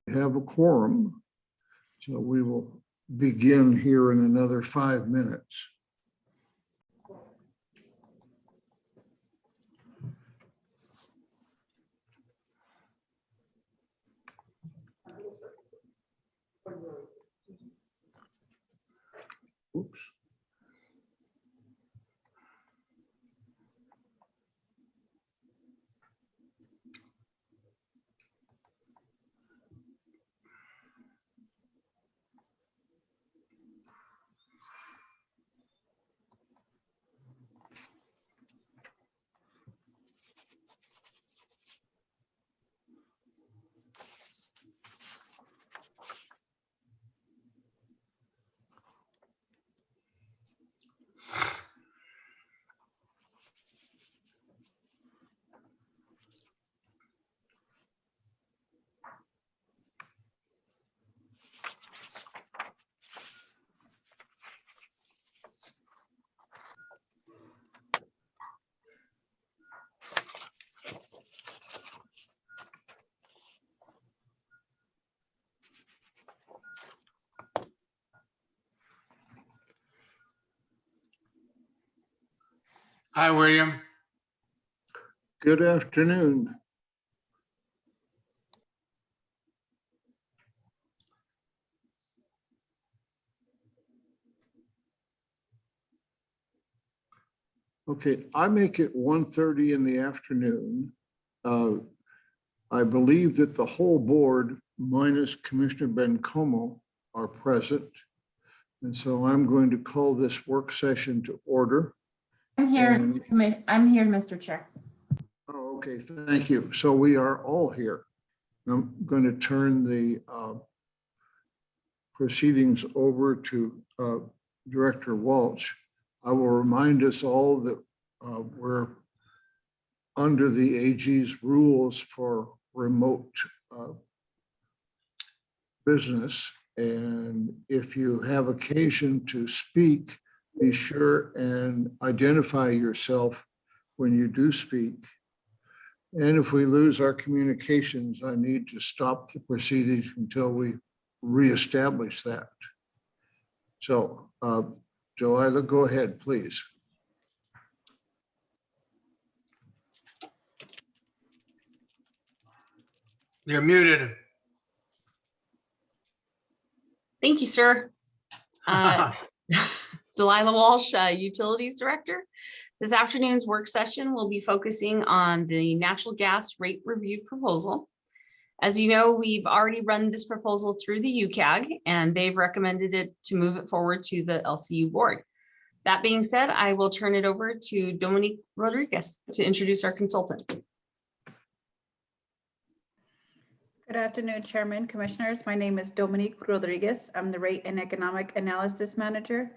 have a quorum, so we will begin here in another 5 minutes. Oops. Hi, William. Good afternoon. Okay, I make it 1:30 in the afternoon. I believe that the whole board minus Commissioner Bencomo are present. And so I'm going to call this work session to order. I'm here, And- I'm here, Mr. Chair. Oh, okay, thank you. So we are all here. I'm going to turn the proceedings over to Director Walsh. I will remind us all that we're under the AG's rules for remote business. And if you have occasion to speak, be sure and identify yourself when you do speak. And if we lose our communications, I need to stop the proceedings until we reestablish that. So, Delilah, go ahead, please. You're muted. Thank you, sir. Delilah Walsh, Utilities Director. This afternoon's work session will be focusing on the natural gas rate review proposal. As you know, we've already run this proposal through the UCAG, and they've recommended it to move it forward to the LCU board. That being said, I will turn it over to Dominique Rodriguez to introduce our consultant. Good afternoon, Chairman, Commissioners. My name is Dominique Rodriguez. I'm the Rate and Economic Analysis Manager.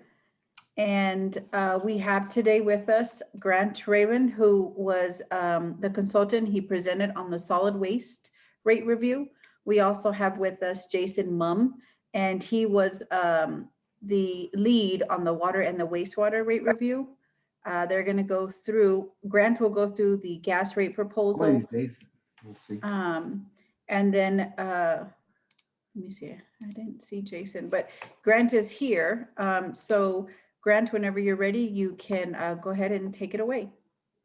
And we have today with us Grant Raven, who was the consultant. He presented on the solid waste rate review. We also have with us Jason Mumm, and he was the lead on the water and the wastewater rate review. They're going to go through, Grant will go through the gas rate proposal. And then, let me see, I didn't see Jason, but Grant is here. So Grant, whenever you're ready, you can go ahead and take it away.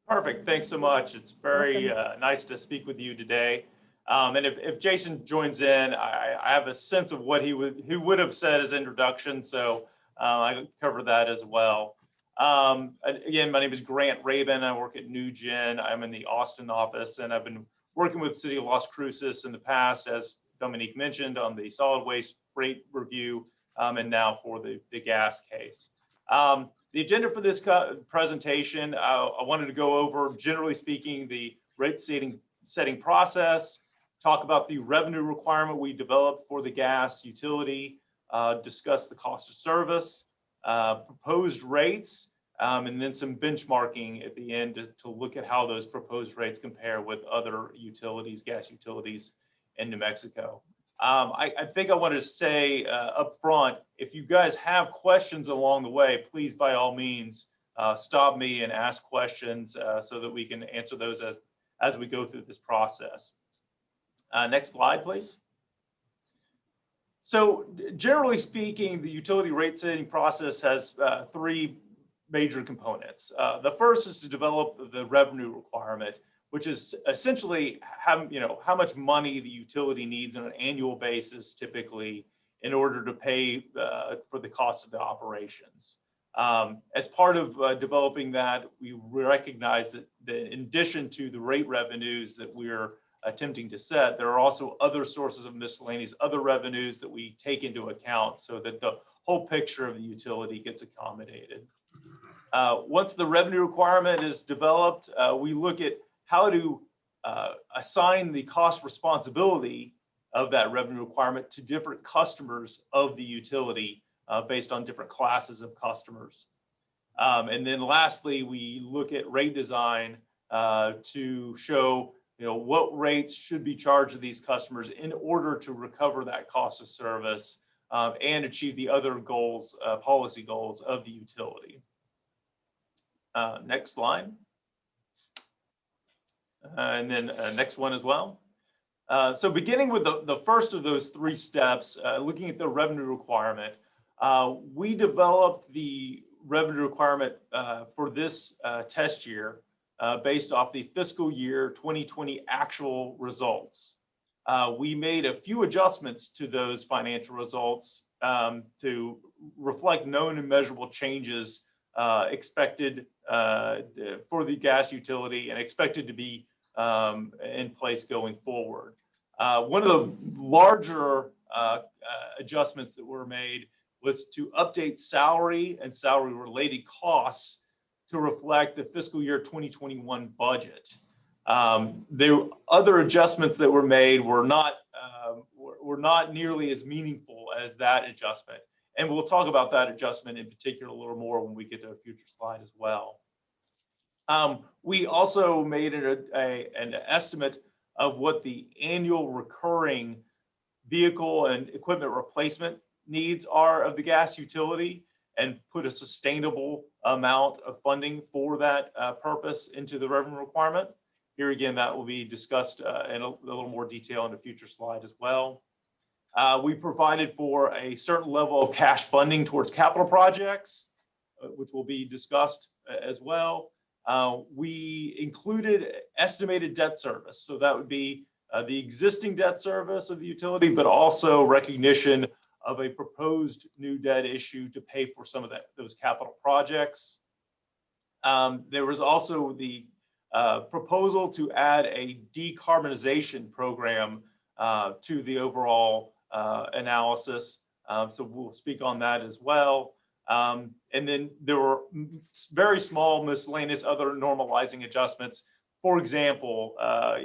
Perfect. Thanks so much. It's very nice to speak with you today. And if Jason joins in, I have a sense of what he would have said as introduction, so I can cover that as well. Again, my name is Grant Raven. I work at NewGen. I'm in the Austin office, and I've been working with City of Las Cruces in the past, as Dominique mentioned, on the solid waste rate review, and now for the gas case. The agenda for this presentation, I wanted to go over, generally speaking, the rate setting process, talk about the revenue requirement we developed for the gas utility, discuss the cost of service, proposed rates, and then some benchmarking at the end to look at how those proposed rates compare with other utilities, gas utilities in New Mexico. I think I wanted to say up front, if you guys have questions along the way, please, by all means, stop me and ask questions so that we can answer those as we go through this process. Next slide, please. So generally speaking, the utility rate setting process has three major components. The first is to develop the revenue requirement, which is essentially how much money the utility needs on an annual basis, typically, in order to pay for the cost of the operations. As part of developing that, we recognize that in addition to the rate revenues that we're attempting to set, there are also other sources of miscellaneous, other revenues that we take into account so that the whole picture of the utility gets accommodated. Once the revenue requirement is developed, we look at how to assign the cost responsibility of that revenue requirement to different customers of the utility based on different classes of customers. And then lastly, we look at rate design to show what rates should be charged to these customers in order to recover that cost of service and achieve the other goals, policy goals of the utility. Next slide. And then next one as well. So beginning with the first of those three steps, looking at the revenue requirement, we developed the revenue requirement for this test year based off the fiscal year 2020 actual results. We made a few adjustments to those financial results to reflect known and measurable changes expected for the gas utility and expected to be in place going forward. One of the larger adjustments that were made was to update salary and salary related costs to reflect the fiscal year 2021 budget. The other adjustments that were made were not nearly as meaningful as that adjustment. And we'll talk about that adjustment in particular a little more when we get to a future slide as well. We also made an estimate of what the annual recurring vehicle and equipment replacement needs are of the gas utility and put a sustainable amount of funding for that purpose into the revenue requirement. Here again, that will be discussed in a little more detail in a future slide as well. We provided for a certain level of cash funding towards capital projects, which will be discussed as well. We included estimated debt service. So that would be the existing debt service of the utility, but also recognition of a proposed new debt issue to pay for some of those capital projects. There was also the proposal to add a decarbonization program to the overall analysis. So we'll speak on that as well. And then there were very small miscellaneous other normalizing adjustments. For example,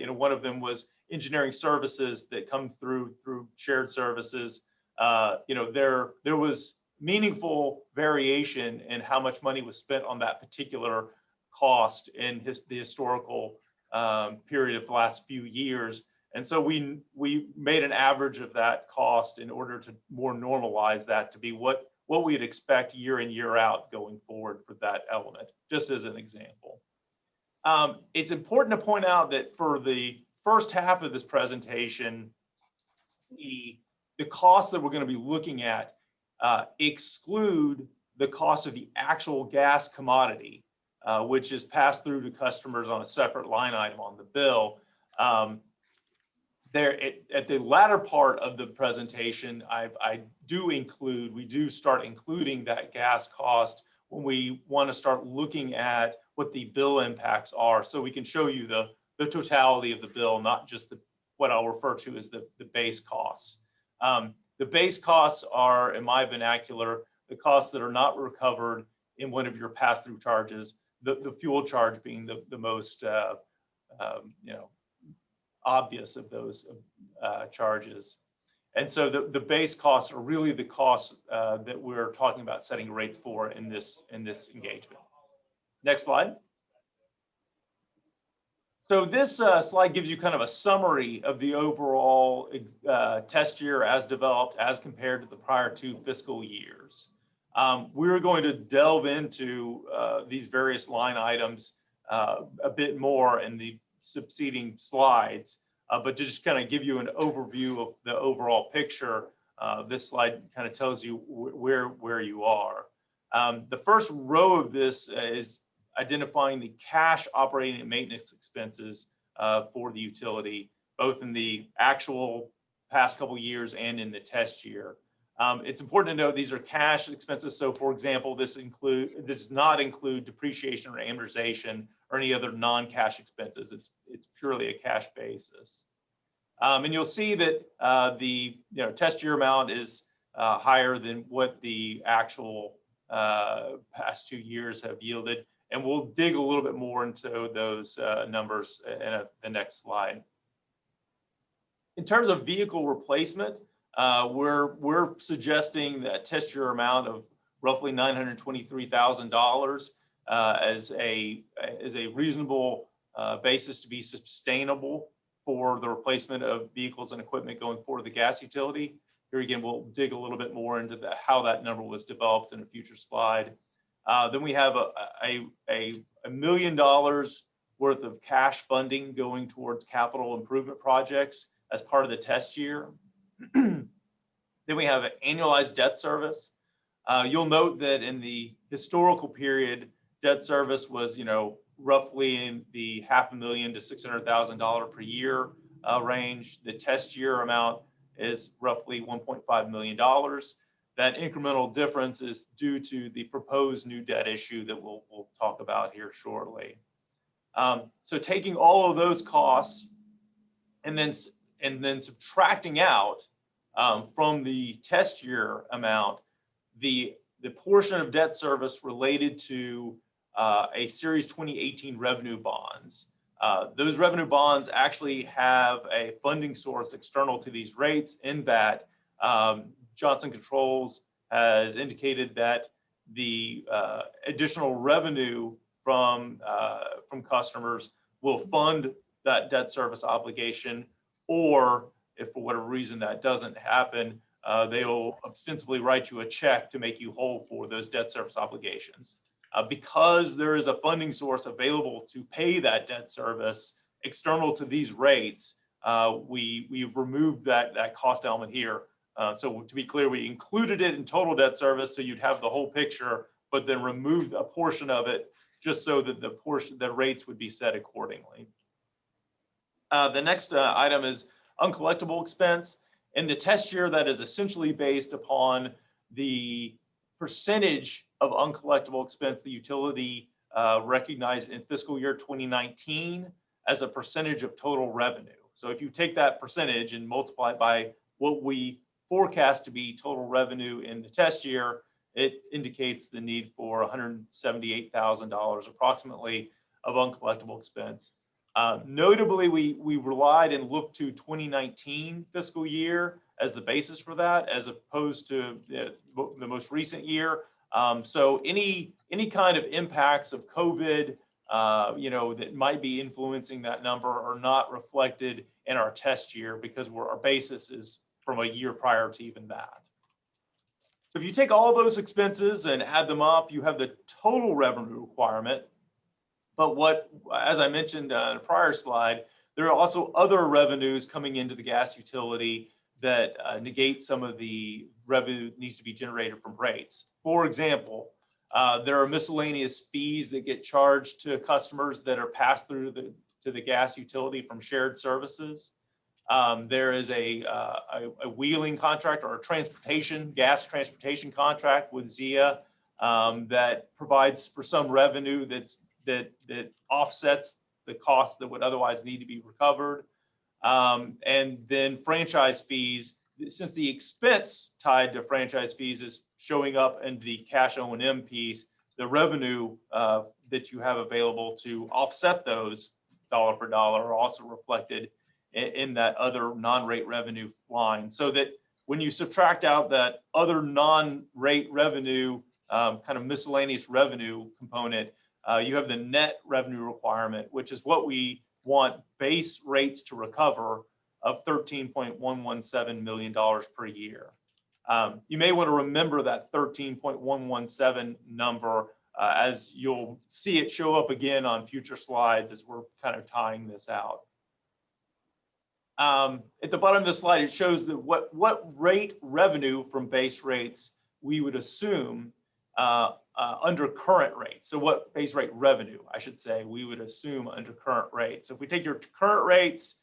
one of them was engineering services that come through shared services. There was meaningful variation in how much money was spent on that particular cost in the historical period of the last few years. And so we made an average of that cost in order to more normalize that to be what we'd expect year in, year out going forward for that element, just as an example. It's important to point out that for the first half of this presentation, the costs that we're going to be looking at exclude the cost of the actual gas commodity, which is passed through to customers on a separate line item on the bill. At the latter part of the presentation, we do start including that gas cost when we want to start looking at what the bill impacts are, so we can show you the totality of the bill, not just what I'll refer to as the base costs. The base costs are, in my vernacular, the costs that are not recovered in one of your pass-through charges, the fuel charge being the most obvious of those charges. And so the base costs are really the costs that we're talking about setting rates for in this engagement. Next slide. So this slide gives you kind of a summary of the overall test year as developed as compared to the prior two fiscal years. We're going to delve into these various line items a bit more in the succeeding slides, but to just kind of give you an overview of the overall picture, This slide kind of tells you where you are. The first row of this is identifying the cash operating and maintenance expenses for the utility, both in the actual past couple years and in the test year. It's important to note these are cash expenses. So for example, this does not include depreciation or amortization or any other non-cash expenses. It's purely a cash basis. And you'll see that the test year amount is higher than what the actual past 2 years have yielded. And we'll dig a little bit more into those numbers in the next slide. In terms of vehicle replacement, we're suggesting that test year amount of roughly $923,000 as a reasonable basis to be sustainable for the replacement of vehicles and equipment going forward the gas utility. Here again, we'll dig a little bit more into how that number was developed in a future slide. Then we have $1 million worth of cash funding going towards capital improvement projects as part of the test year. Then we have an annualized debt service. You'll note that in the historical period, debt service was, roughly in the $500,000 to $600,000 per year range. The test year amount is roughly $1.5 million. That incremental difference is due to the proposed new debt issue that we'll talk about here shortly. So taking all of those costs and then subtracting out from the test year amount the portion of debt service related to a Series 2018 revenue bonds. Those revenue bonds actually have a funding source external to these rates in that Johnson Controls has indicated that the additional revenue from customers will fund that debt service obligation, or if for whatever reason that doesn't happen, they'll ostensibly write you a check to make you whole for those debt service obligations. Because there is a funding source available to pay that debt service external to these rates, we've removed that cost element here. So to be clear, we included it in total debt service so you'd have the whole picture, but then removed a portion of it just so that the rates would be set accordingly. The next item is uncollectible expense. In the test year, that is essentially based upon the percentage of uncollectible expense the utility recognized in fiscal year 2019 as a percentage of total revenue. So if you take that percentage and multiply it by what we forecast to be total revenue in the test year, it indicates the need for $178,000 approximately of uncollectible expense. Notably, we relied and looked to 2019 fiscal year as the basis for that, as opposed to the most recent year. So any kind of impacts of COVID, that might be influencing that number are not reflected in our test year because our basis is from a year prior to even that. So if you take all those expenses and add them up, you have the total revenue requirement. But as I mentioned in a prior slide, there are also other revenues coming into the gas utility that negate some of the revenue that needs to be generated from rates. For example, there are miscellaneous fees that get charged to customers that are passed through to the gas utility from shared services. There is a wheeling contract or a gas transportation contract with ZIA that provides for some revenue that offsets the costs that would otherwise need to be recovered. And then franchise fees, since the expense tied to franchise fees is showing up in the cash O&M piece, the revenue that you have available to offset those dollar for dollar are also reflected in that other non-rate revenue line. So that when you subtract out that other non-rate revenue, kind of miscellaneous revenue component, you have the net revenue requirement, which is what we want base rates to recover of $13.117 million per year. You may want to remember that 13.117 number as you'll see it show up again on future slides as we're kind of tying this out. At the bottom of the slide, it shows that what rate revenue from base rates we would assume under current rates. So what base rate revenue, I should say, we would assume under current rates. So if we take your current rates,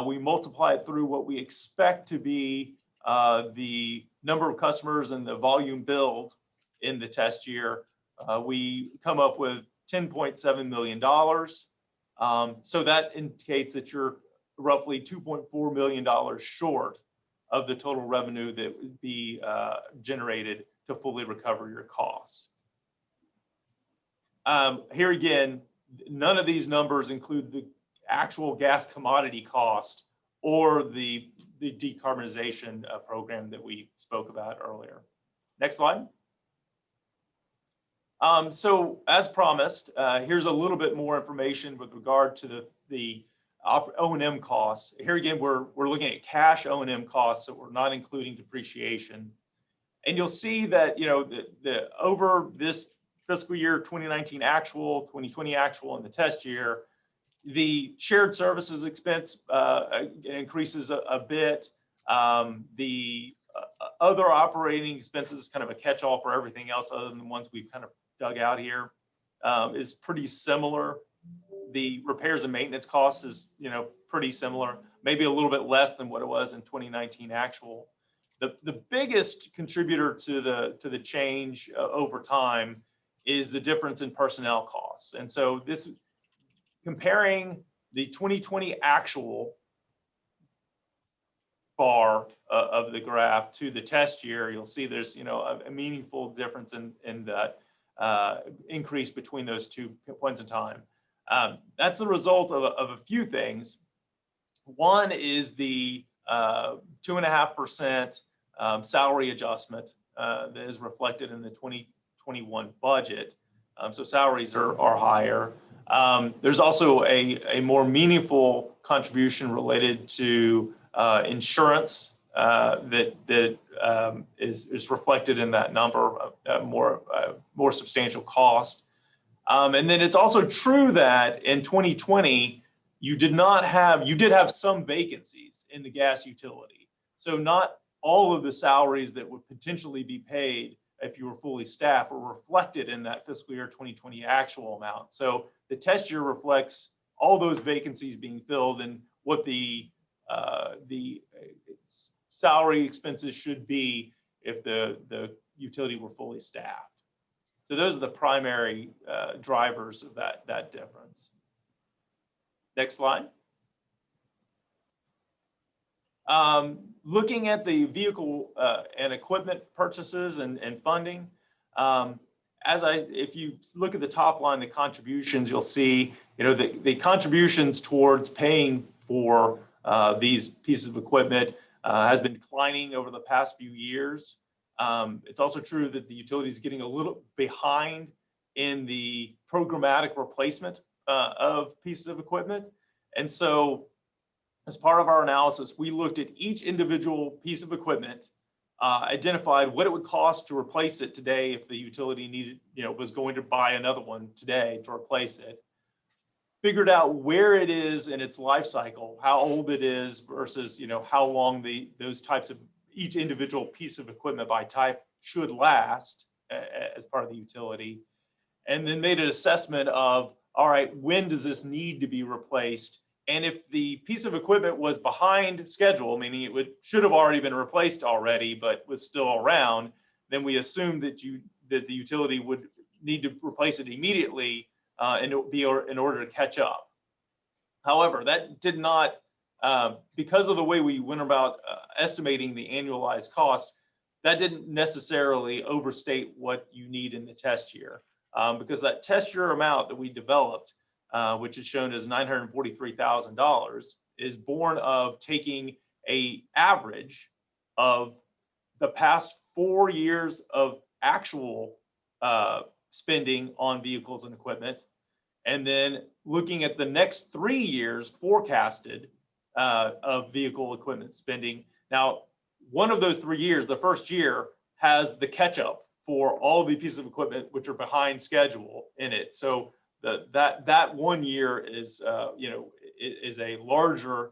we multiply it through what we expect to be the number of customers and the volume billed in the test year, we come up with $10.7 million. So that indicates that you're roughly $2.4 million short of the total revenue that would be generated to fully recover your costs. Here again, none of these numbers include the actual gas commodity cost or the decarbonization program that we spoke about earlier. Next slide. So as promised, here's a little bit more information with regard to the O&M costs. Here again, we're looking at cash O&M costs, so we're not including depreciation. And you'll see that, you know, the over this fiscal year 2019 actual, 2020 actual, and the test year, the shared services expense increases a bit. The other operating expenses is kind of a catch-all for everything else other than the ones we've kind of dug out here, is pretty similar. The repairs and maintenance costs is, you know, pretty similar, maybe a little bit less than what it was in 2019 actual. The biggest contributor to the change over time is the difference in personnel costs. And so this, comparing the 2020 actual bar of the graph to the test year, you'll see there's, you know, a meaningful difference in that increase between those 2 points in time. That's the result of a few things. One is the 2.5% salary adjustment that is reflected in the 2021 budget. So salaries are higher. There's also a more meaningful contribution related to insurance that is reflected in that number, more substantial cost. And then it's also true that in 2020, you did have some vacancies in the gas utility. So not all of the salaries that would potentially be paid if you were fully staffed were reflected in that fiscal year 2020 actual amount. So the test year reflects all those vacancies being filled and what the salary expenses should be if the utility were fully staffed. So those are the primary drivers of that difference. Next slide. Looking at the vehicle and equipment purchases and funding, if you look at the top line, the contributions, you'll see, you know, the contributions towards paying for these pieces of equipment has been declining over the past few years. It's also true that the utility is getting a little behind in the programmatic replacement of pieces of equipment. And so as part of our analysis, we looked at each individual piece of equipment, identified what it would cost to replace it today if the utility needed, you know, was going to buy another one today to replace it, figured out where it is in its life cycle, how old it is versus, you know, how long those types of each individual piece of equipment by type should last as part of the utility, and then made an assessment of, all right, when does this need to be replaced? And if the piece of equipment was behind schedule, meaning it should have already been replaced already, but was still around, then we assumed that the utility would need to replace it immediately in order to catch up. However, that did not, because of the way we went about estimating the annualized cost, that didn't necessarily overstate what you need in the test year, because that test year amount that we developed, which is shown as $943,000, is born of taking an average of the past 4 years of actual spending on vehicles and equipment, and then looking at the next 3 years forecasted of vehicle equipment spending. Now, one of those 3 years, the first year, has the catch-up for all the pieces of equipment which are behind schedule in it. So that 1 year is, you know, is a larger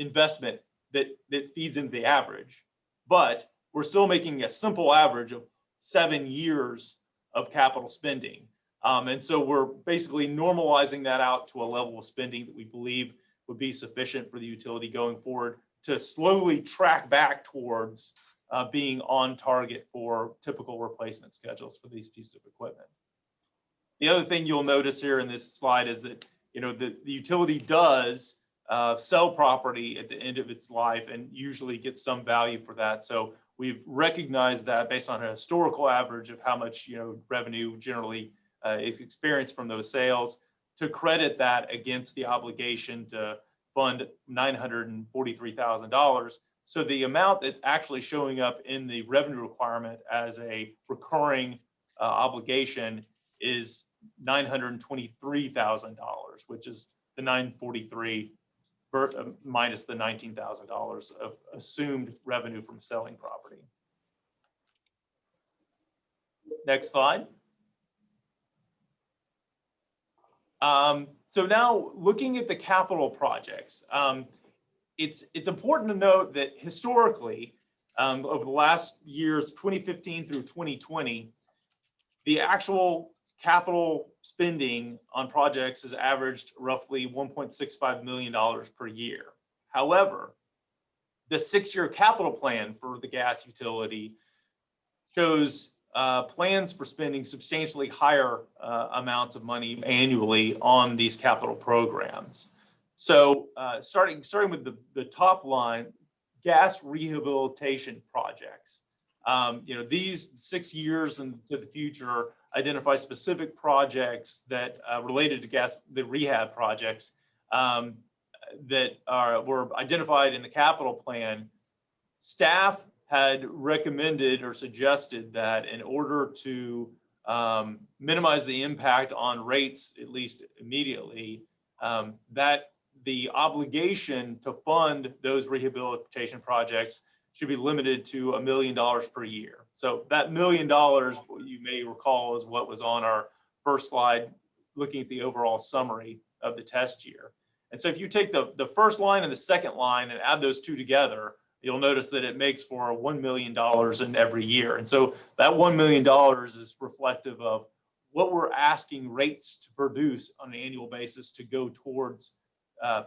investment that feeds into the average, but we're still making a simple average of 7 years of capital spending. And so we're basically normalizing that out to a level of spending that we believe would be sufficient for the utility going forward to slowly track back towards being on target for typical replacement schedules for these pieces of equipment. The other thing you'll notice here in this slide is that, the utility does sell property at the end of its life and usually gets some value for that. So we've recognized that based on a historical average of how much revenue generally is experienced from those sales, to credit that against the obligation to fund $943,000. So the amount that's actually showing up in the revenue requirement as a recurring obligation is $923,000, which is the 943 minus the $19,000 of assumed revenue from selling property. Next slide. So now looking at the capital projects, it's important to note that historically, over the last years, 2015 through 2020, the actual capital spending on projects has averaged roughly $1.65 million per year. However, the 6-year capital plan for the gas utility shows plans for spending substantially higher amounts of money annually on these capital programs. So starting with the top line, gas rehabilitation projects. These 6 years into the future identify specific projects that related to the rehab projects that were identified in the capital plan. Staff had recommended or suggested that in order to minimize the impact on rates, at least immediately, that the obligation to fund those rehabilitation projects should be limited to $1 million per year. So that $1 million, you may recall, is what was on our first slide, looking at the overall summary of the test year. And so if you take the first line and the second line and add those two together, you'll notice that it makes for $1 million in every year. And so that $1 million is reflective of what we're asking rates to produce on an annual basis to go towards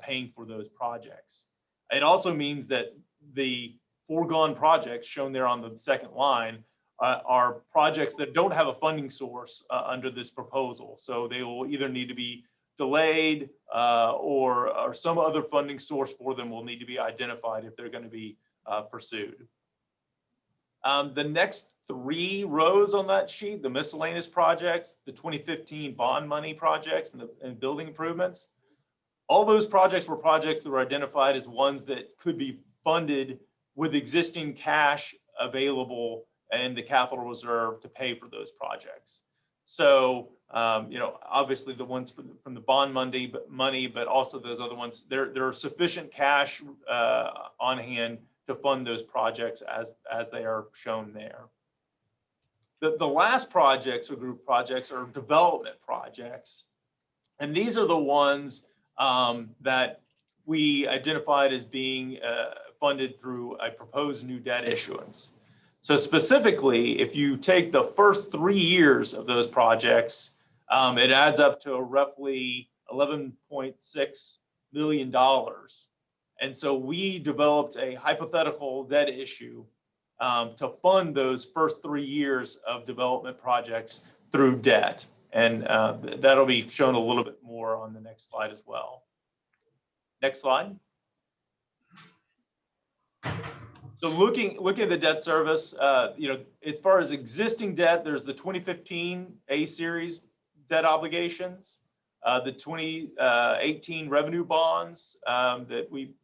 paying for those projects. It also means that the foregone projects shown there on the second line are projects that don't have a funding source under this proposal. So they will either need to be delayed or some other funding source for them will need to be identified if they're going to be pursued. The next 3 rows on that sheet, the miscellaneous projects, the 2015 bond money projects, and building improvements, all those projects were projects that were identified as ones that could be funded with existing cash available in the capital reserve to pay for those projects. So, obviously the ones from the bond money, but also those other ones, there are sufficient cash on hand to fund those projects as they are shown there. The last projects or group projects are development projects. And these are the ones that we identified as being funded through a proposed new debt issuance. So specifically, if you take the first 3 years of those projects, it adds up to roughly $11.6 million. And so we developed a hypothetical debt issue to fund those first 3 years of development projects through debt. And that'll be shown a little bit more on the next slide as well. Next slide. So looking at the debt service, as far as existing debt, there's the 2015 A series debt obligations, the 2018 revenue bonds that we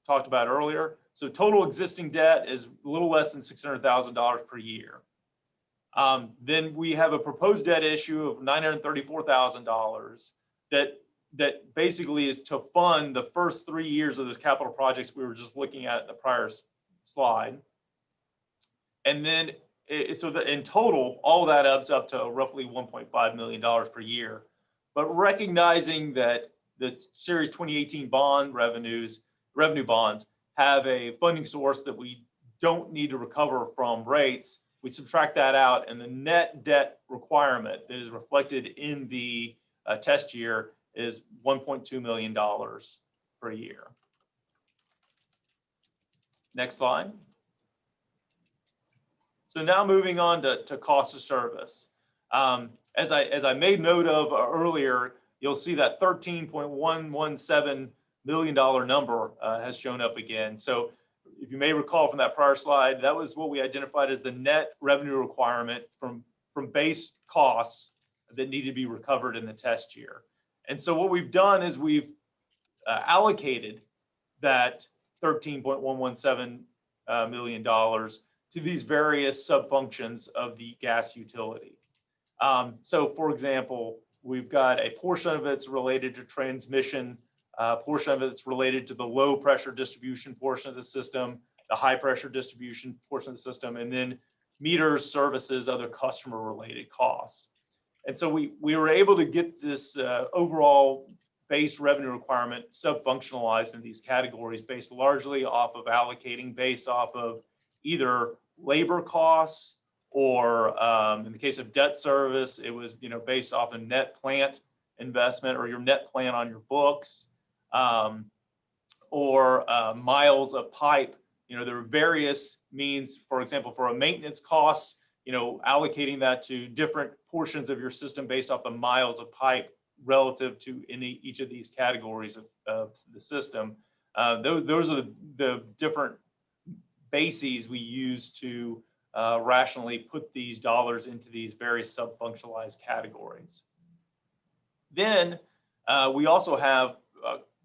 talked about earlier. So total existing debt is a little less than $600,000 per year. Then we have a proposed debt issue of $934,000 that basically is to fund the first 3 years of those capital projects we were just looking at in the prior slide. And then, in total, all that adds up to roughly $1.5 million per year. But recognizing that the Series 2018 bond revenues revenue bonds, have a funding source that we don't need to recover from rates. We subtract that out, and the net debt requirement that is reflected in the test year is $1.2 million per year. Next slide. So now moving on to cost of service. As I made note of earlier, you'll see that $13.117 million number has shown up again. So if you may recall from that prior slide, that was what we identified as the net revenue requirement from base costs that need to be recovered in the test year. And so what we've done is we've allocated that $13.117 million to these various subfunctions of the gas utility. So for example, we've got a portion of it's related to transmission, a portion of it's related to the low pressure distribution portion of the system, the high pressure distribution portion of the system, and then meters, services, other customer related costs. And so we were able to get this overall base revenue requirement sub-functionalized in these categories based largely off of allocating based off of either labor costs or in the case of debt service, it was based off a net plant investment or your net plant on your books, or miles of pipe. There are various means, for example, for a maintenance cost, allocating that to different portions of your system based off the miles of pipe relative to each of these categories of the system. Those are the different bases we use to rationally put these dollars into these various sub-functionalized categories. Then we also have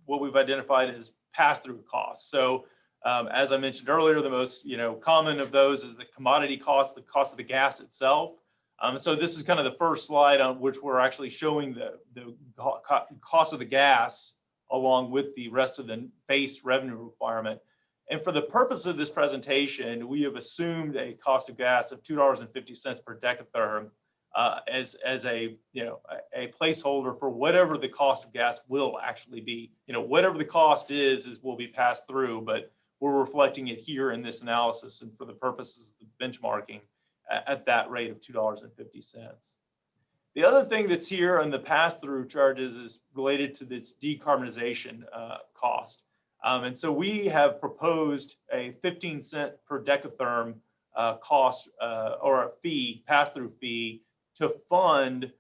what we've identified as pass-through costs. So as I mentioned earlier, the most common of those is the commodity cost, the cost of the gas itself. So this is kind of the first slide on which we're actually showing the cost of the gas along with the rest of the base revenue requirement. And for the purpose of this presentation, we have assumed a cost of gas of $2.50 per decatherm as a placeholder for whatever the cost of gas will actually be. Whatever the cost is will be passed through, but we're reflecting it here in this analysis and for the purposes of the benchmarking at that rate of $2.50. The other thing that's here on the pass-through charges is related to this decarbonization cost. And so we have proposed a 15-cent per decatherm cost or a fee, pass-through fee, to fund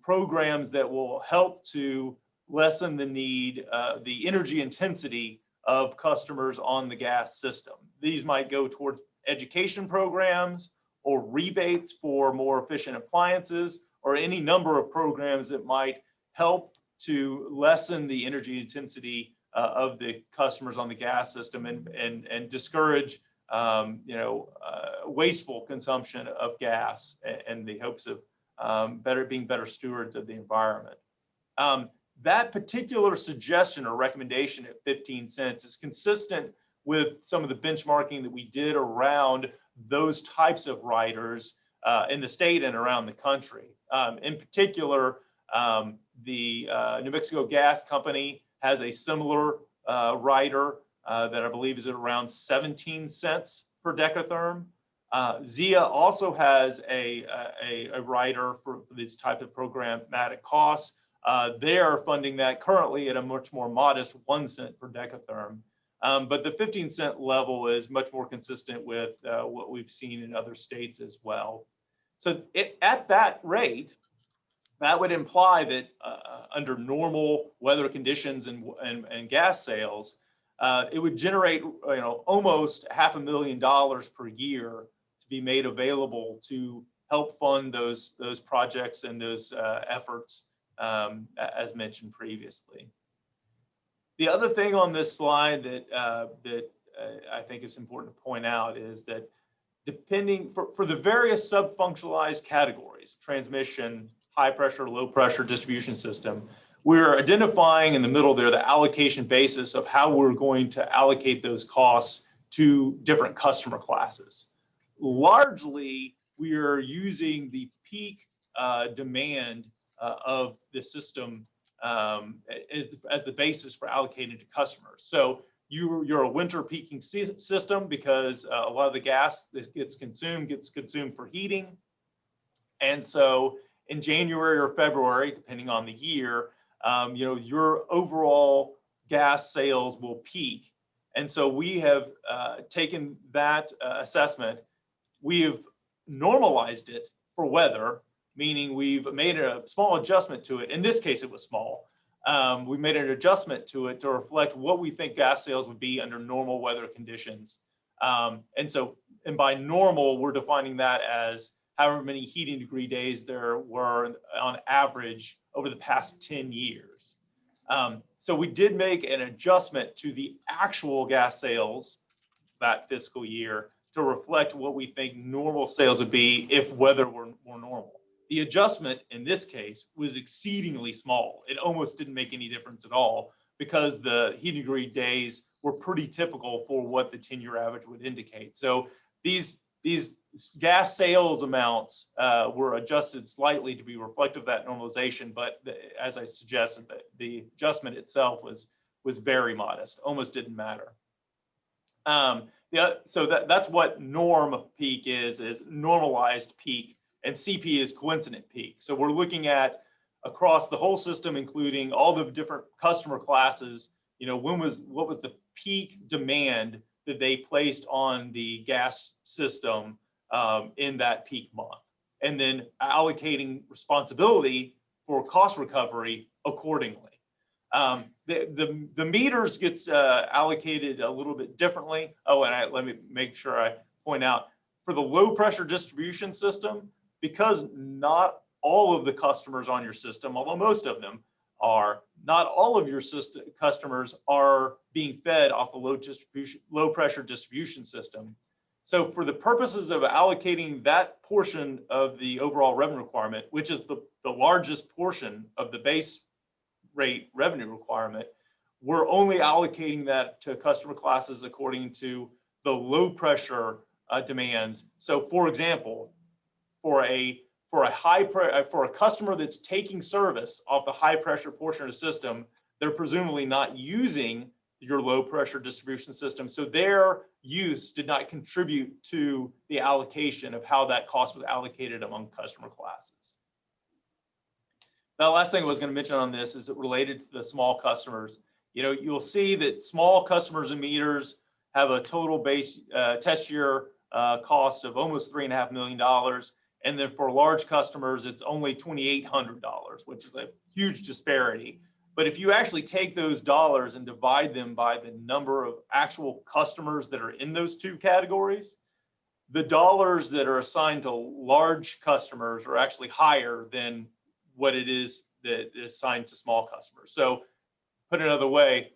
programs that will help to lessen the need, the energy intensity of customers on the gas system. These might go towards education programs or rebates for more efficient appliances or any number of programs that might help to lessen the energy intensity of the customers on the gas system and discourage wasteful consumption of gas and the hopes of being better stewards of the environment. That particular suggestion or recommendation at 15 cents is consistent with some of the benchmarking that we did around those types of riders in the state and around the country. In particular, the New Mexico Gas Company has a similar rider that I believe is at around 17 cents per decatherm. ZIA also has a rider for these types of programmatic costs. They are funding that currently at a much more modest 1 cent per decatherm. But the 15-cent level is much more consistent with what we've seen in other states as well. So at that rate, that would imply that under normal weather conditions and gas sales, it would generate almost $500,000 per year to be made available to help fund those projects and those efforts as mentioned previously. The other thing on this slide that I think is important to point out is that depending for the various sub-functionalized categories, transmission, high pressure, low pressure distribution system, we're identifying in the middle there the allocation basis of how we're going to allocate those costs to different customer classes. Largely, we are using the peak demand of the system as the basis for allocating to customers. So you're a winter peaking system because a lot of the gas that gets consumed for heating. And so in January or February, depending on the year, your overall gas sales will peak. And so we have taken that assessment, we have normalized it for weather, meaning we've made a small adjustment to it. In this case, it was small. We made an adjustment to it to reflect what we think gas sales would be under normal weather conditions. And by normal, we're defining that as however many heating degree days there were on average over the past 10 years. So we did make an adjustment to the actual gas sales that fiscal year to reflect what we think normal sales would be if weather were more normal. The adjustment in this case was exceedingly small. It almost didn't make any difference at all because the heating degree days were pretty typical for what the 10-year average would indicate. So these gas sales amounts were adjusted slightly to be reflective of that normalization, but as I suggested, the adjustment itself was very modest, almost didn't matter. So that's what norm peak is normalized peak, and CP is coincident peak. So we're looking at across the whole system, including all the different customer classes, what was the peak demand that they placed on the gas system in that peak month, and then allocating responsibility for cost recovery accordingly. The meters gets allocated a little bit differently. Oh, and let me make sure I point out, for the low pressure distribution system, because not all of the customers on your system, although most of them are, not all of your system customers are being fed off the low pressure distribution system. So for the purposes of allocating that portion of the overall revenue requirement, which is the largest portion of the base rate revenue requirement, we're only allocating that to customer classes according to the low pressure demands. So for example, for a customer that's taking service off the high pressure portion of the system, they're presumably not using your low pressure distribution system. So their use did not contribute to the allocation of how that cost was allocated among customer classes. The last thing I was going to mention on this is it related to the small customers. You'll see that small customers and meters have a total base test year cost of almost $3.5 million. And then for large customers, it's only $2,800, which is a huge disparity. But if you actually take those dollars and divide them by the number of actual customers that are in those two categories, the dollars that are assigned to large customers are actually higher than what it is that is assigned to small customers. So put it another way,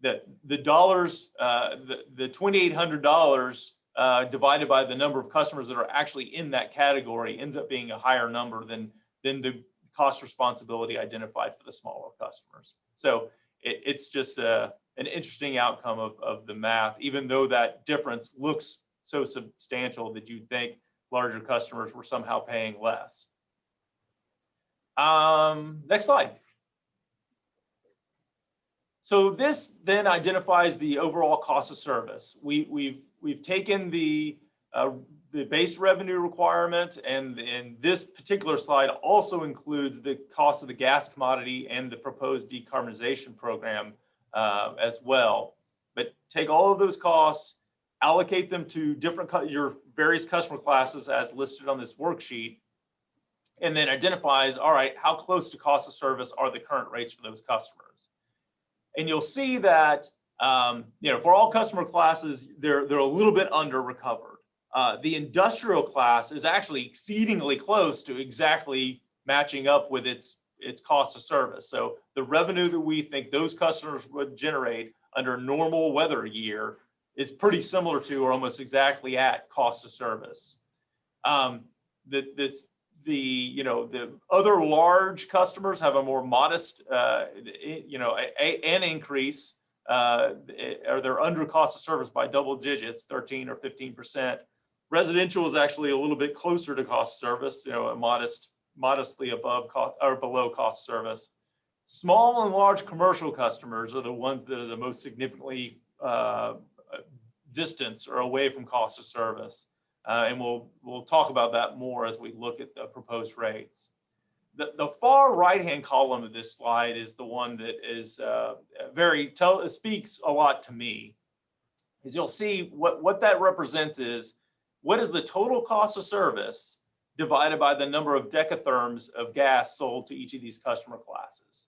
that the dollars, the $2,800 divided by the number of customers that are actually in that category ends up being a higher number than the cost responsibility identified for the smaller customers. So it's just an interesting outcome of the math, even though that difference looks so substantial that you'd think larger customers were somehow paying less. Next slide. So this then identifies the overall cost of service. We've taken the base revenue requirement, and this particular slide also includes the cost of the gas commodity and the proposed decarbonization program as well. But take all of those costs, allocate them to your various customer classes as listed on this worksheet, and then identifies, all right, how close to cost of service are the current rates for those customers? And you'll see that for all customer classes, they're a little bit under recovered. The industrial class is actually exceedingly close to exactly matching up with its cost of service. So the revenue that we think those customers would generate under a normal weather year is pretty similar to or almost exactly at cost of service. The other large customers have a more modest, an increase, or they're under cost of service by double digits, 13 or 15%. Residential is actually a little bit closer to cost of service, modestly above cost or below cost of service. Small and large commercial customers are the ones that are the most significantly distance or away from cost of service. And we'll talk about that more as we look at the proposed rates. The far right-hand column of this slide is the one that is speaks a lot to me. As you'll see, what that represents is what is the total cost of service divided by the number of decatherms of gas sold to each of these customer classes.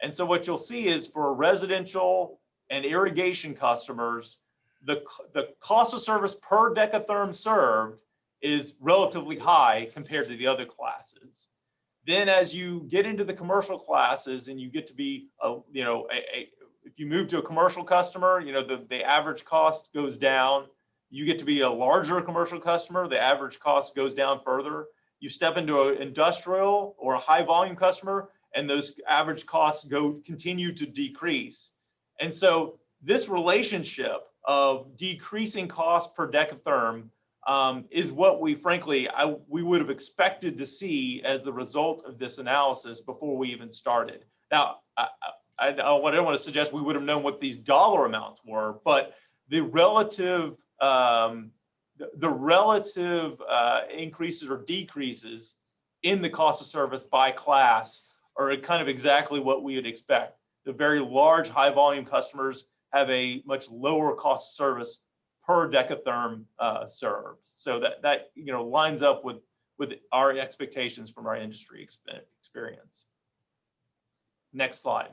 And so what you'll see is for residential and irrigation customers, the cost of service per decatherm served is relatively high compared to the other classes. Then as you get into the commercial classes and you get to be, if you move to a commercial customer, the average cost goes down. You get to be a larger commercial customer, the average cost goes down further. You step into an industrial or a high volume customer, and those average costs continue to decrease. And so this relationship of decreasing cost per decatherm is what we would have expected to see as the result of this analysis before we even started. Now, I don't want to suggest we would have known what these dollar amounts were, but the relative increases or decreases in the cost of service by class are kind of exactly what we would expect. The very large high volume customers have a much lower cost of service per decatherm served. So that lines up with our expectations from our industry experience. Next slide.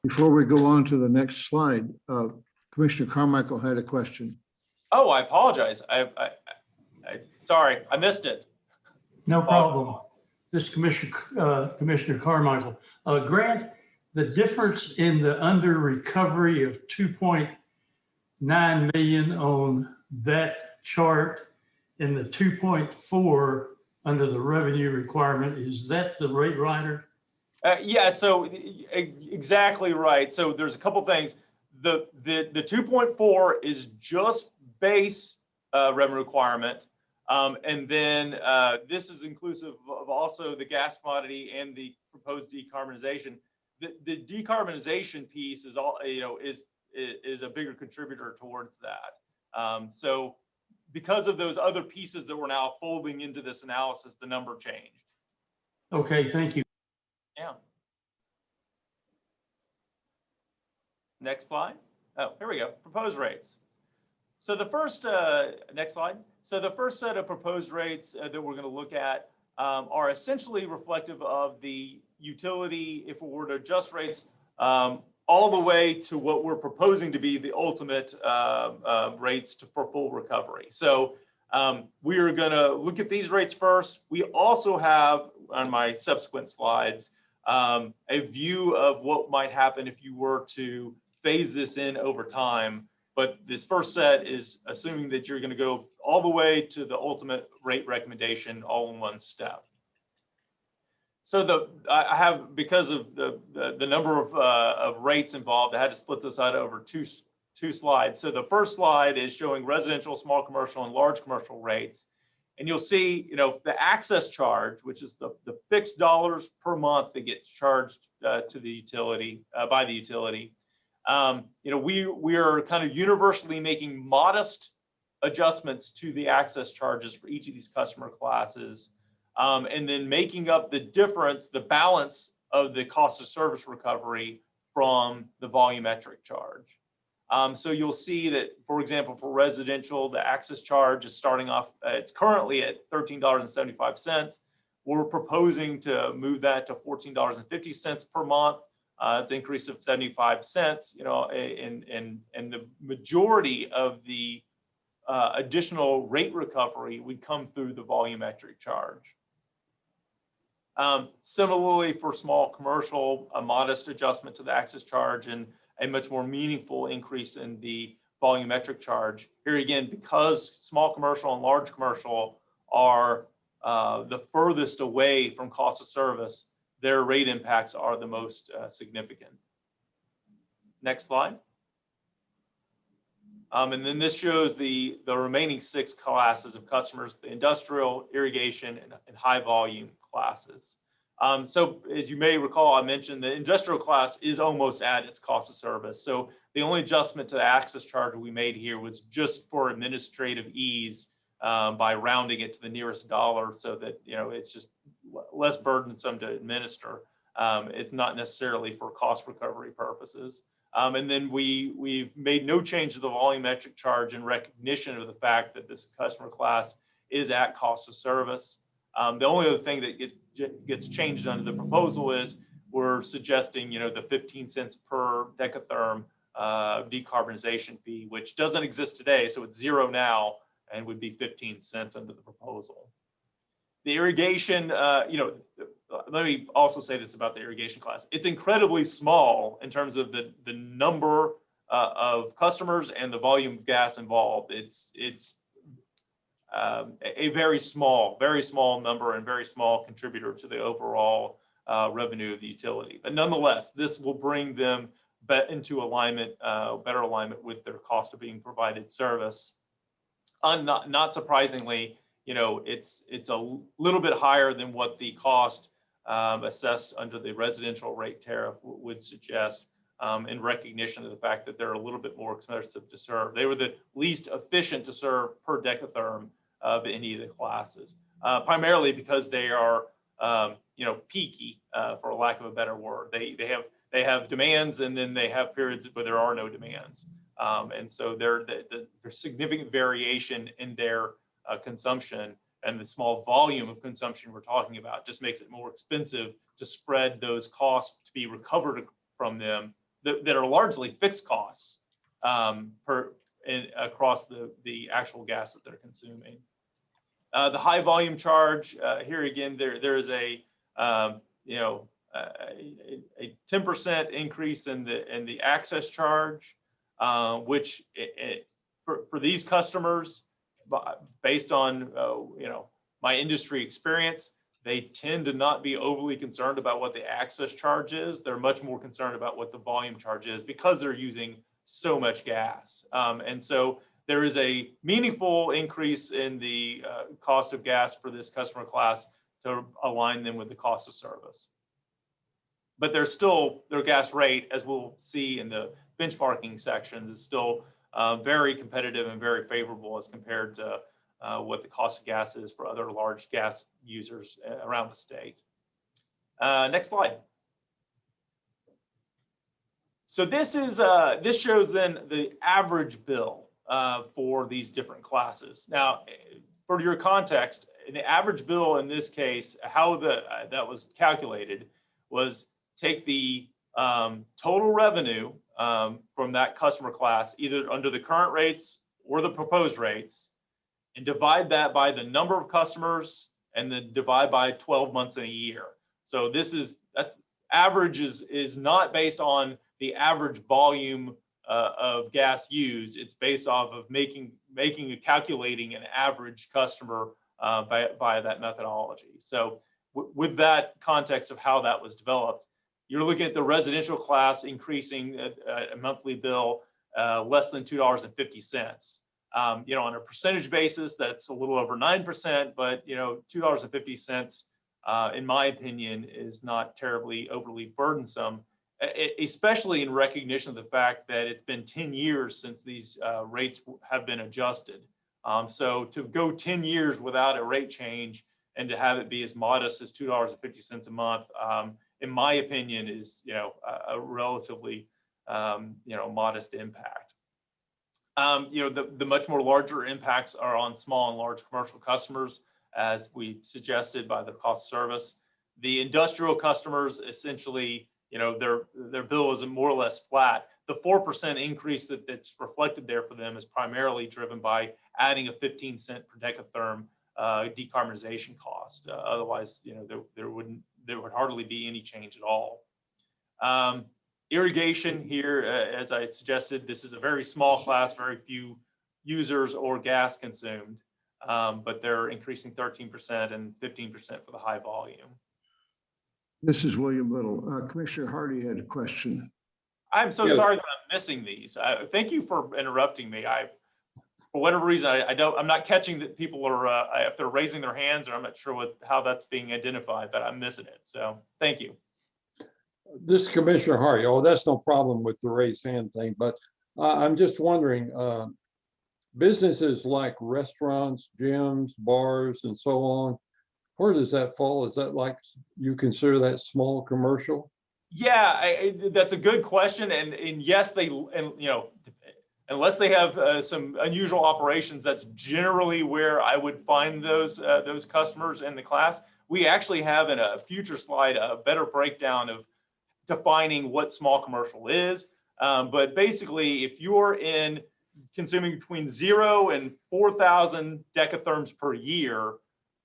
Before we go on to the next slide, Commissioner Carmichael had a question. Oh, I apologize. Sorry, I missed it. No problem. This is Commissioner Carmichael. Grant, the difference in the under recovery of 2.9 million on that chart and the 2.4 under the revenue requirement, is that the rate rider? Yeah, so exactly right. So there's a couple things. The 2.4 is just base revenue requirement. And then this is inclusive of also the gas commodity and the proposed decarbonization. The decarbonization piece is is a bigger contributor towards that. So because of those other pieces that we're now folding into this analysis, the number changed. Okay, thank you. Yeah. Next slide. Oh, here we go. Proposed rates. So the first, next slide. So the first set of proposed rates that we're going to look at are essentially reflective of the utility, if we were to adjust rates all the way to what we're proposing to be the ultimate rates for full recovery. So we are going to look at these rates first. We also have, on my subsequent slides, a view of what might happen if you were to phase this in over time. But this first set is assuming that you're going to go all the way to the ultimate rate recommendation all in one step. So I have, because of the number of rates involved, I had to split this out over two slides. So the first slide is showing residential, small commercial, and large commercial rates. And you'll see, the access charge, which is the fixed dollars per month that gets charged to the utility, by the utility. We are kind of universally making modest adjustments to the access charges for each of these customer classes, and then making up the difference, the balance of the cost of service recovery from the volumetric charge. So you'll see that, for example, for residential, the access charge is starting off, it's currently at $13.75. We're proposing to move that to $14.50 per month. It's an increase of 75 cents, and the majority of the additional rate recovery would come through the volumetric charge. Similarly, for small commercial, a modest adjustment to the access charge and a much more meaningful increase in the volumetric charge. Here again, because small commercial and large commercial are the furthest away from cost of service, their rate impacts are the most significant. Next slide. And then this shows the remaining 6 classes of customers, the industrial, irrigation, and high volume classes. So as you may recall, I mentioned the industrial class is almost at its cost of service. So the only adjustment to the access charge we made here was just for administrative ease by rounding it to the nearest dollar so that, you know, it's just less burdensome to administer. It's not necessarily for cost recovery purposes. And then we've made no change to the volumetric charge in recognition of the fact that this customer class is at cost of service. The only other thing that gets changed under the proposal is we're suggesting, you know, the 15 cents per decatherm decarbonization fee, which doesn't exist today. So it's 0 now and would be 15 cents under the proposal. The irrigation, you know, let me also say this about the irrigation class. It's incredibly small in terms of the number of customers and the volume of gas involved. It's a very small number and very small contributor to the overall revenue of the utility. But nonetheless, this will bring them into alignment, better alignment with their cost of being provided service. Not surprisingly, you know, it's a little bit higher than what the cost assessed under the residential rate tariff would suggest, in recognition of the fact that they're a little bit more expensive to serve. They were the least efficient to serve per decatherm of any of the classes, primarily because they are, you know, peaky, for lack of a better word. They have demands, and then they have periods where there are no demands, and so there's significant variation in their consumption, and the small volume of consumption we're talking about just makes it more expensive to spread those costs to be recovered from them that are largely fixed costs across the actual gas that they're consuming. The high volume charge, here again, there is a you know, a 10% increase in the access charge, which for these customers, based on you know, my industry experience, they tend to not be overly concerned about what the access charge is. They're much more concerned about what the volume charge is because they're using so much gas. And so there is a meaningful increase in the cost of gas for this customer class to align them with the cost of service. But there's still, their gas rate, as we'll see in the benchmarking sections, is still very competitive and very favorable as compared to what the cost of gas is for other large gas users around the state. Next slide. So this shows then the average bill for these different classes. Now, for your context, the average bill in this case, how that was calculated was take the total revenue from that customer class, either under the current rates or the proposed rates, and divide that by the number of customers, and then divide by 12 months in a year. So that's average is not based on the average volume of gas used. It's based off of calculating an average customer via that methodology. So with that context of how that was developed, you're looking at the residential class increasing a monthly bill less than $2.50. You know, on a percentage basis, that's a little over 9%, but you know, $2.50, in my opinion, is not terribly overly burdensome, especially in recognition of the fact that it's been 10 years since these rates have been adjusted. So to go 10 years without a rate change and to have it be as modest as $2.50 a month, in my opinion, is, you know, a relatively you know, modest impact. You know, the much more larger impacts are on small and large commercial customers, as we suggested by the cost of service. The industrial customers, essentially, you know, their bill is more or less flat. The 4% increase that's reflected there for them is primarily driven by adding a 15 cent per decatherm decarbonization cost. Otherwise, you know, there would hardly be any change at all. Irrigation here, as I suggested, this is a very small class, very few users or gas consumed, but they're increasing 13% and 15% for the high volume. This is William Little. Commissioner Hardy had a question. I'm so Yeah. sorry that I'm missing these. Thank you for interrupting me. For whatever reason, I'm not catching that people are, if they're raising their hands, or I'm not sure how that's being identified, but I'm missing it. So thank you. This is Commissioner Hart. Oh, that's no problem with the raised hand thing, but I'm just wondering, businesses like restaurants, gyms, bars, and so on, where does that fall? Is that like, you consider that small commercial? Yeah, that's a good question. And yes, unless they have some unusual operations, that's generally where I would find those customers in the class. We actually have in a future slide a better breakdown of defining what small commercial is. But basically, if you're consuming between 0 and 4,000 decatherms per year,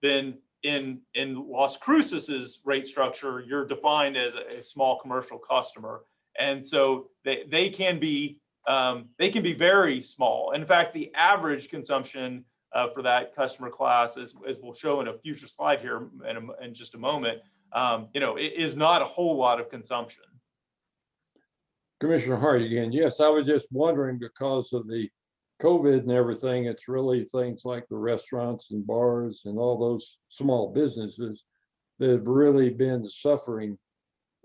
then in Las Cruces' rate structure, you're defined as a small commercial customer. And so they can be very small. In fact, the average consumption for that customer class, as we'll show in a future slide here in just a moment, it is not a whole lot of consumption. Commissioner Hart again. Yes, I was just wondering, because of the COVID and everything, it's really things like the restaurants and bars and all those small businesses that have really been suffering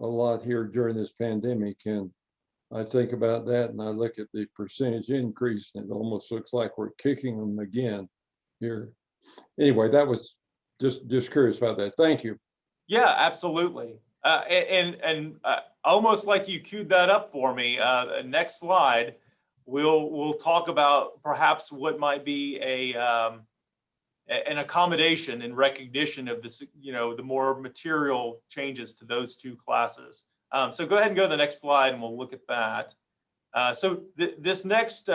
a lot here during this pandemic. And I think about that and I look at the percentage increase, and it almost looks like we're kicking them again here. Anyway, that was just curious about that. Thank you. Yeah, absolutely. And almost like you queued that up for me. Next slide, we'll talk about perhaps what might be an accommodation in recognition of this, the more material changes to those two classes. So go ahead and go to the next slide, and we'll look at that. So this next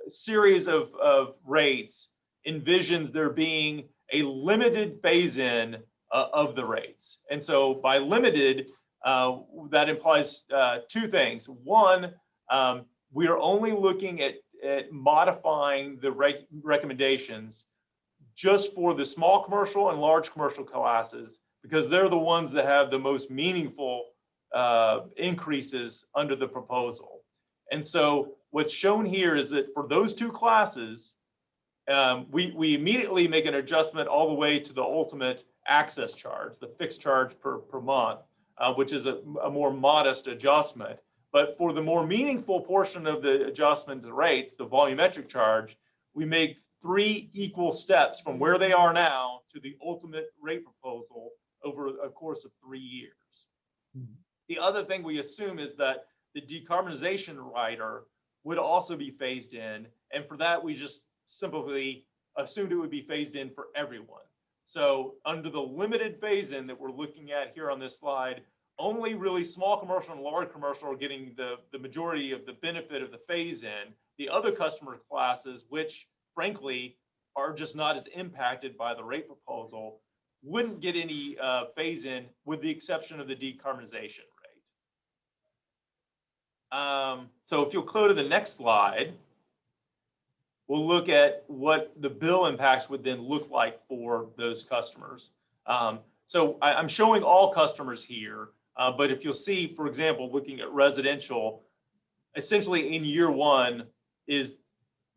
series of rates envisions there being a limited phase-in of the rates. And so by limited, that implies two things. One, we are only looking at modifying the recommendations just for the small commercial and large commercial classes, because they're the ones that have the most meaningful increases under the proposal. And so what's shown here is that for those two classes, we immediately make an adjustment all the way to the ultimate access charge, the fixed charge per month, which is a more modest adjustment. But for the more meaningful portion of the adjustment to rates, the volumetric charge, we make 3 equal steps from where they are now to the ultimate rate proposal over a course of 3 years. The other thing we assume is that the decarbonization rider would also be phased in. And for that, we just simply assumed it would be phased in for everyone. So under the limited phase-in that we're looking at here on this slide, only really small commercial and large commercial are getting the majority of the benefit of the phase-in. The other customer classes, which frankly are just not as impacted by the rate proposal, wouldn't get any phase-in, with the exception of the decarbonization rate. So if you'll go to the next slide, we'll look at what the bill impacts would then look like for those customers. So I'm showing all customers here, but if you'll see, for example, looking at residential, essentially in year 1 is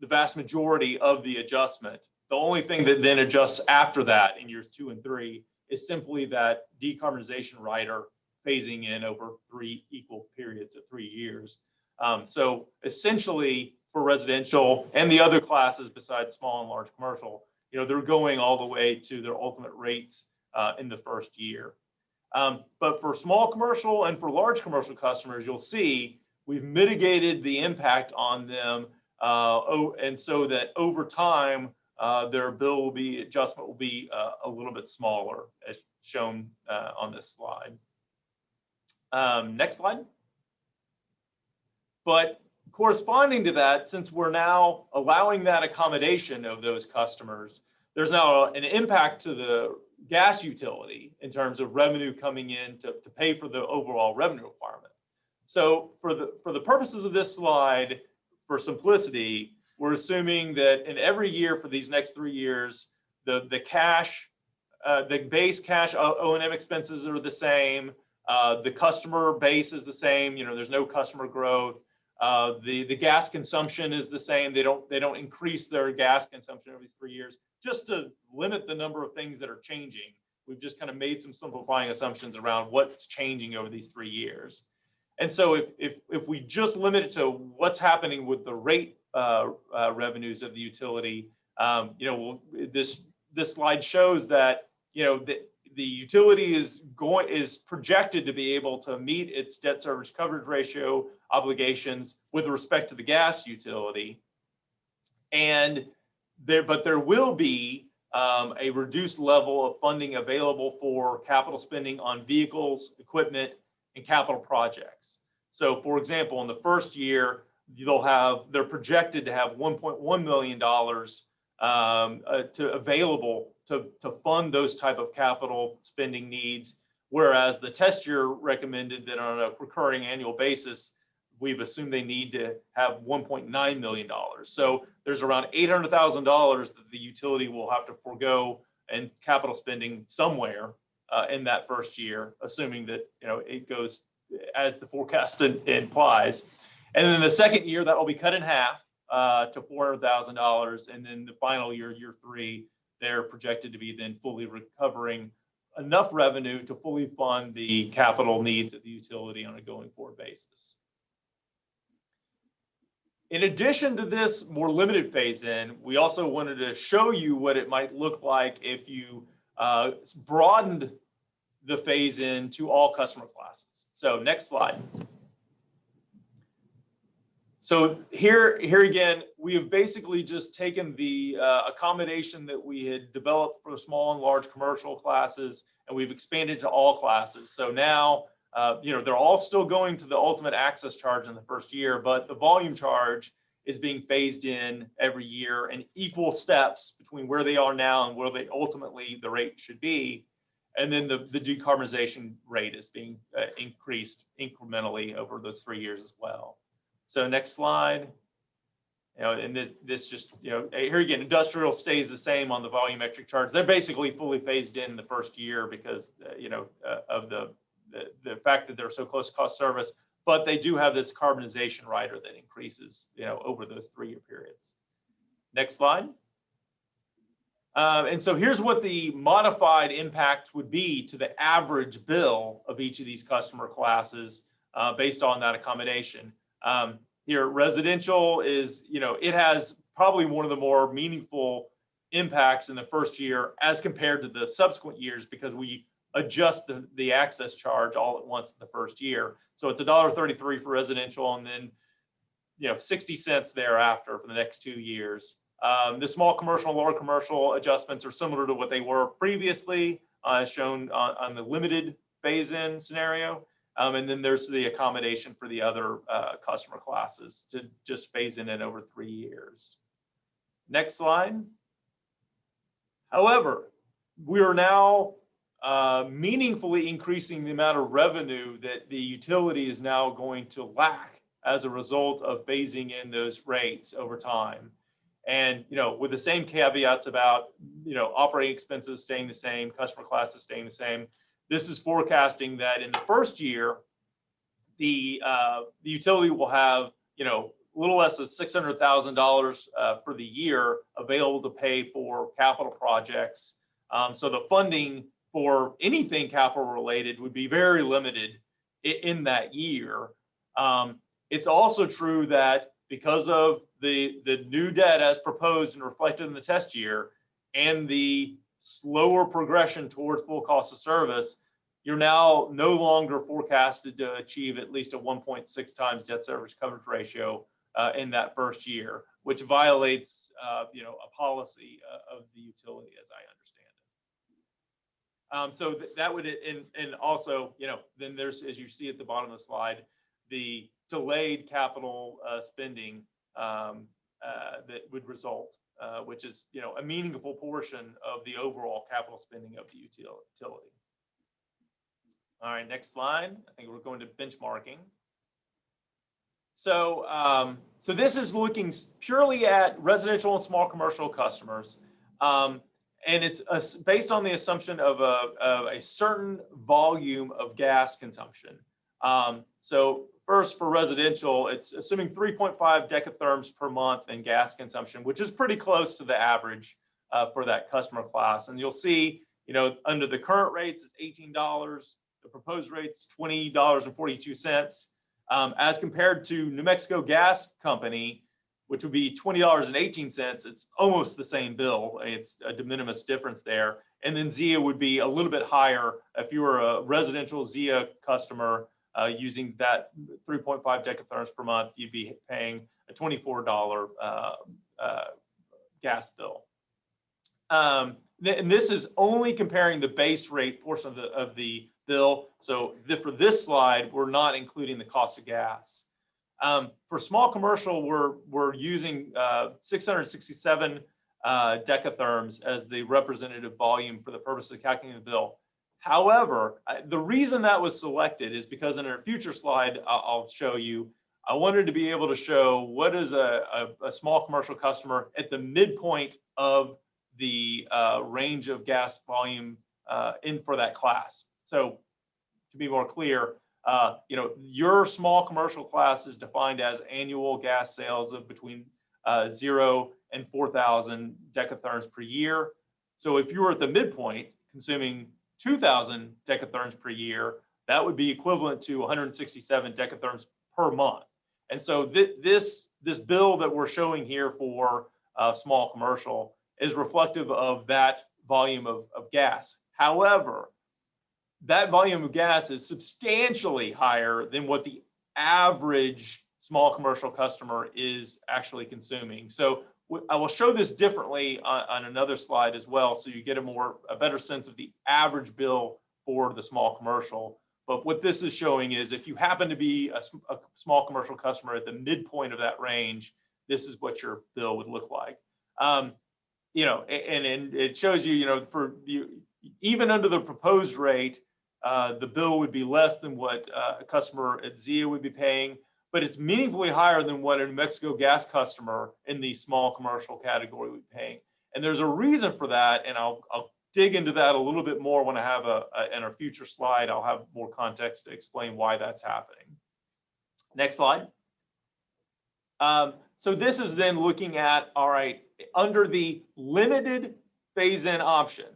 the vast majority of the adjustment. The only thing that then adjusts after that in years 2 and 3 is simply that decarbonization rider phasing in over 3 equal periods of 3 years. So essentially for residential and the other classes besides small and large commercial, they're going all the way to their ultimate rates in the first year. But for small commercial and for large commercial customers, you'll see we've mitigated the impact on them. And so that over time, their bill adjustment will be a little bit smaller, as shown on this slide. Next slide. But corresponding to that, since we're now allowing that accommodation of those customers, there's now an impact to the gas utility in terms of revenue coming in to pay for the overall revenue requirement. So for the purposes of this slide, for simplicity, we're assuming that in every year for these next 3 years, the base cash O&M expenses are the same. The customer base is the same. There's no customer growth. The gas consumption is the same. They don't increase their gas consumption every 3 years, just to limit the number of things that are changing. We've just kind of made some simplifying assumptions around what's changing over these 3 years. And so if we just limit it to what's happening with the rate revenues of the utility, this slide shows that the utility is projected to be able to meet its debt service coverage ratio obligations with respect to the gas utility, but there will be a reduced level of funding available for capital spending on vehicles, equipment, and capital projects. So, for example, in the first year, they're projected to have $1.1 million available to fund those type of capital spending needs, whereas the test year recommended that on a recurring annual basis, we've assumed they need to have $1.9 million. So there's around $800,000 that the utility will have to forego in capital spending somewhere in that first year, assuming that it goes as the forecast implies. And then the second year, that will be cut in half to $400,000, and then the final year, year 3, they're projected to be then fully recovering enough revenue to fully fund the capital needs of the utility on a going forward basis. In addition to this more limited phase-in, we also wanted to show you what it might look like if you broadened the phase-in to all customer classes. So next slide. So here again, we have basically just taken the accommodation that we had developed for small and large commercial classes, and we've expanded to all classes. So now, they're all still going to the ultimate access charge in the first year, but the volume charge is being phased in every year in equal steps between where they are now and where they ultimately the rate should be. And then the decarbonization rate is being increased incrementally over those 3 years as well. So next slide. And this just, here again, industrial stays the same on the volumetric charge. They're basically fully phased in the first year because, of the fact that they're so close to cost service, but they do have this carbonization rider that increases, over those 3-year periods. Next slide. And so here's what the modified impact would be to the average bill of each of these customer classes based on that accommodation. Here, residential is, it has probably one of the more meaningful impacts in the first year as compared to the subsequent years, because we adjust the access charge all at once in the first year. So it's $1.33 for residential, and then 60 cents thereafter for the next 2 years. The small commercial and lower commercial adjustments are similar to what they were previously, shown on the limited phase-in scenario. And then there's the accommodation for the other customer classes to just phase in it over 3 years. Next slide. However, we are now meaningfully increasing the amount of revenue that the utility is now going to lack as a result of phasing in those rates over time. And, with the same caveats about, operating expenses staying the same, customer classes staying the same, this is forecasting that in the first year, the utility will have, a little less than $600,000 for the year available to pay for capital projects. So the funding for anything capital related would be very limited in that year. It's also true that because of the new debt as proposed and reflected in the test year and the slower progression towards full cost of service, you're now no longer forecasted to achieve at least a 1.6 times debt service coverage ratio in that first year, which violates a policy of the utility, as I understand it. So that would, and also, then there's, as you see at the bottom of the slide, the delayed capital spending that would result, which is, a meaningful portion of the overall capital spending of the utility. All right, next slide. I think we're going to benchmarking. So, this is looking purely at residential and small commercial customers. And it's based on the assumption of a certain volume of gas consumption. So first, for residential, it's assuming 3.5 decatherms per month in gas consumption, which is pretty close to the average for that customer class. And you'll see, under the current rates, it's $18. The proposed rate's $20.42. As compared to New Mexico Gas Company, which would be $20.18. It's almost the same bill. It's a de minimis difference there. And then ZIA would be a little bit higher. If you were a residential ZIA customer using that 3.5 decatherms per month, you'd be paying a $24 gas bill. And this is only comparing the base rate portion of the bill. So for this slide, we're not including the cost of gas. For small commercial, we're using 667 decatherms as the representative volume for the purpose of calculating the bill. However, the reason that was selected is because in a future slide I'll show you, I wanted to be able to show what is a small commercial customer at the midpoint of the range of gas volume in for that class. So to be more clear, your small commercial class is defined as annual gas sales of between 0 and 4,000 decatherms per year. So if you were at the midpoint consuming 2,000 decatherms per year, that would be equivalent to 167 decatherms per month. And so this bill that we're showing here for small commercial is reflective of that volume of gas. However, that volume of gas is substantially higher than what the average small commercial customer is actually consuming. So I will show this differently on another slide as well, so you get a better sense of the average bill for the small commercial. But what this is showing is if you happen to be a small commercial customer at the midpoint of that range, this is what your bill would look like. And it shows you, for you, even under the proposed rate, the bill would be less than what a customer at ZIA would be paying, but it's meaningfully higher than what a New Mexico gas customer in the small commercial category would be paying. And there's a reason for that, and I'll dig into that a little bit more when I have in a future slide. I'll have more context to explain why that's happening. Next slide. So this is then looking at, all right, under the limited phase-in option,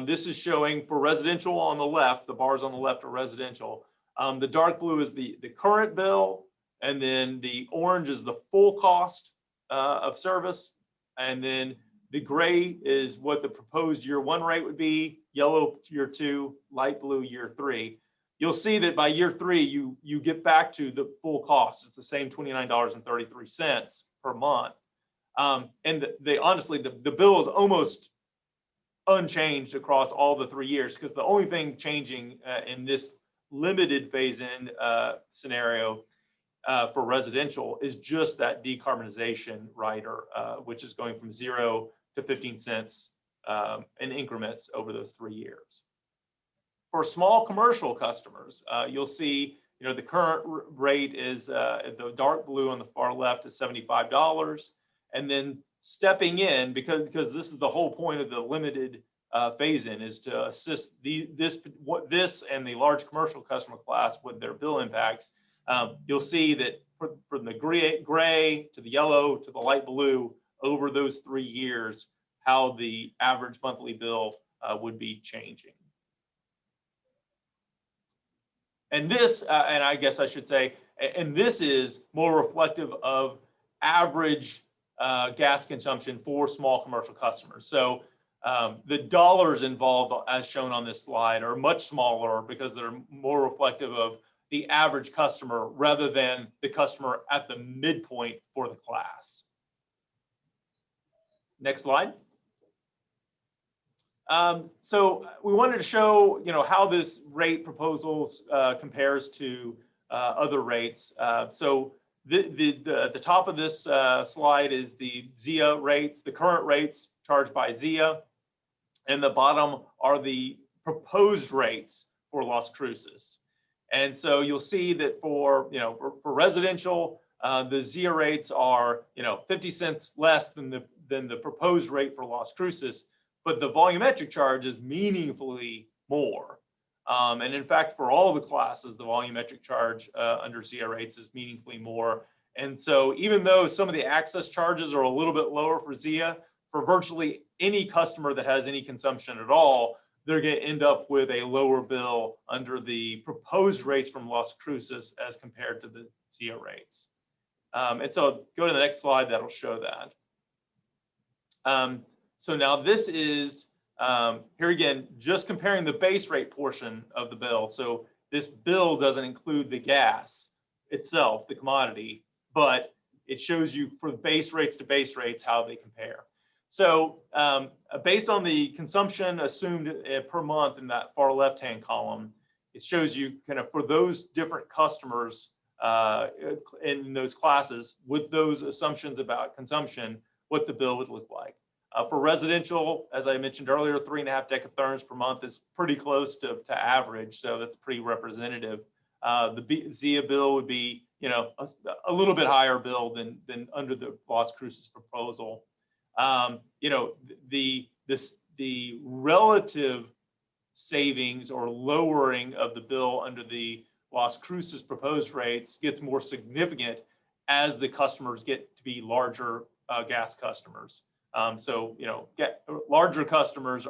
this is showing for residential on the left, the bars on the left are residential. The dark blue is the current bill, and then the orange is the full cost of service, and then the gray is what the proposed year 1 rate would be, yellow year 2, light blue year 3. You'll see that by year 3, you get back to the full cost. It's the same $29.33 per month. And honestly, the bill is almost unchanged across all the 3 years, because the only thing changing in this limited phase-in scenario for residential is just that decarbonization rider, which is going from 0 to 15 cents in increments over those 3 years. For small commercial customers, you'll see, the current rate is the dark blue on the far left is $75, and then stepping in, because this is the whole point of the limited phase-in, is to assist this and the large commercial customer class with their bill impacts. You'll see that from the gray to the yellow to the light blue over those 3 years, how the average monthly bill would be changing. And this, and I guess I should say, and this is more reflective of average gas consumption for small commercial customers. So the dollars involved, as shown on this slide, are much smaller because they're more reflective of the average customer rather than the customer at the midpoint for the class. Next slide. So we wanted to show, how this rate proposal compares to other rates. So the top of this slide is the ZIA rates, the current rates charged by ZIA, and the bottom are the proposed rates for Las Cruces. And so you'll see that for residential, the ZIA rates are 50 cents less than the proposed rate for Las Cruces. but the volumetric charge is meaningfully more. And in fact, for all the classes, the volumetric charge under ZIA rates is meaningfully more. And so even though some of the access charges are a little bit lower for ZIA, for virtually any customer that has any consumption at all, they're going to end up with a lower bill under the proposed rates from Las Cruces as compared to the ZIA rates. And so go to the next slide, that'll show that. So now this is, here again, just comparing the base rate portion of the bill. So this bill doesn't include the gas itself, the commodity, but it shows you for base rates to base rates how they compare. So based on the consumption assumed per month in that far left-hand column, it shows you kind of for those different customers in those classes with those assumptions about consumption, what the bill would look like. For residential, as I mentioned earlier, 3.5 decatherms per month is pretty close to average, so that's pretty representative. The ZIA bill would be, you know, a little bit higher bill than under the Las Cruces proposal. You know, the relative savings or lowering of the bill under the Las Cruces proposed rates gets more significant as the customers get to be larger gas customers. So, you know, larger customers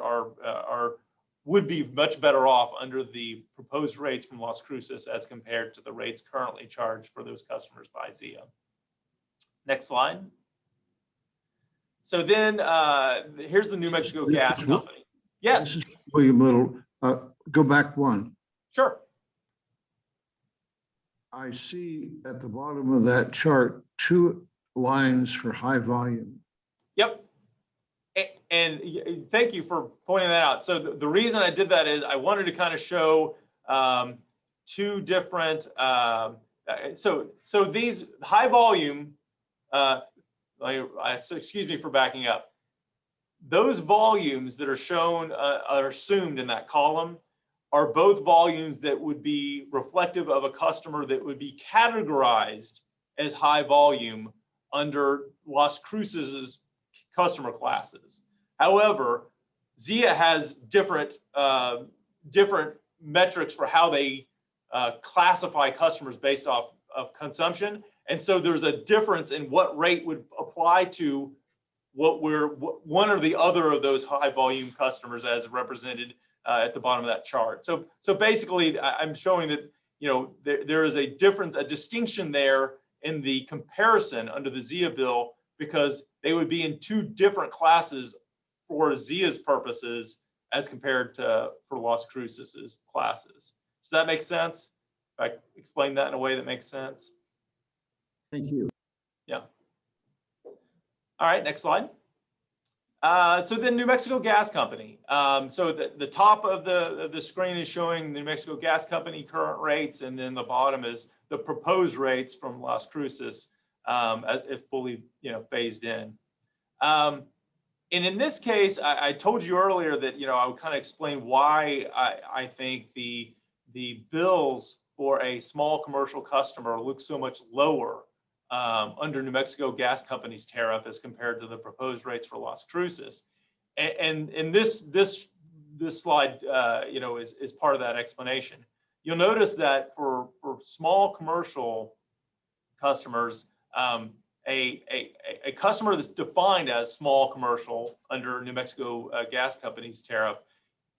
would be much better off under the proposed rates from Las Cruces as compared to the rates currently charged for those customers by ZIA. Next slide. So then here's the New Mexico Gas Company. Yes. This is William Little. Go back one. Sure. I see at the bottom of that chart 2 lines for high volume. Yep. And thank you for pointing that out. So the reason I did that is I wanted to kind of show 2 different, so these high volume, so excuse me for backing up. Those volumes that are shown, are assumed in that column are both volumes that would be reflective of a customer that would be categorized as high volume under Las Cruces' customer classes. However, ZIA has different metrics for how they classify customers based off of consumption. And so there's a difference in what rate would apply to one or the other of those high volume customers as represented at the bottom of that chart. So basically I'm showing that, you know, there is a difference, a distinction there in the comparison under the ZIA bill, because they would be in 2 different classes for ZIA's purposes as compared to for Las Cruces' classes. Does that make sense? If I explain that in a way that makes sense? Thank you. Yeah. All right, next slide. So then New Mexico Gas Company. So the top of the screen is showing the New Mexico Gas Company current rates, and then the bottom is the proposed rates from Las Cruces if fully, you know, phased in. And in this case, I told you earlier that, you know, I would kind of explain why I think the bills for a small commercial customer look so much lower under New Mexico Gas Company's tariff as compared to the proposed rates for Las Cruces. And this slide, you know, is part of that explanation. You'll notice that for small commercial customers, a customer that's defined as small commercial under New Mexico Gas Company's tariff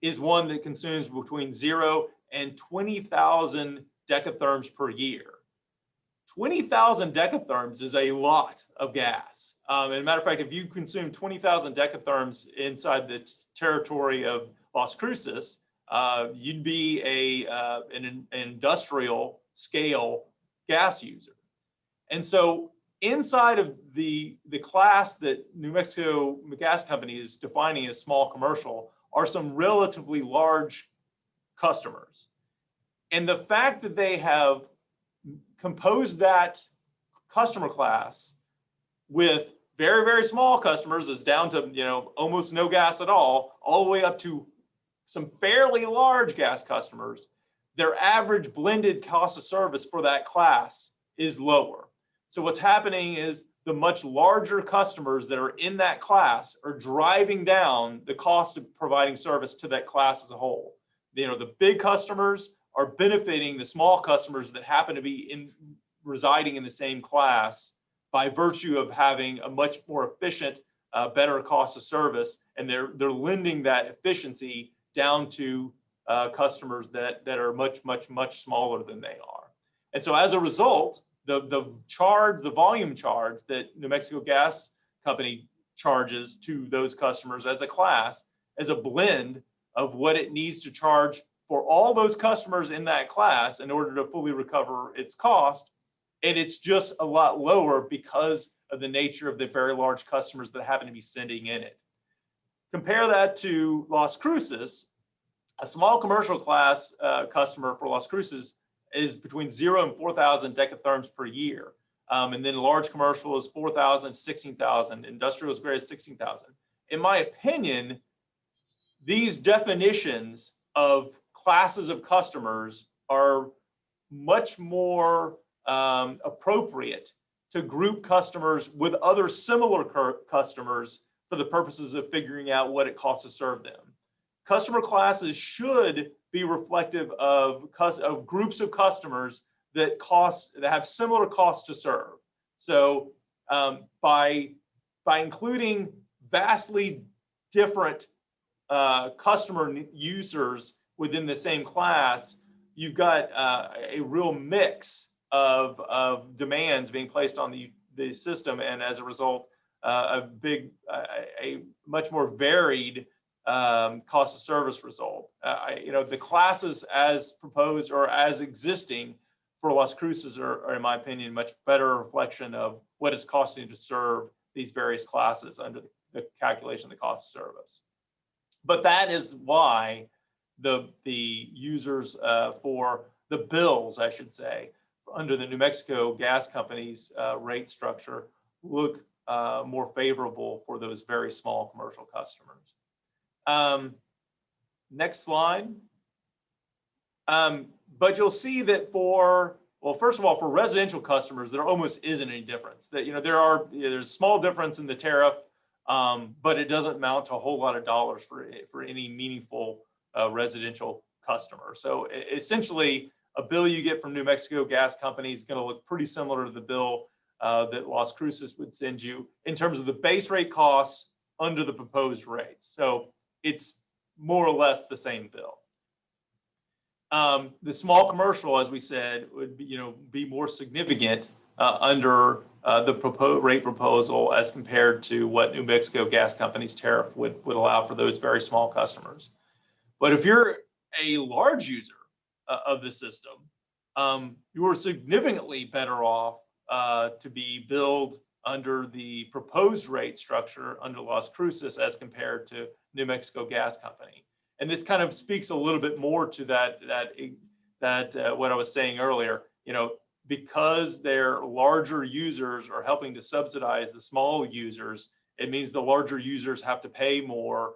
is one that consumes between 0 and 20,000 decatherms per year. 20,000 decatherms is a lot of gas. As a matter of fact, if you consume 20,000 decatherms inside the territory of Las Cruces, you'd be an industrial scale gas user. And so inside of the class that New Mexico Gas Company is defining as small commercial are some relatively large customers. And the fact that they have composed that customer class with very, very small customers is down to, you know, almost no gas at all the way up to some fairly large gas customers, their average blended cost of service for that class is lower. So what's happening is the much larger customers that are in that class are driving down the cost of providing service to that class as a whole. You know, the big customers are benefiting the small customers that happen to be residing in the same class by virtue of having a much more efficient, better cost of service, and they're lending that efficiency down to customers that are much smaller than they are. And so as a result, the volume charge that New Mexico Gas Company charges to those customers as a class is a blend of what it needs to charge for all those customers in that class in order to fully recover its cost. And it's just a lot lower because of the nature of the very large customers that happen to be sending in it. Compare that to Las Cruces. A small commercial class customer for Las Cruces is between 0 and 4,000 decatherms per year. And then large commercial is 4,000, 16,000, industrial is greater than 16,000. In my opinion, these definitions of classes of customers are much more appropriate to group customers with other similar customers for the purposes of figuring out what it costs to serve them. Customer classes should be reflective of groups of customers that have similar costs to serve. So by including vastly different customer users within the same class, you've got a real mix of demands being placed on the system, and as a result, a much more varied cost of service result. The classes as proposed or as existing for Las Cruces are, in my opinion, much better reflection of what it's costing to serve these various classes under the calculation of the cost of service. But that is why the users for the bills, I should say, under the New Mexico Gas Company's rate structure look more favorable for those very small commercial customers. Next slide. But you'll see that first of all, for residential customers, there almost isn't any difference. That there's a small difference in the tariff, but it doesn't amount to a whole lot of dollars for any meaningful residential customer. So essentially, a bill you get from New Mexico Gas Company is going to look pretty similar to the bill that Las Cruces would send you in terms of the base rate costs under the proposed rates. So it's more or less the same bill. The small commercial, as we said, would be more significant under the rate proposal as compared to what New Mexico Gas Company's tariff would allow for those very small customers. But if you're a large user of the system, you are significantly better off to be billed under the proposed rate structure under Las Cruces as compared to New Mexico Gas Company. And this kind of speaks a little bit more to that what I was saying earlier. Because their larger users are helping to subsidize the small users, it means the larger users have to pay more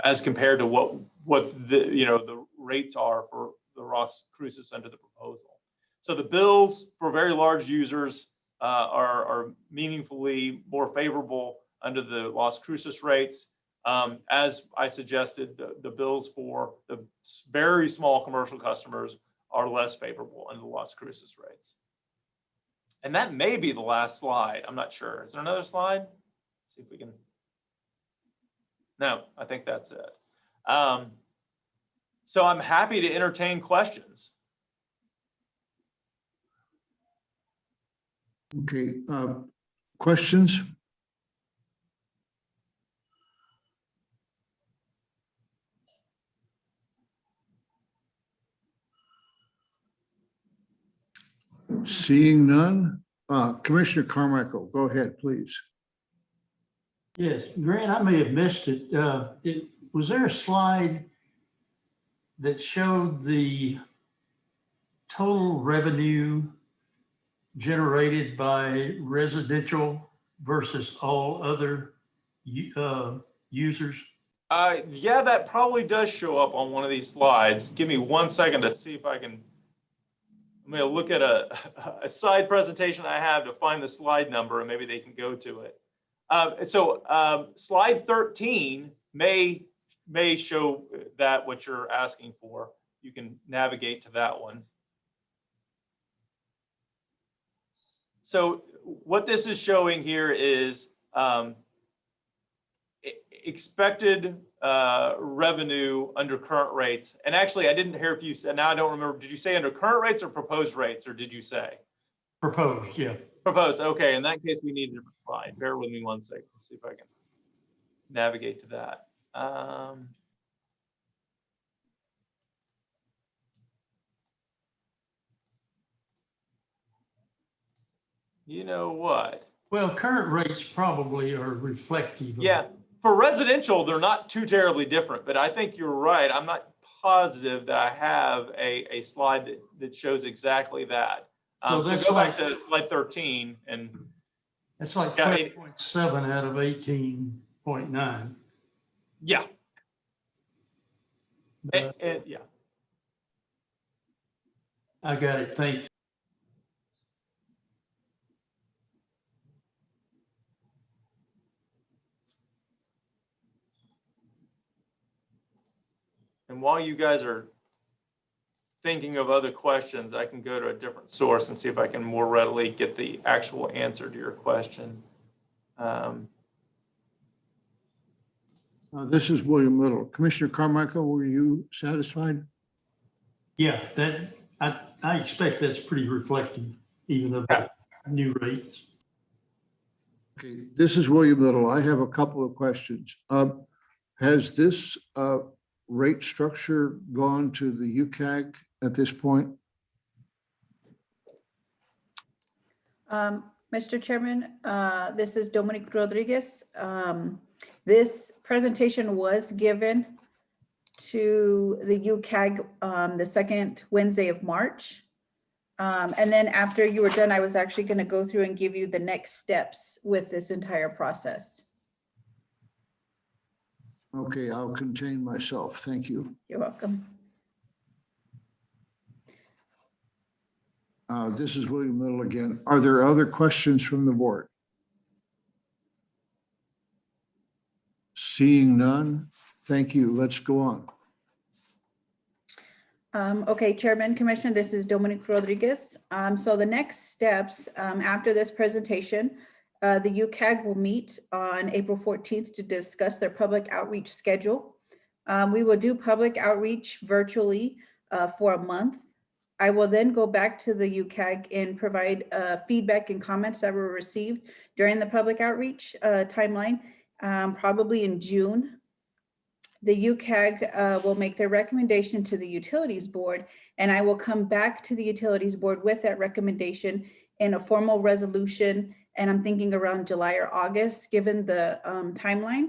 as compared to what the rates are for the Las Cruces under the proposal. So the bills for very large users are meaningfully more favorable under the Las Cruces rates. As I suggested, the bills for the very small commercial customers are less favorable under the Las Cruces rates. And that may be the last slide. I'm not sure. Is there another slide? Let's see if we can. No, I think that's it. So I'm happy to entertain questions. Okay, questions? Seeing none, Commissioner Carmichael, go ahead, please. Yes, Grant, I may have missed it. Was there a slide that showed the total revenue generated by residential versus all other users? Yeah, that probably does show up on one of these slides. Give me 1 second to see if I can. I'm going to look at a side presentation I have to find the slide number, and maybe they can go to it. Slide 13 may show that what you're asking for. You can navigate to that one. So what this is showing here is expected revenue under current rates. And actually, I didn't hear if you said, now I don't remember, did you say under current rates or proposed rates, or did you say? Proposed, yeah. Proposed, okay, in that case, we need a different slide. Bear with me 1 second, let's see if I can navigate to that. You know what? Well, current rates probably are reflective. Yeah, for residential, they're not too terribly different, but I think you're right. I'm not positive that I have a slide that shows exactly that. So So that's go back like- to slide 13 and That's like Yeah, 12.7 out of 18.9. yeah, Uh, yeah. I got it, thanks. And while you guys are thinking of other questions, I can go to a different source and see if I can more readily get the actual answer to your question. This is William Little. Commissioner Carmichael, were you satisfied? Yeah, that, I expect that's pretty reflective, even of the new rates. Okay, this is William Little. I have a couple of questions. Has this rate structure gone to the UCAG at this point? Mr. Chairman, this is Dominique Rodriguez. This presentation was given to the UCAG the second Wednesday of March. And then after you were done, I was actually going to go through and give you the next steps with this entire process. Okay, I'll contain myself. Thank you. You're welcome. This is William Little again. Are there other questions from the board? Seeing none, thank you. Let's go on. Okay, Chairman, Commissioner, this is Dominique Rodriguez. So the next steps after this presentation, the UCAG will meet on April 14th to discuss their public outreach schedule. We will do public outreach virtually for a month. I will then go back to the UCAG and provide feedback and comments that were received during the public outreach timeline, probably in June. The UCAG will make their recommendation to the Utilities Board, and I will come back to the Utilities Board with that recommendation in a formal resolution, and I'm thinking around July or August, given the timeline.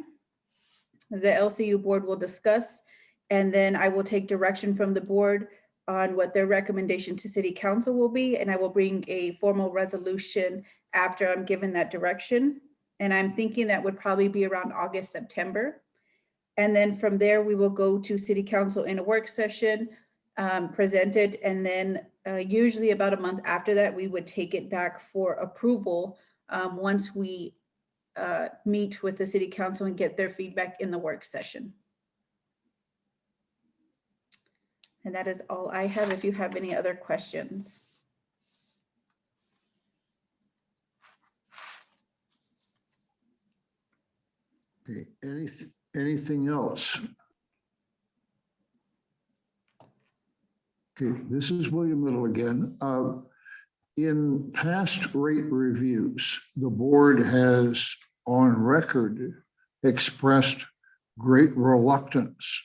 The LCU Board will discuss, and then I will take direction from the board on what their recommendation to City Council will be, and I will bring a formal resolution after I'm given that direction. And I'm thinking that would probably be around August, September. And then from there, we will go to City Council in a work session, present it, and then usually about a month after that, we would take it back for approval once we meet with the City Council and get their feedback in the work session. And that is all I have. If you have any other questions. Okay, anything else? Okay, this is William Little again. In past rate reviews, the board has on record expressed great reluctance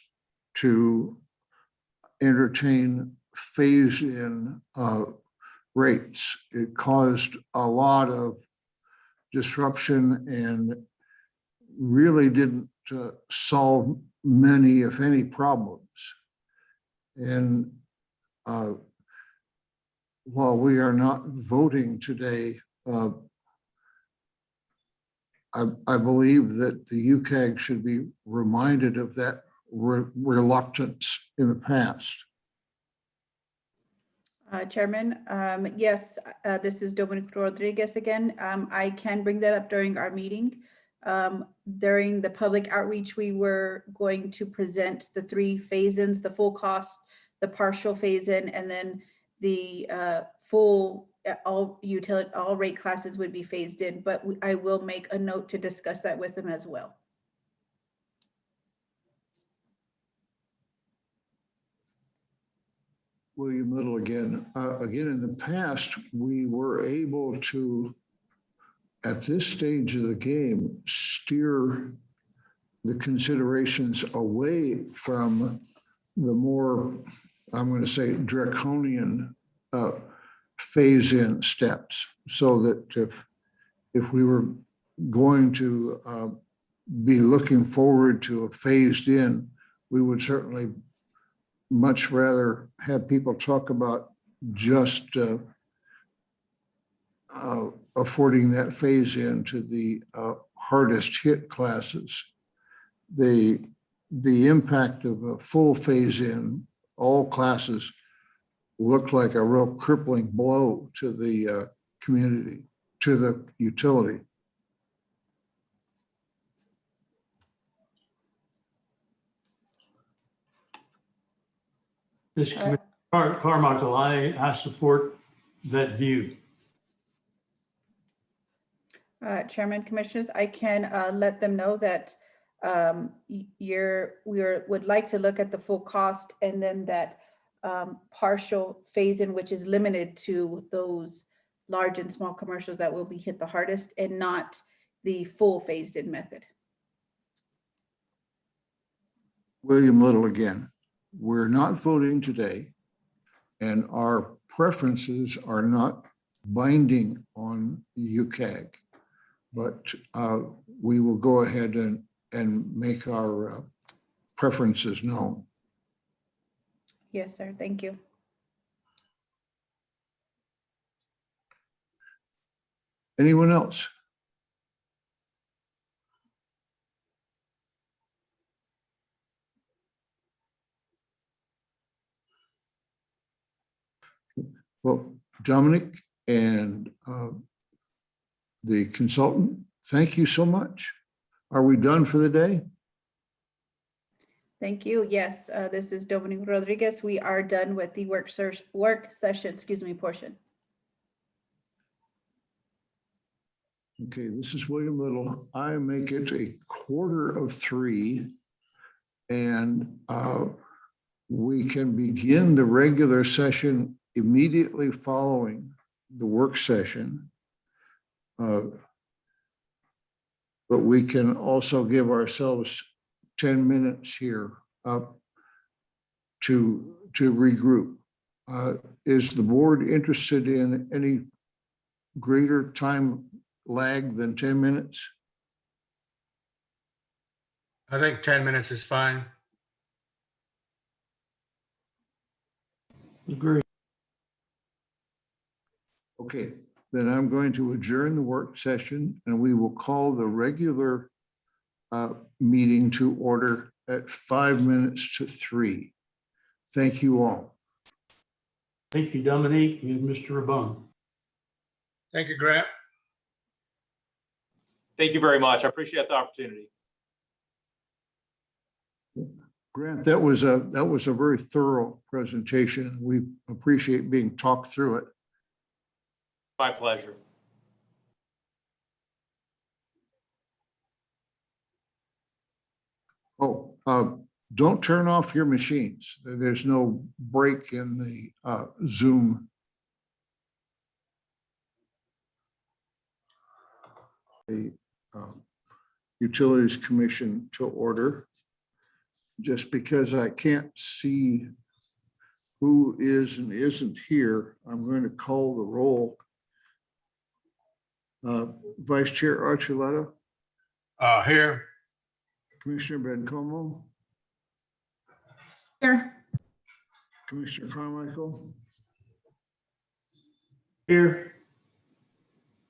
to entertain phase-in rates. It caused a lot of disruption and really didn't solve many, if any, problems. And while we are not voting today, I believe that the UCAG should be reminded of that reluctance in the past. Chairman, yes, this is Dominic Rodriguez again. I can bring that up during our meeting. During the public outreach, we were going to present the 3 phase-ins, the full cost, the partial phase-in, and then the full, all rate classes would be phased in, but I will make a note to discuss that with them as well. William Little again. Again, in the past, we were able to, at this stage of the game, steer the considerations away from the more, I'm going to say, draconian phase-in steps, so that if we were going to be looking forward to a phased in, we would certainly much rather have people talk about just affording that phase in to the hardest hit classes. The impact of a full phase in all classes looked like a real crippling blow to the community, to the utility. This Commissioner Carmichael, I support that view. Chairman, Commissioners, I can let them know that we would like to look at the full cost, and then that partial phase-in, which is limited to those large and small commercials that will be hit the hardest, and not the full phased-in method. William Little again. We're not voting today, and our preferences are not binding on UCAG, but we will go ahead and make our preferences known. Yes, sir. Thank you. Anyone else? Well, Dominic and the consultant, thank you so much. Are we done for the day? Thank you. Yes, this is Dominic Rodriguez. We are done with the work session, portion. Okay, this is William Little. I make it 2:45, and we can begin the regular session immediately following the work session. But we can also give ourselves 10 minutes here to regroup. Is the board interested in any greater time lag than 10 minutes? I think 10 minutes is fine. Agree. Okay, then I'm going to adjourn the work session, and we will call the regular meeting to order at 3:05. Thank you all. Thank you, Dominique and Mr. Rabon. Thank you, Grant. Thank you very much. I appreciate the opportunity. Grant, that was a very thorough presentation. We appreciate being talked through it. My pleasure. Oh, don't turn off your machines. There's no break in the Zoom. The Utilities Commission to order. Just because I can't see who is and isn't here, I'm going to call the roll. Vice Chair Archuleta. Here. Commissioner Bencomo. Here. Commissioner Carmichael. Here.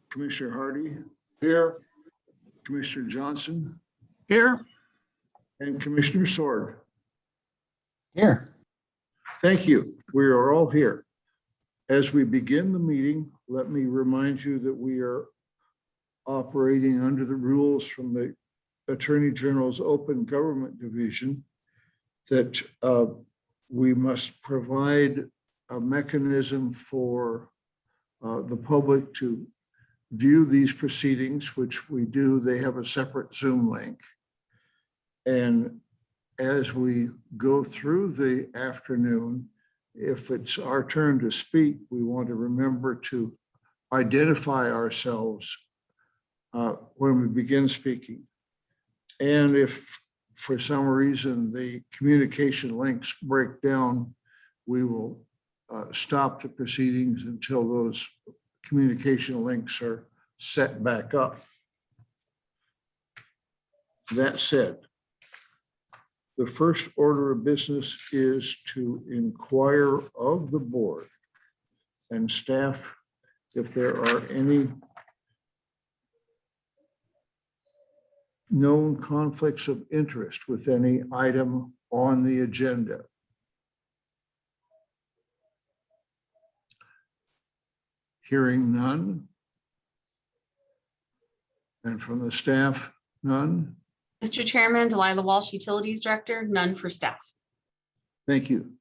Commissioner Hardy. Here. Commissioner Johnson. Here. And Commissioner Sword. Here. Thank you. We are all here. As we begin the meeting, let me remind you that we are operating under the rules from the Attorney General's Open Government Division that we must provide a mechanism for the public to view these proceedings, which we do. They have a separate Zoom link. And as we go through the afternoon, if it's our turn to speak, we want to remember to identify ourselves when we begin speaking. And if for some reason the communication links break down, we will stop the proceedings until those communication links are set back up. That said, the first order of business is to inquire of the board and staff if there are any known conflicts of interest with any item on the agenda. Hearing none. And from the staff, none. Mr. Chairman, Delilah Walsh, Utilities Director, none for staff. Thank you.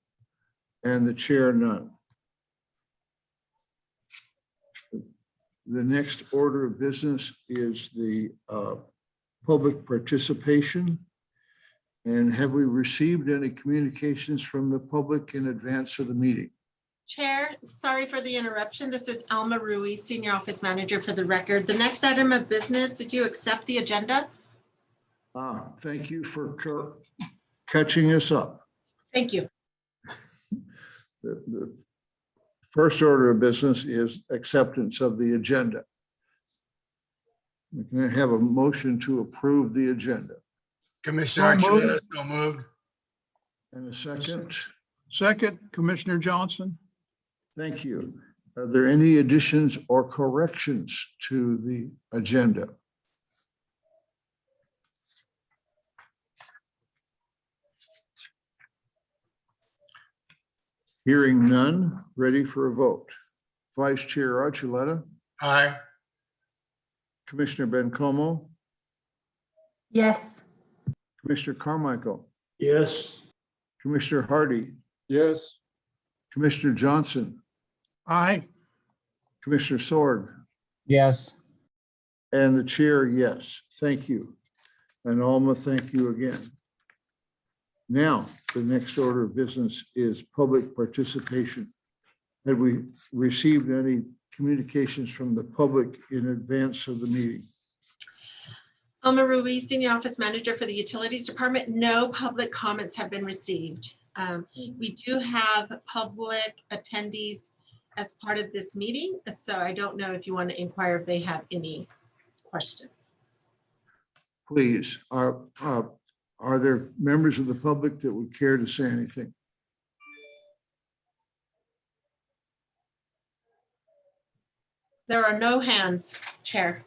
And the chair, none. The next order of business is the public participation. And have we received any communications from the public in advance of the meeting? Chair, sorry for the interruption. This is Alma Ruiz, Senior Office Manager for the record. The next item of business, did you accept the agenda? Thank you for catching us up. Thank you. The first order of business is acceptance of the agenda. We can have a motion to approve the agenda. Commissioner Archuleta, so moved. And a second. Second, Commissioner Johnson. Thank you. Are there any additions or corrections to the agenda? Hearing none, ready for a vote. Vice Chair Archuleta, Aye. Commissioner Bencomo, Yes. Commissioner Carmichael, Yes. Commissioner Hardy, Yes, Commissioner Johnson, Aye. Commissioner Sword, Yes. and the chair, yes. Thank you. And Alma, thank you again. Now, the next order of business is public participation. Have we received any communications from the public in advance of the meeting? Alma Ruiz, Senior Office Manager for the Utilities Department. No public comments have been received. We do have public attendees as part of this meeting, so I don't know if you want to inquire if they have any questions. Please, are there members of the public that would care to say anything? There are no hands, Chair.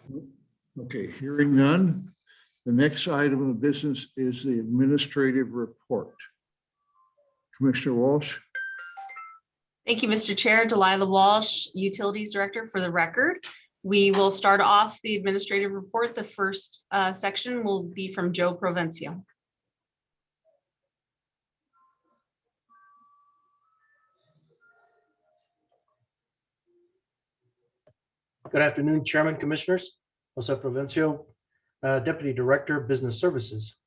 Okay, hearing none. The next item of business is the administrative report. Commissioner Walsh. Thank you, Mr. Chair. Delilah Walsh, Utilities Director for the record. We will start off the administrative report. The first section will be from Joe Provencio. Good afternoon, Chairman, Commissioners. Jose Provencio, Deputy Director, Business Services.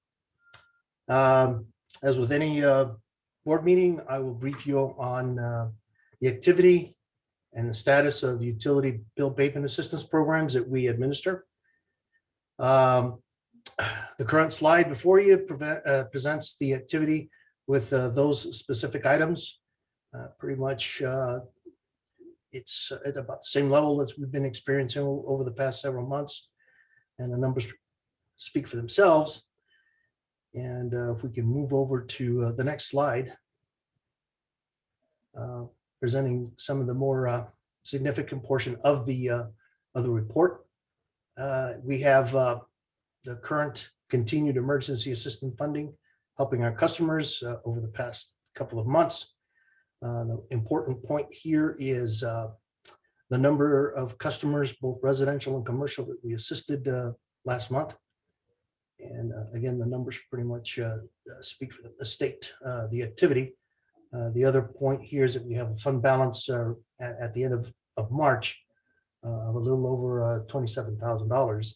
As with any board meeting, I will brief you on the activity and the status of utility bill payment assistance programs that we administer. The current slide before you presents the activity with those specific items. Pretty much it's at about the same level as we've been experiencing over the past several months, and the numbers speak for themselves. And if we can move over to the next slide, presenting some of the more significant portion of the report. We have the current continued emergency assistance funding helping our customers over the past couple of months. The important point here is the number of customers, both residential and commercial, that we assisted last month. And again, the numbers pretty much speak for the state, the activity. The other point here is that we have a fund balance at the end of March of a little over $27,000.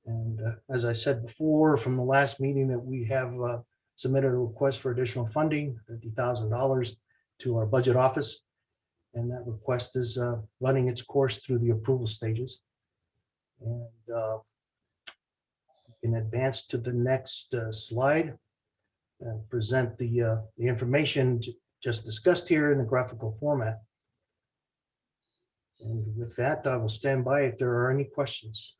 And as I said before, from the last meeting, that we have submitted a request for additional funding, $50,000 to our budget office. And that request is running its course through the approval stages. And we can advance to the next slide and present the information just discussed here in the graphical format. And with that, I will stand by if there are any questions.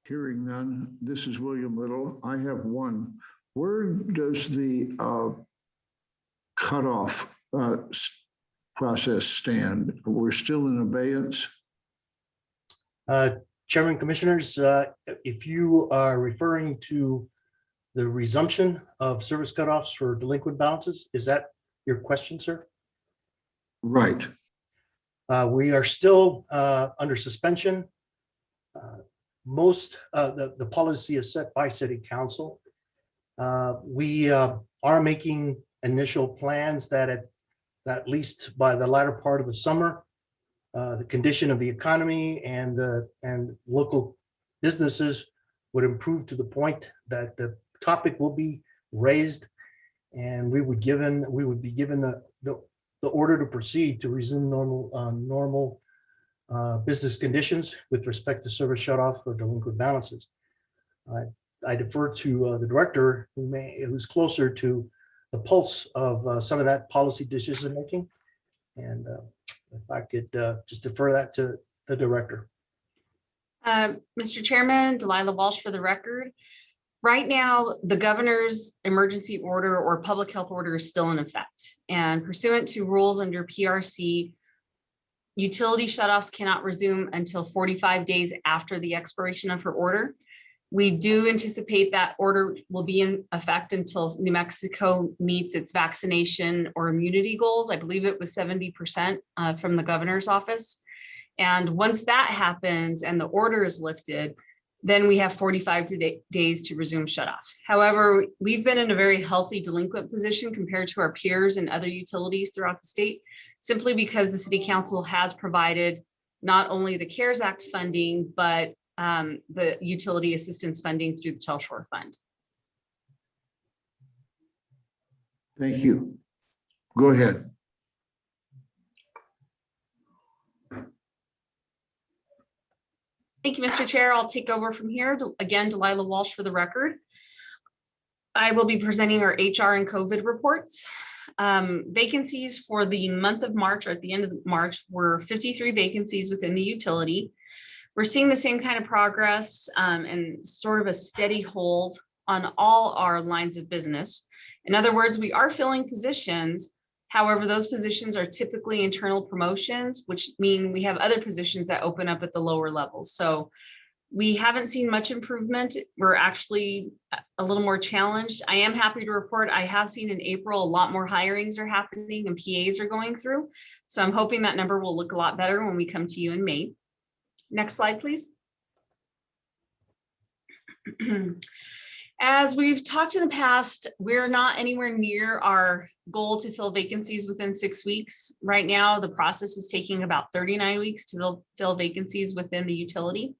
Hearing none, this is William Little. I have one. Where does the cutoff process stand? We're still in abeyance? Chairman, Commissioners, if you are referring to the resumption of service cutoffs for delinquent balances, is that your question, sir? Right. We are still under suspension. The policy is set by City Council. We are making initial plans that at least by the latter part of the summer, the condition of the economy and local businesses would improve to the point that the topic will be raised, and we would be given the order to proceed to resume normal business conditions with respect to service shutoff for delinquent balances. I defer to the director who's closer to the pulse of some of that policy decision making, and if I could just defer that to the director. Mr. Chairman, Delilah Walsh for the record. Right now, the governor's emergency order or public health order is still in effect, and pursuant to rules under PRC, utility shutoffs cannot resume until 45 days after the expiration of her order. We do anticipate that order will be in effect until New Mexico meets its vaccination or immunity goals. I believe it was 70% from the governor's office. And once that happens and the order is lifted, then we have 45 days to resume shutoff. However, we've been in a very healthy delinquent position compared to our peers and other utilities throughout the state, simply because the City Council has provided not only the CARES Act funding, but the utility assistance funding through the Telshore Fund. Thank you. Go ahead. Thank you, Mr. Chair. I'll take over from here. Again, Delilah Walsh for the record. I will be presenting our HR and COVID reports. Vacancies for the month of March, or at the end of March, were 53 vacancies within the utility. We're seeing the same kind of progress and sort of a steady hold on all our lines of business. In other words, we are filling positions. However, those positions are typically internal promotions, which mean we have other positions that open up at the lower levels. So we haven't seen much improvement. We're actually a little more challenged. I am happy to report I have seen in April a lot more hirings are happening and PAs are going through. So I'm hoping that number will look a lot better when we come to you in May. Next slide, please. As we've talked in the past, we're not anywhere near our goal to fill vacancies within 6 weeks. Right now, the process is taking about 39 weeks to fill vacancies within the utility.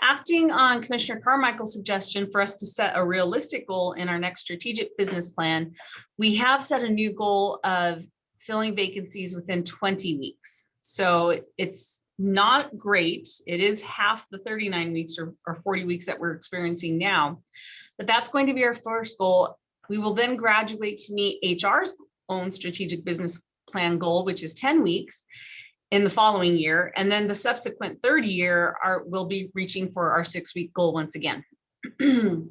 Acting on Commissioner Carmichael's suggestion for us to set a realistic goal in our next strategic business plan, we have set a new goal of filling vacancies within 20 weeks. So it's not great. It is half the 39 weeks or 40 weeks that we're experiencing now. But that's going to be our first goal. We will then graduate to meet HR's own strategic business plan goal, which is 10 weeks in the following year. And then the subsequent third year, we'll be reaching for our 6-week goal once again. The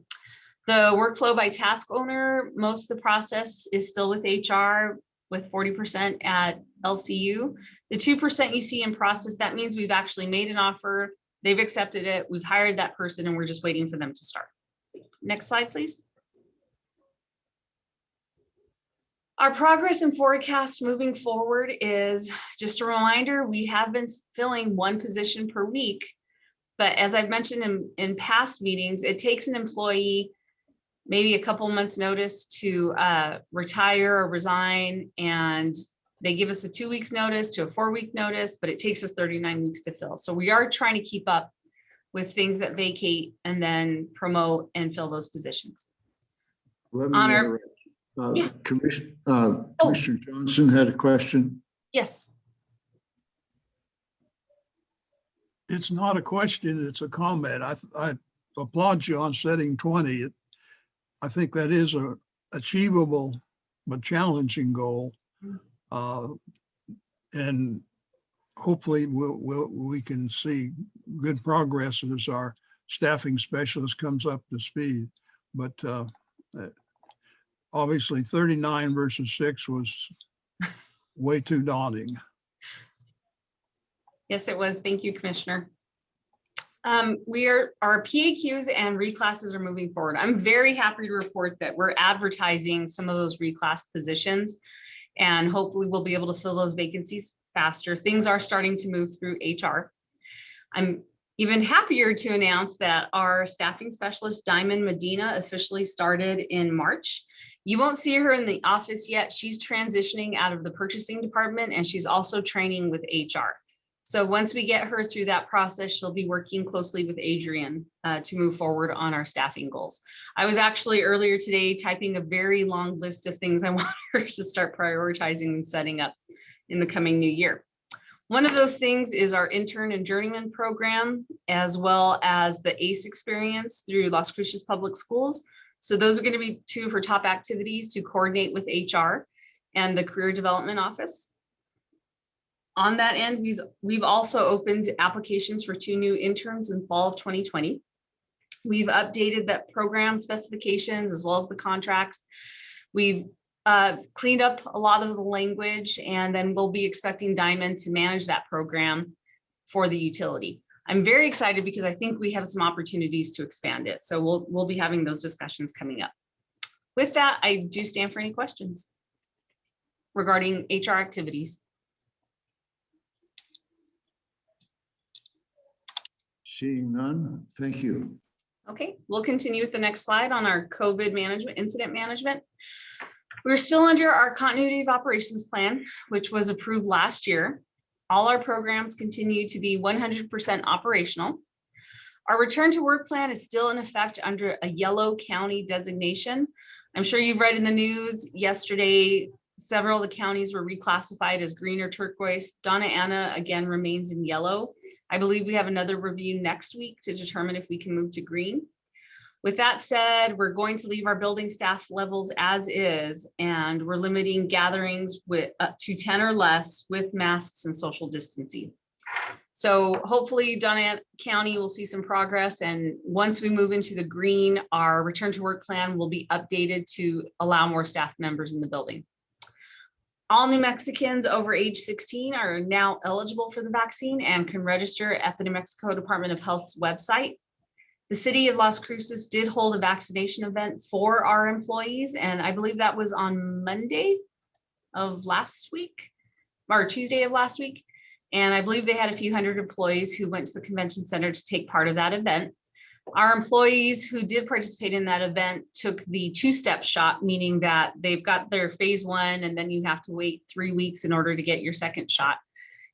workflow by task owner, most of the process is still with HR with 40% at LCU. The 2% you see in process, that means we've actually made an offer. They've accepted it. We've hired that person and we're just waiting for them to start. Next slide, please. Our progress and forecast moving forward is just a reminder, we have been filling one position per week. But as I've mentioned in past meetings, it takes an employee maybe a couple months notice to retire or resign. And they give us a 2 weeks notice to a 4 week notice, but it takes us 39 weeks to fill. So we are trying to keep up with things that vacate and then promote and fill those positions. Let me Honor. interrupt. Yeah. Commissioner Johnson had a question. Yes. It's not a question, it's a comment. I applaud you on setting 20. I think that is a achievable but challenging goal. And hopefully we can see good progress as our staffing specialist comes up to speed. But obviously 39 versus 6 was way too daunting. Yes, it was. Thank you, Commissioner. Our PAQs and reclasses are moving forward. I'm very happy to report that we're advertising some of those reclass positions, and hopefully we'll be able to fill those vacancies faster. Things are starting to move through HR. I'm even happier to announce that our staffing specialist, Diamond Medina, officially started in March. You won't see her in the office yet. She's transitioning out of the purchasing department, and she's also training with HR. So once we get her through that process, she'll be working closely with Adrian to move forward on our staffing goals. I was actually earlier today typing a very long list of things I want her to start prioritizing and setting up in the coming new year. One of those things is our intern and journeyman program, as well as the ACE experience through Las Cruces Public Schools. So those are going to be two of her top activities to coordinate with HR and the Career Development Office. On that end, we've also opened applications for 2 new interns in fall of 2020. We've updated that program specifications as well as the contracts. We've cleaned up a lot of the language, and then we'll be expecting Diamond to manage that program for the utility. I'm very excited because I think we have some opportunities to expand it. So we'll be having those discussions coming up. With that, I do stand for any questions regarding HR activities. Seeing none, thank you. Okay, we'll continue with the next slide on our COVID management, incident management. We're still under our continuity of operations plan, which was approved last year. All our programs continue to be 100% operational. Our return to work plan is still in effect under a yellow county designation. I'm sure you've read in the news yesterday, several of the counties were reclassified as green or turquoise. Donna Ana again remains in yellow. I believe we have another review next week to determine if we can move to green. With that said, we're going to leave our building staff levels as is, and we're limiting gatherings with up to 10 or less with masks and social distancing. So hopefully Donna County will see some progress, and once we move into the green, our return to work plan will be updated to allow more staff members in the building. All New Mexicans over age 16 are now eligible for the vaccine and can register at the New Mexico Department of Health's website. The city of Las Cruces did hold a vaccination event for our employees, and I believe that was on Monday of last week or Tuesday of last week. And I believe they had a few hundred employees who went to the convention center to take part of that event. Our employees who did participate in that event took the 2-step shot, meaning that they've got their phase 1 and then you have to wait 3 weeks in order to get your second shot.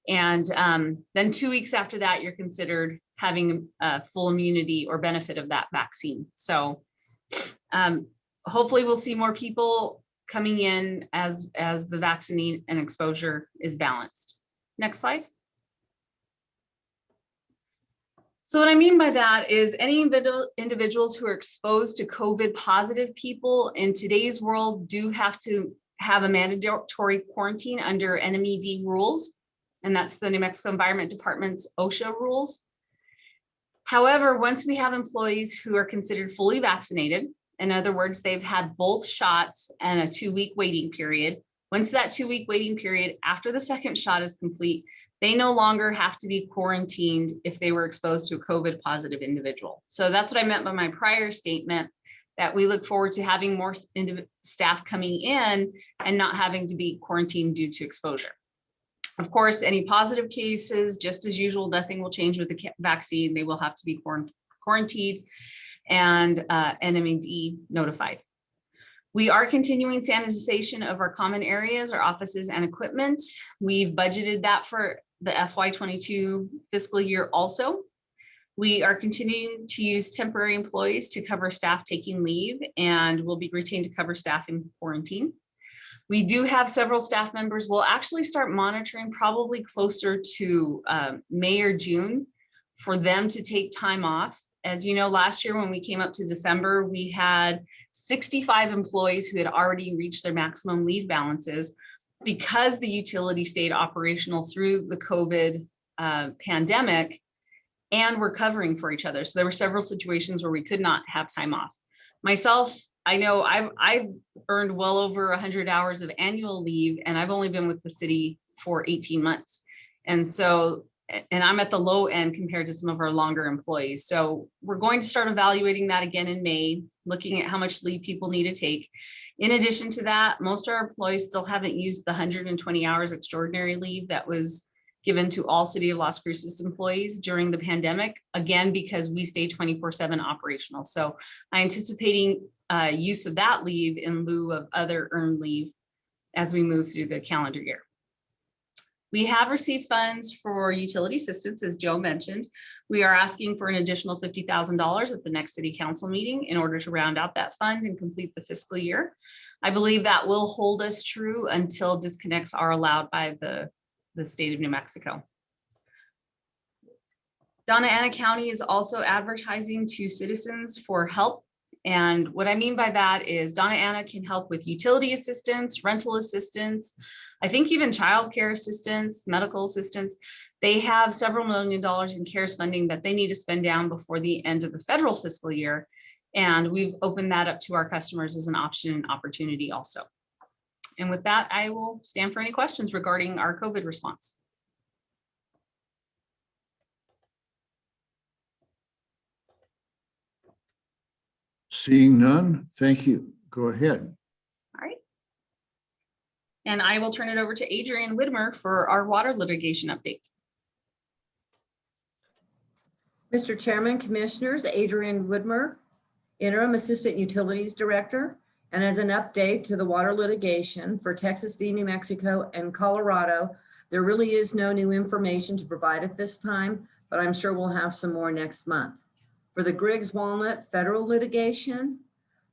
And then 2 weeks after that, you're considered having full immunity or benefit of that vaccine. So hopefully we'll see more people coming in as the vaccine and exposure is balanced. Next slide. So what I mean by that is any individuals who are exposed to COVID positive people in today's world do have to have a mandatory quarantine under NMED rules. And that's the New Mexico Environment Department's OSHA rules. However, once we have employees who are considered fully vaccinated, in other words, they've had both shots and a 2-week waiting period, Once that 2-week waiting period after the second shot is complete, they no longer have to be quarantined if they were exposed to a COVID positive individual. So that's what I meant by my prior statement, that we look forward to having more staff coming in and not having to be quarantined due to exposure. Of course, any positive cases, just as usual, nothing will change with the vaccine. They will have to be quarantined and NMED notified. We are continuing sanitization of our common areas, our offices and equipment. We've budgeted that for the FY22 fiscal year also. We are continuing to use temporary employees to cover staff taking leave, and will be retained to cover staff in quarantine. We do have several staff members. We'll actually start monitoring probably closer to May or June for them to take time off. As you know, last year when we came up to December, we had 65 employees who had already reached their maximum leave balances because the utility stayed operational through the COVID pandemic, and we're covering for each other. So there were several situations where we could not have time off. Myself, I know I've earned well over 100 hours of annual leave, and I've only been with the city for 18 months. And so, and I'm at the low end compared to some of our longer employees. So we're going to start evaluating that again in May, looking at how much leave people need to take. In addition to that, most of our employees still haven't used the 120 hours extraordinary leave that was given to all City of Las Cruces employees during the pandemic, again, because we stay 24/7 operational. So I'm anticipating use of that leave in lieu of other earned leave as we move through the calendar year. We have received funds for utility assistance, as Joe mentioned. We are asking for an additional $50,000 at the next city council meeting in order to round out that fund and complete the fiscal year. I believe that will hold us true until disconnects are allowed by the state of New Mexico. Donna Ana County is also advertising to citizens for help. And what I mean by that is Donna Ana can help with utility assistance, rental assistance, I think even childcare assistance, medical assistance. They have several $1 million in CARES funding that they need to spend down before the end of the federal fiscal year. And we've opened that up to our customers as an option and opportunity also. And with that, I will stand for any questions regarding our COVID response. Seeing none, thank you. Go ahead. All right. And I will turn it over to Adrian Whitmer for our water litigation update. Mr. Chairman, Commissioners, Adrian Whitmer, Interim Assistant Utilities Director. And as an update to the water litigation for Texas v. New Mexico and Colorado, there really is no new information to provide at this time, but I'm sure we'll have some more next month. For the Griggs Walnut federal litigation,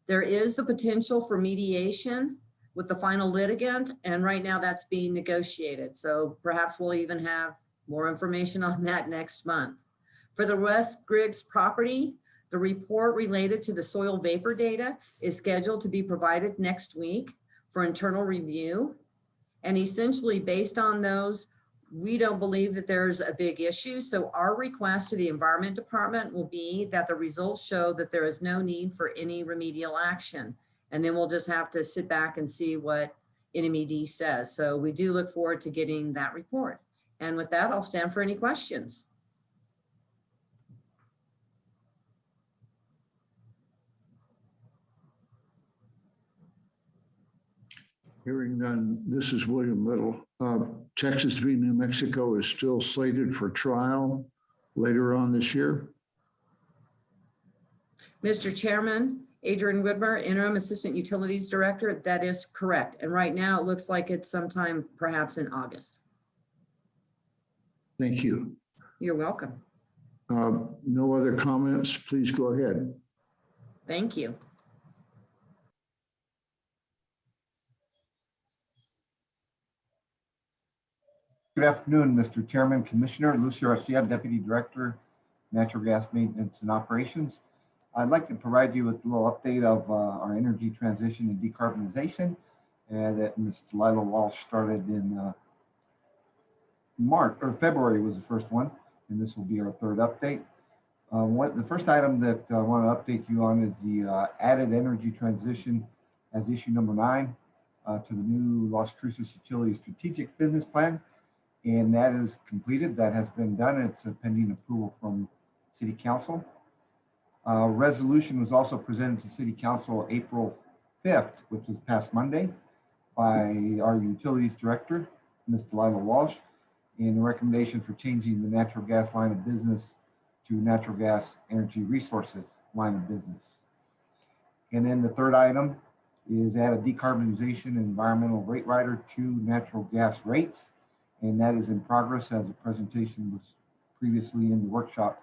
there is the potential for mediation with the final litigant, and right now that's being negotiated. So perhaps we'll even have more information on that next month. For the West Griggs property, the report related to the soil vapor data is scheduled to be provided next week for internal review. And essentially based on those, we don't believe that there's a big issue. So our request to the Environment Department will be that the results show that there is no need for any remedial action. And then we'll just have to sit back and see what NMED says. So we do look forward to getting that report. And with that, I'll stand for any questions. Hearing none, this is William Little. Texas v. New Mexico is still slated for trial later on this year. Mr. Chairman, Adrian Whitmer, Interim Assistant Utilities Director, that is correct. And right now it looks like it's sometime perhaps in August. Thank you. You're welcome. No other comments, please go ahead. Thank you. Good afternoon, Mr. Chairman, Commissioner. Lucio Garcia, Deputy Director, Natural Gas Maintenance and Operations. I'd like to provide you with a little update of our energy transition and decarbonization that Ms. Delilah Walsh started in February was the first one, and this will be our third update. The first item that I want to update you on is the added energy transition as issue number 9. to the new Las Cruces Utility Strategic Business Plan. And that is completed. That has been done. It's pending approval from City Council. Resolution was also presented to City Council April 5th, which was past Monday, by our Utilities Director, Ms. Delilah Walsh, and a recommendation for changing the natural gas line of business to natural gas energy resources line of business. And then the third item is add a decarbonization and environmental rate rider to natural gas rates. And that is in progress as a presentation was previously in the workshop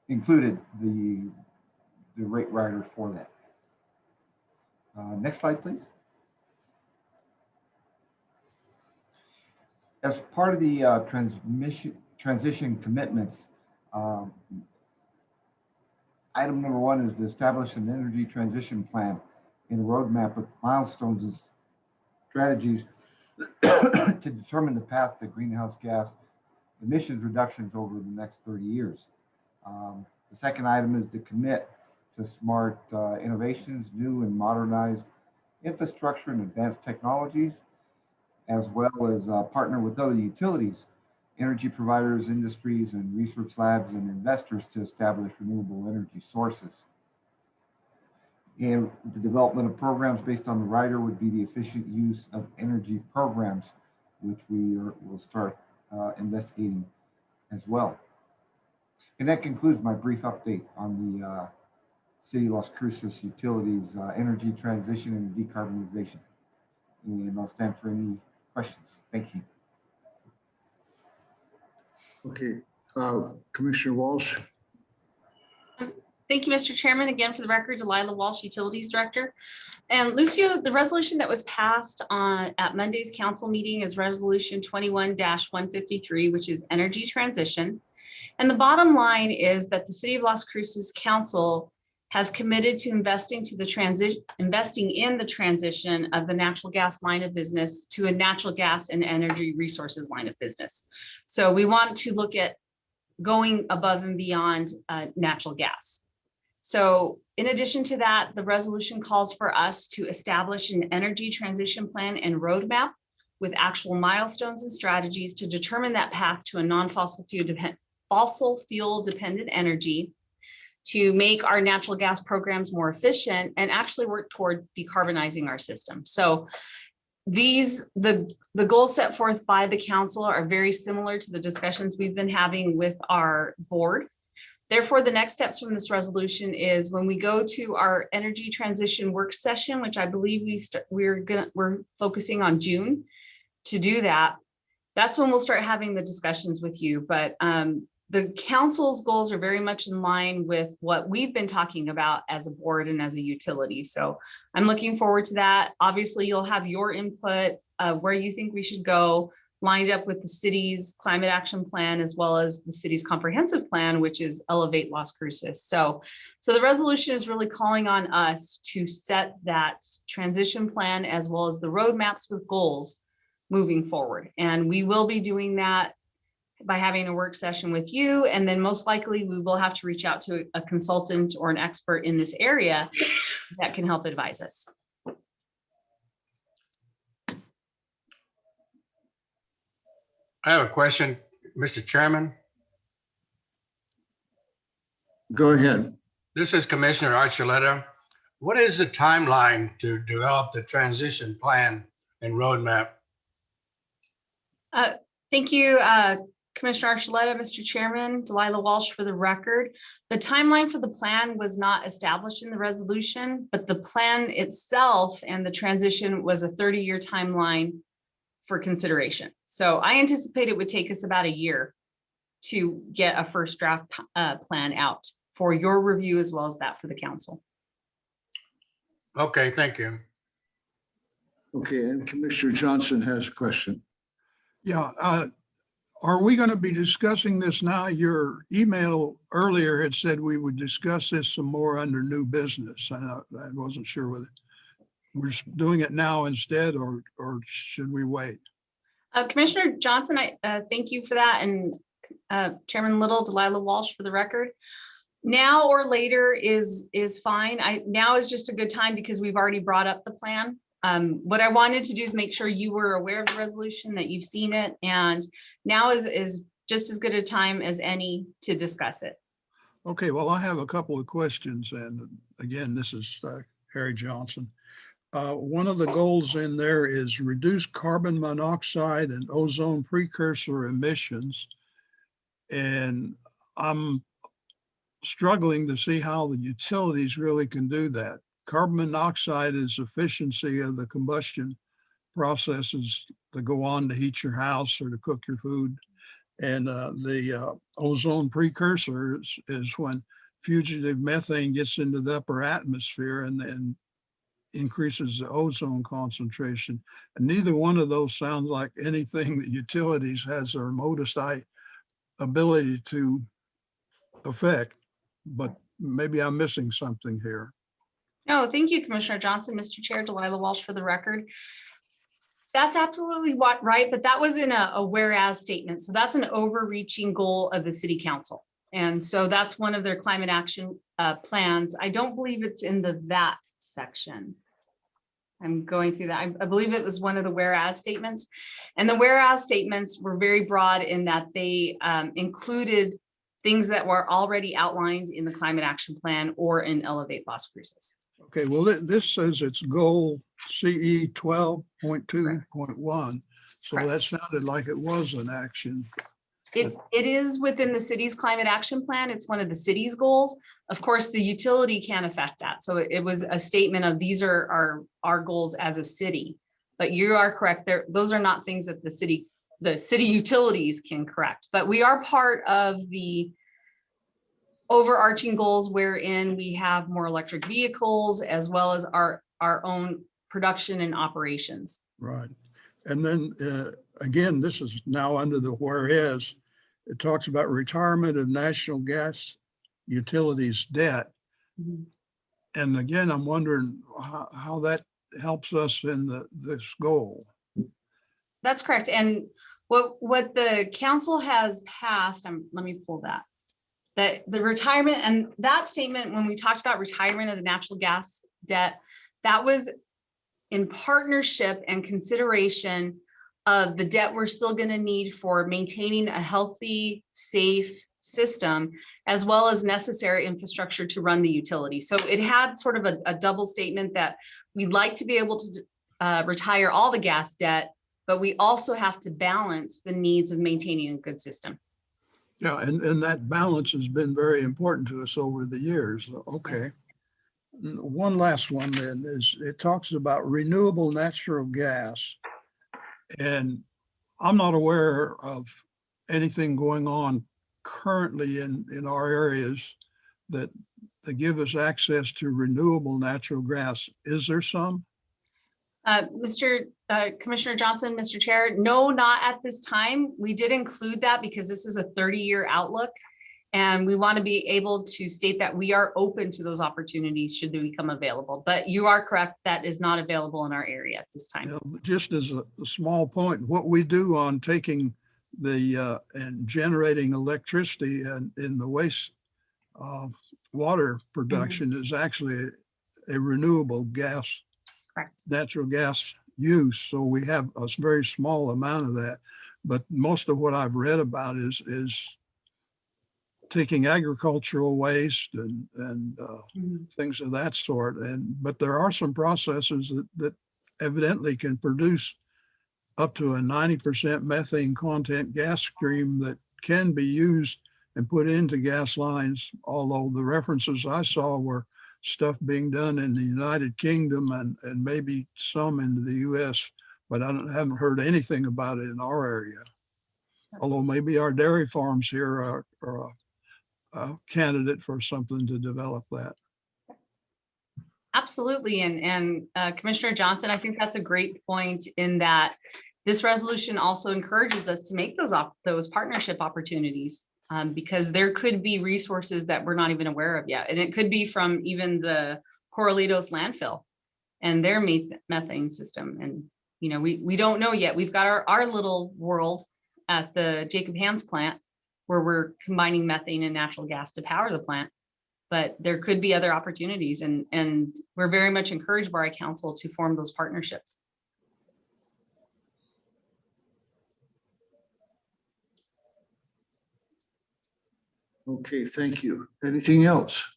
included the rate rider for that. Next slide, please. As part of the transition commitments, item number 1 is to establish an energy transition plan and a roadmap with milestones and strategies to determine the path to greenhouse gas emissions reductions over the next 30 years. The second item is to commit to smart innovations, new and modernized infrastructure and advanced technologies, as well as partner with other utilities, energy providers, industries, and research labs and investors to establish renewable energy sources. And the development of programs based on the rider would be the efficient use of energy programs, which will start investigating as well. And that concludes my brief update on the City of Las Cruces Utilities energy transition and decarbonization. And I'll stand for any questions. Thank you. Okay, Commissioner Walsh. Thank you, Mr. Chairman. Again, for the record, Delilah Walsh, Utilities Director. And Lucio, the resolution that was passed at Monday's council meeting is Resolution 21-153, which is energy transition. And the bottom line is that the City of Las Cruces Council has committed to investing in the transition of the natural gas line of business to a natural gas and energy resources line of business. So we want to look at going above and beyond natural gas. So in addition to that, the resolution calls for us to establish an energy transition plan and roadmap with actual milestones and strategies to determine that path to a non-fossil fuel dependent energy, to make our natural gas programs more efficient and actually work toward decarbonizing our system. So the goals set forth by the council are very similar to the discussions we've been having with our board. Therefore, the next steps from this resolution is when we go to our energy transition work session, which I believe we're focusing on June to do that. That's when we'll start having the discussions with you. But the council's goals are very much in line with what we've been talking about as a board and as a utility. So I'm looking forward to that. Obviously, you'll have your input where you think we should go, lined up with the city's climate action plan, as well as the city's comprehensive plan, which is Elevate Las Cruces. So the resolution is really calling on us to set that transition plan as well as the roadmaps with goals moving forward. And we will be doing that by having a work session with you. And then most likely we will have to reach out to a consultant or an expert in this area that can help advise us. I have a question, Mr. Chairman. Go ahead. This is Commissioner Archuleta. What is the timeline to develop the transition plan and roadmap? Thank you, Commissioner Archuleta, Mr. Chairman, Delilah Walsh for the record. The timeline for the plan was not established in the resolution, but the plan itself and the transition was a 30-year timeline for consideration. So I anticipate it would take us about a year to get a first draft plan out for your review as well as that for the council. Okay, thank you. Okay, and Commissioner Johnson has a question. Yeah, are we going to be discussing this now? Your email earlier had said we would discuss this some more under new business. I wasn't sure whether we're doing it now instead or should we wait? Commissioner Johnson, I thank you for that. And Chairman Little, Delilah Walsh for the record. Now or later is fine. Now is just a good time because we've already brought up the plan. What I wanted to do is make sure you were aware of the resolution, that you've seen it, and now is just as good a time as any to discuss it. Okay, well, I have a couple of questions, and again, this is Harry Johnson. One of the goals in there is reduce carbon monoxide and ozone precursor emissions. And I'm struggling to see how the utilities really can do that. Carbon monoxide is efficiency of the combustion processes that go on to heat your house or to cook your food. And the ozone precursor is when fugitive methane gets into the upper atmosphere and increases the ozone concentration. And neither one of those sounds like anything that utilities has their remotest ability to affect, but maybe I'm missing something here. No, thank you, Commissioner Johnson. Mr. Chair, Delilah Walsh for the record. That's absolutely right, but that was in a whereas statement. So that's an overreaching goal of the city council. And so that's one of their climate action plans. I don't believe it's in that section. I'm going through that. I believe it was one of the whereas statements. And the whereas statements were very broad in that they included things that were already outlined in the climate action plan or in Elevate Las Cruces. Okay, well, this says it's goal CE 12.2.1. So Correct. that sounded like it was an action. It is within the city's climate action plan. It's one of the city's goals. Of course, the utility can't affect that. So it was a statement of these are our goals as a city. But you are correct. Those are not things that the city utilities can correct. But we are part of the overarching goals wherein we have more electric vehicles as well as our own production and operations. Right. And then again, this is now under the whereas. It talks about retirement of national gas utilities debt. Mhm. And again, I'm wondering how that helps us in this goal. That's correct. And what the council has passed, let me pull that the retirement and that statement, when we talked about retirement of the natural gas debt, that was in partnership and consideration of the debt we're still going to need for maintaining a healthy, safe system, as well as necessary infrastructure to run the utility. So it had sort of a double statement that we'd like to be able to retire all the gas debt, but we also have to balance the needs of maintaining a good system. Yeah, and that balance has been very important to us over the years. Okay. One last one then is it talks about renewable natural gas. And I'm not aware of anything going on currently in our areas that give us access to renewable natural gas. Is there some? Commissioner Johnson, Mr. Chair, no, not at this time. We did include that because this is a 30-year outlook. And we want to be able to state that we are open to those opportunities should they become available. But you are correct, that is not available in our area at this time. You know, just as a small point, what we do on taking the and generating electricity in the waste water production is actually a renewable gas, Correct. natural gas use. So we have a very small amount of that. But most of what I've read about is taking agricultural waste and things of that sort. But there are some processes that evidently can produce up to a 90% methane content gas stream that can be used and put into gas lines, although the references I saw were stuff being done in the United Kingdom and maybe some in the US, but I haven't heard anything about it in our area. Although maybe our dairy farms here are a candidate for something to develop that. Absolutely. And Commissioner Johnson, I think that's a great point in that this resolution also encourages us to make those partnership opportunities because there could be resources that we're not even aware of yet. And it could be from even the Corralitos landfill and their methane system. And, you know, we don't know yet. We've got our little world at the Jacob Hands plant where we're combining methane and natural gas to power the plant. but there could be other opportunities, and we're very much encouraged by our council to form those partnerships. Okay, thank you. Anything else?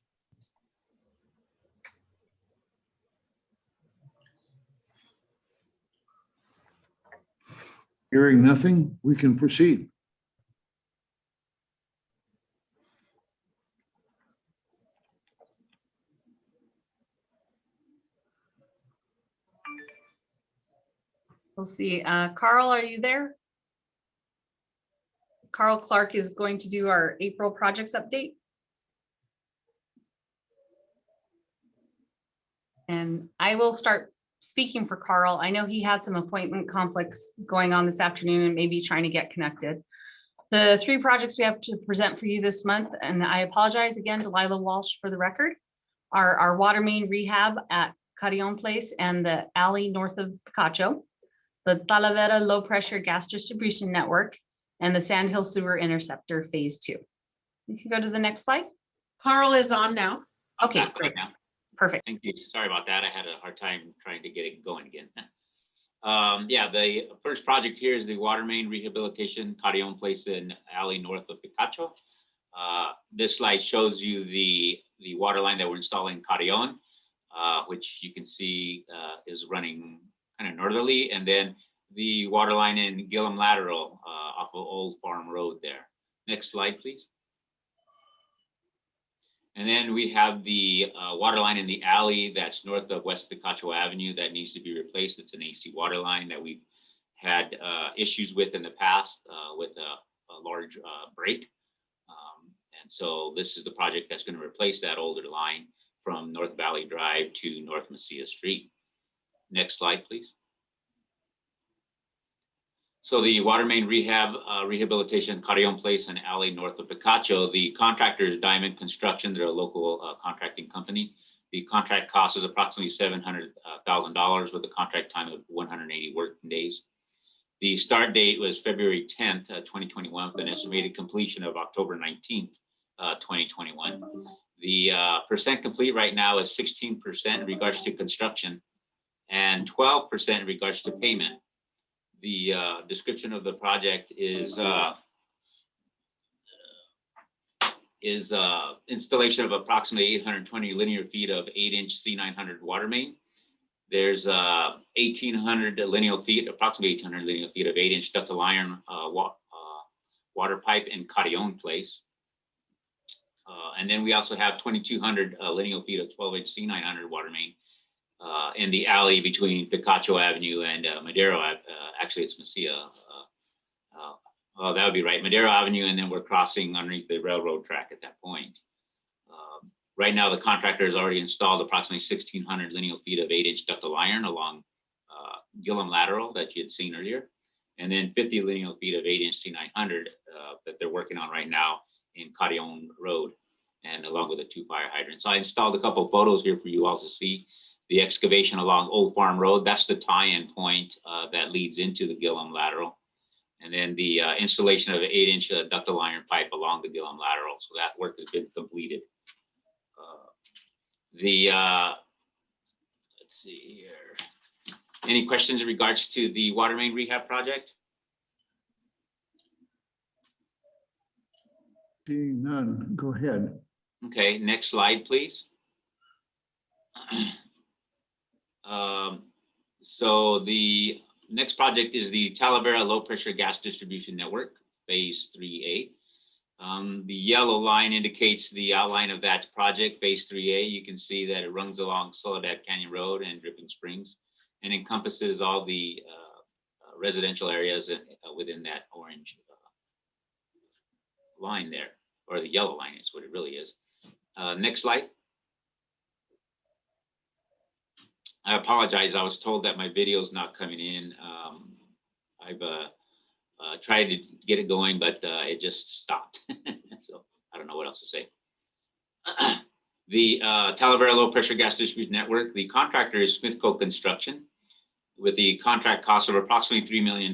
Hearing nothing, we can proceed. We'll see. Carl, are you there? Carl Clark is going to do our April projects update. And I will start speaking for Carl. I know he had some appointment conflicts going on this afternoon and maybe trying to get connected. The 3 projects we have to present for you this month, and I apologize again, Delilah Walsh for the record, are our water main rehab at Carrion Place and the alley north of Picacho, the Talavera low pressure gas distribution network, and the Sandhill sewer interceptor phase 2. You can go to the next slide. Carl is on now. Okay, great. Perfect. Thank you. Sorry about that. I had a hard time trying to get it going again. Yeah, the first project here is the water main rehabilitation, Carrion Place and alley north of Picacho. This slide shows you the water line that we're installing in Carrion, which you can see is running kind of northerly, and then the water line in Gillum Lateral off of Old Farm Road there. Next slide, please. And then we have the water line in the alley that's north of West Picacho Avenue that needs to be replaced. It's an AC water line that we've had issues with in the past with a large break. And so this is the project that's going to replace that older line from North Valley Drive to North Mesilla Street. Next slide, please. So the water main rehabilitation, Carrion Place and alley north of Picacho, the contractor is Diamond Construction. They're a local contracting company. The contract cost is approximately $700,000 with a contract time of 180 working days. The start date was February 10th, 2021, with an estimated completion of October 19th, 2021. The percent complete right now is 16% in regards to construction and 12% in regards to payment. The description of the project is installation of approximately 820 linear feet of 8-inch C900 water main. There's 1,800 linear feet, approximately 1,800 linear feet of 8-inch ductile iron water pipe in Carrion Place. And then we also have 2,200 linear feet of 12-inch C900 water main in the alley between Picacho Avenue and Madero. Actually, it's Mesilla. That would be right, Madero Avenue, and then we're crossing underneath the railroad track at that point. Right now, the contractor has already installed approximately 1,600 linear feet of 8-inch ductile iron along Gillum Lateral that you had seen earlier, and then 50 linear feet of 8-inch C900 that they're working on right now in Carrion Road, and along with the 2 fire hydrants. So I installed a couple of photos here for you all to see. The excavation along Old Farm Road, that's the tie-in point that leads into the Gillum Lateral. And then the installation of an 8-inch ductile iron pipe along the Gillum Lateral. So that work has been completed. Let's see here. Any questions in regards to the water main rehab project? Seeing none, go ahead. Okay, next slide, please. So the next project is the Talavera low pressure gas distribution network, phase 3A. The yellow line indicates the outline of that project, phase 3A. You can see that it runs along Soledad Canyon Road and Dripping Springs and encompasses all the residential areas within that orange line there, or the yellow line is what it really is. Next slide. I apologize. I was told that my video is not coming in. I've tried to get it going, but it just stopped. So I don't know what else to say. The Talavera low pressure gas distribution network, the contractor is Smithco Construction with the contract cost of approximately $3 million.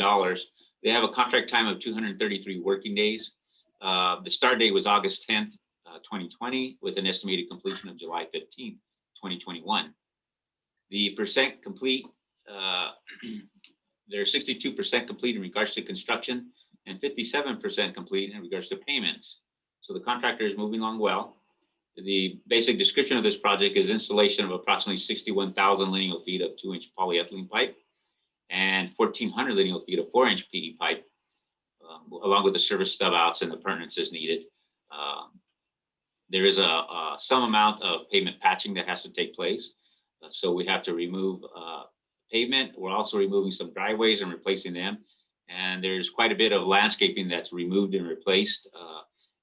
They have a contract time of 233 working days. The start date was August 10th, 2020, with an estimated completion of July 15th, 2021. The percent complete, they're 62% complete in regards to construction and 57% complete in regards to payments. So the contractor is moving along well. The basic description of this project is installation of approximately 61,000 lineal feet of 2-inch polyethylene pipe and 1,400 lineal feet of 4-inch PE pipe, along with the service stub outs and appurtenances needed. There is some amount of pavement patching that has to take place. So we have to remove pavement. We're also removing some driveways and replacing them. And there's quite a bit of landscaping that's removed and replaced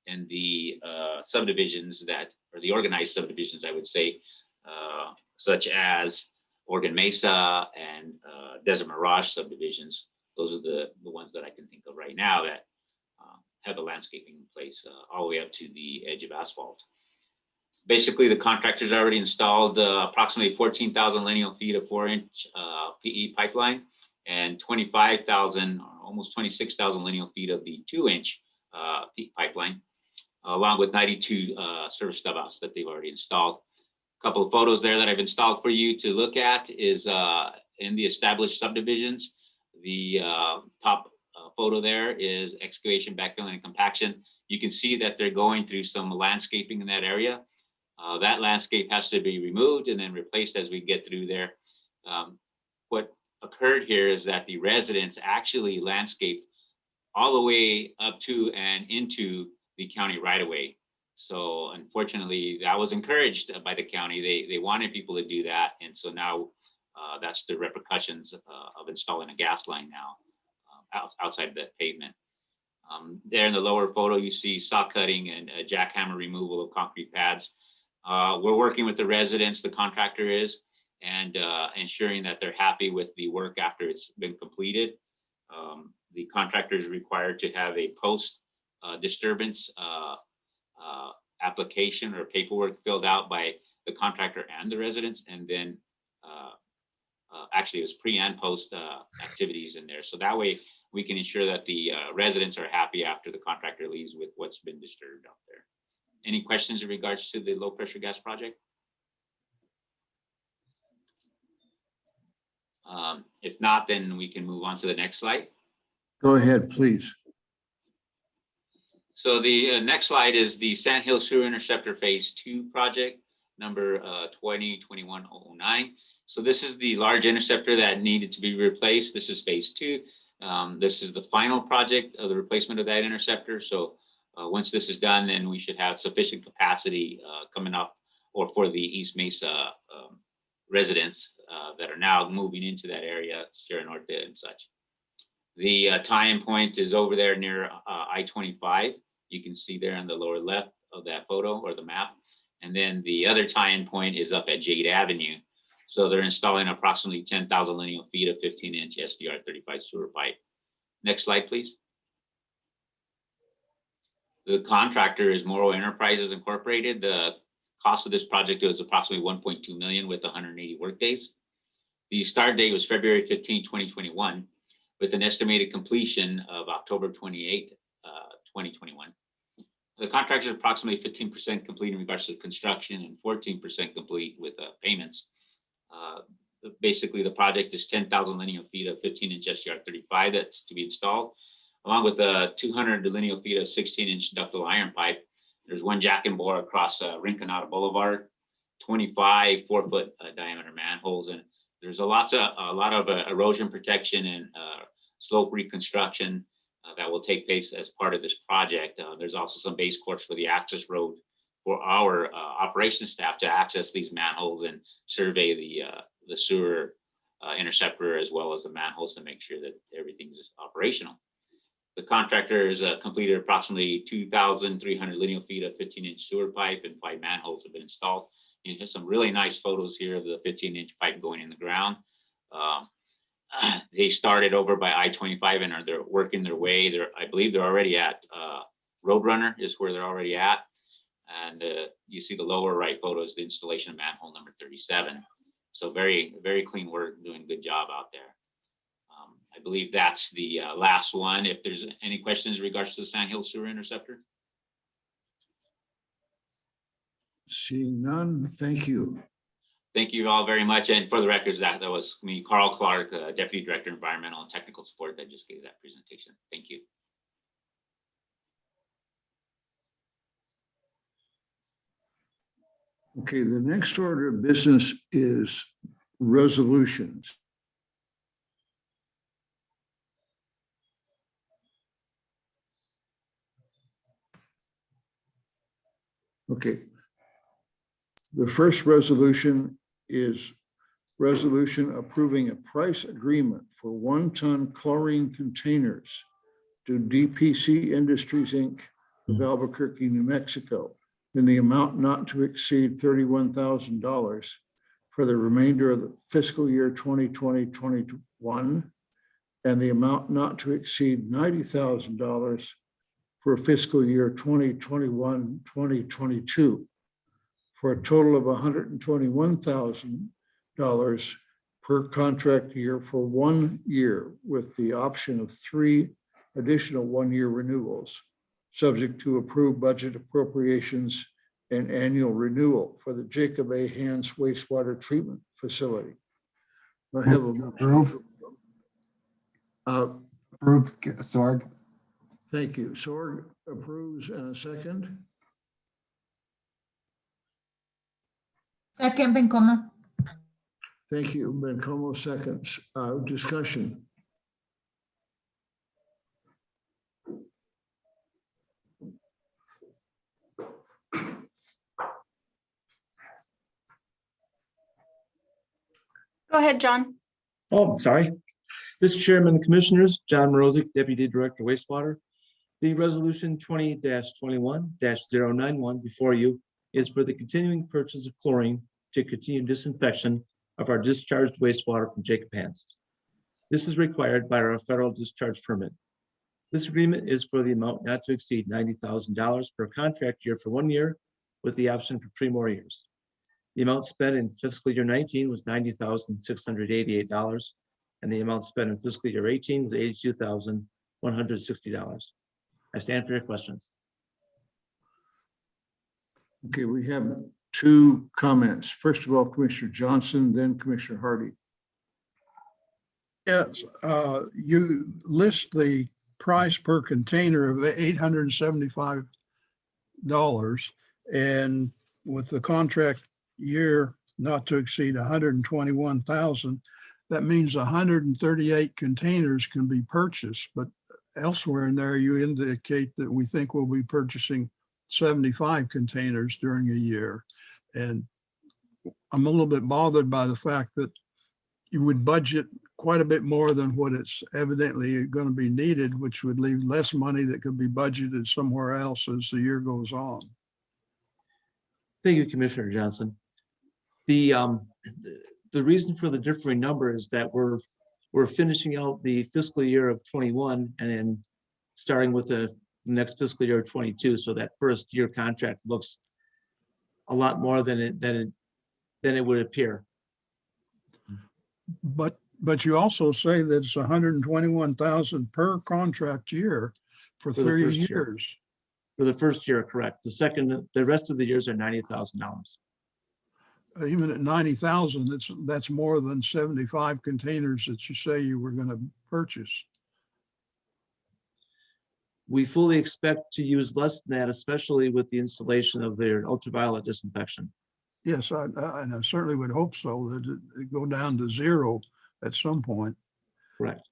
in the subdivisions or the organized subdivisions, I would say, such as Oregon Mesa and Desert Mirage subdivisions. Those are the ones that I can think of right now that have the landscaping in place all the way up to the edge of asphalt. Basically, the contractors already installed approximately 14,000 lineal feet of 4-inch PE pipeline and 25,000, almost 26,000 lineal feet of the 2-inch PE pipeline, along with 92 service stub outs that they've already installed. A couple of photos there that I've installed for you to look at is in the established subdivisions. The top photo there is excavation, backfilling, and compaction. You can see that they're going through some landscaping in that area. That landscape has to be removed and then replaced as we get through there. What occurred here is that the residents actually landscaped all the way up to and into the county right away. So unfortunately, that was encouraged by the county. They wanted people to do that. And so now that's the repercussions of installing a gas line now outside of that pavement. There in the lower photo, you see saw cutting and jackhammer removal of concrete pads. We're working with the residents, the contractor is, and ensuring that they're happy with the work after it's been completed. The contractor is required to have a post disturbance application or paperwork filled out by the contractor and the residents, and then actually it was pre and post activities in there. So that way we can ensure that the residents are happy after the contractor leaves with what's been disturbed out there. Any questions in regards to the low pressure gas project? If not, then we can move on to the next slide. Go ahead, please. So the next slide is the Sandhill Sewer Interceptor Phase 2 project, number 2021-009. So this is the large interceptor that needed to be replaced. This is Phase 2. This is the final project of the replacement of that interceptor. So once this is done, then we should have sufficient capacity coming up, or for the East Mesa residents that are now moving into that area, Sierra Norte and such. The tie-in point is over there near I-25. You can see there on the lower left of that photo or the map. And then the other tie-in point is up at Jade Avenue. So they're installing approximately 10,000 lineal feet of 15-inch SDR35 sewer pipe. Next slide, please. The contractor is Morrow Enterprises Incorporated. The cost of this project was approximately $1.2 million with 180 workdays. The start date was February 15, 2021, with an estimated completion of October 28, 2021. The contractor is approximately 15% complete in regards to construction and 14% complete with payments. Basically, the project is 10,000 lineal feet of 15-inch SDR35 that's to be installed, along with 200 lineal feet of 16-inch ductile iron pipe. There's one jack and bore across Rinconada Boulevard, 25 4-foot diameter manholes, and there's a lot of erosion protection and slope reconstruction that will take place as part of this project. There's also some base course for the access road for our operations staff to access these manholes and survey the sewer interceptor as well as the manholes to make sure that everything's operational. The contractor has completed approximately 2,300 lineal feet of 15-inch sewer pipe, and 5 manholes have been installed. You have some really nice photos here of the 15-inch pipe going in the ground. They started over by I-25 and they're working their way. I believe they're already at Roadrunner is where they're already at. And you see the lower right photo is the installation of manhole number 37. So very, very clean work, doing a good job out there. I believe that's the last one. If there's any questions in regards to the Sandhill Sewer Interceptor. Seeing none, thank you. Thank you all very much. And for the records, that was me, Carl Clark, Deputy Director, Environmental and Technical Support, that just gave that presentation. Thank you. Okay, the next order of business is resolutions. Okay. The first resolution is resolution approving a price agreement for 1-ton chlorine containers to DPC Industries, Inc. of Albuquerque, New Mexico, in the amount not to exceed $31,000 for the remainder of the fiscal year 2020-21, and the amount not to exceed $90,000 for fiscal year 2021-2022, for a total of $121,000 per contract year for 1 year, with the option of 3 additional 1-year renewals, subject to approved budget appropriations and annual renewal for the Jacob A. Hans wastewater treatment facility. I have a Approve. Approve, Sorg. Thank you. Sorg approves, and a second. Second, Bencomo. Thank you. Bencomo seconds. Discussion. Go ahead, John. Oh, sorry. Mr. Chairman, Commissioners, John Morozic, Deputy Director Wastewater. The resolution 20-21-091 before you is for the continuing purchase of chlorine to continue disinfection of our discharged wastewater from Jacob Hans. This is required by our federal discharge permit. This agreement is for the amount not to exceed $90,000 per contract year for 1 year, with the option for 3 more years. The amount spent in fiscal year 19 was $90,688, and the amount spent in fiscal year 18 was $82,160. I stand for your questions. Okay, we have 2 comments. First of all, Commissioner Johnson, then Commissioner Hardy. Yes, you list the price per container of $875, and with the contract year not to exceed 121,000, that means 138 containers can be purchased, but elsewhere in there, you indicate that we think we'll be purchasing 75 containers during a year. And I'm a little bit bothered by the fact that you would budget quite a bit more than what it's evidently going to be needed, which would leave less money that could be budgeted somewhere else as the year goes on. Thank you, Commissioner Johnson. The reason for the differing number is that we're finishing out the fiscal year of 21 and then starting with the next fiscal year of 22. So that first year contract looks a lot more than it would appear. But you also say that it's 121,000 per contract year for For the 30 first year. years. For the first year, correct. The rest of the years are $90,000. Even at 90,000, that's more than 75 containers that you say you were going to purchase. We fully expect to use less than that, especially with the installation of their ultraviolet disinfection. Yes, and I certainly would hope so, that it go down to 0 at some point. Correct.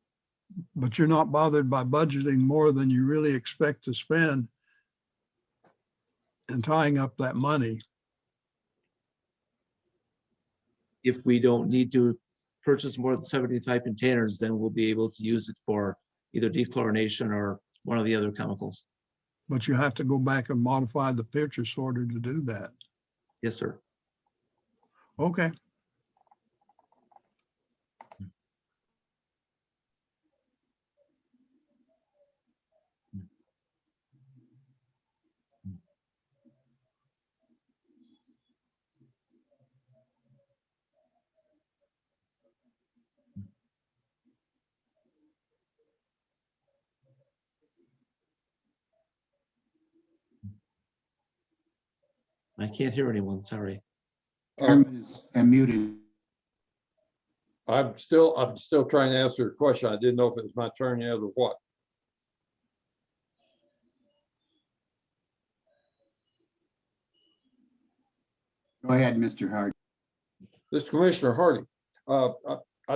But you're not bothered by budgeting more than you really expect to spend and tying up that money. If we don't need to purchase more than 75 containers, then we'll be able to use it for either dechlorination or one of the other chemicals. But you have to go back and modify the purchase order to do that. Yes, sir. Okay. I can't hear anyone, sorry. Chairman is muted. I'm still trying to answer a question. I didn't know if it was my turn yet or what. Go ahead, Mr. Hart. This Commissioner Hardy, I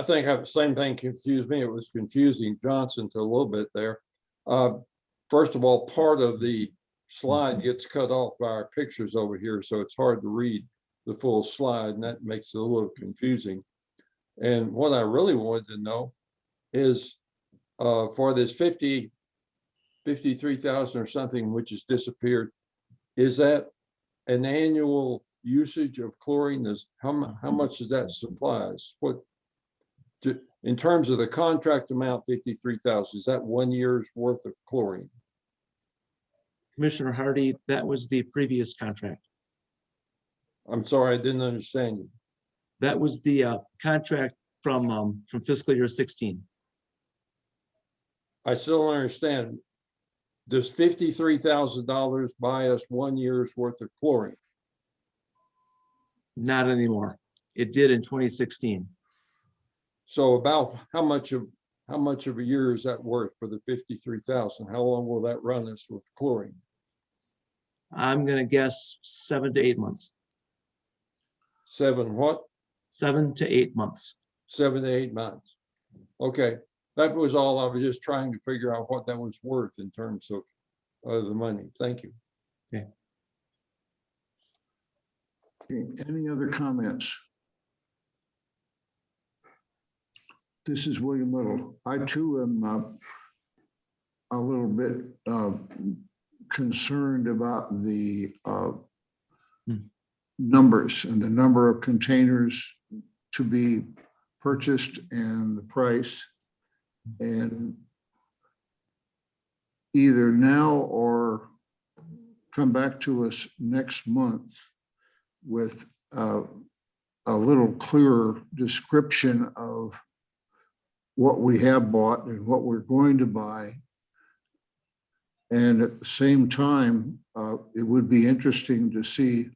think the same thing confused me. It was confusing Johnson to a little bit there. First of all, part of the slide gets cut off by our pictures over here, so it's hard to read the full slide, and that makes it a little confusing. And what I really wanted to know is for this 53,000 or something, which has disappeared, is that an annual usage of chlorine? Is how much does that supplies? In terms of the contract amount, 53,000, is that 1 year's worth of chlorine? Commissioner Hardy, that was the previous contract. I'm sorry, I didn't understand you. That was the contract from fiscal year 16. I still don't understand. Does $53,000 buy us 1 year's worth of chlorine? Not anymore. It did in 2016. So about how much of a year is that worth for the 53,000? How long will that run us with chlorine? I'm gonna guess 7 to 8 months. 7 what? 7 to 8 months. 7 to 8 months. Okay, that was all. I was just trying to figure out what that was worth in terms of the money. Thank you. Okay. Any other comments? This is William Little. I too am a little bit concerned about the numbers and the number of containers to be purchased and the price. And either now or come back to us next month with a little clearer description of what we have bought and what we're going to buy. And at the same time, it would be interesting to see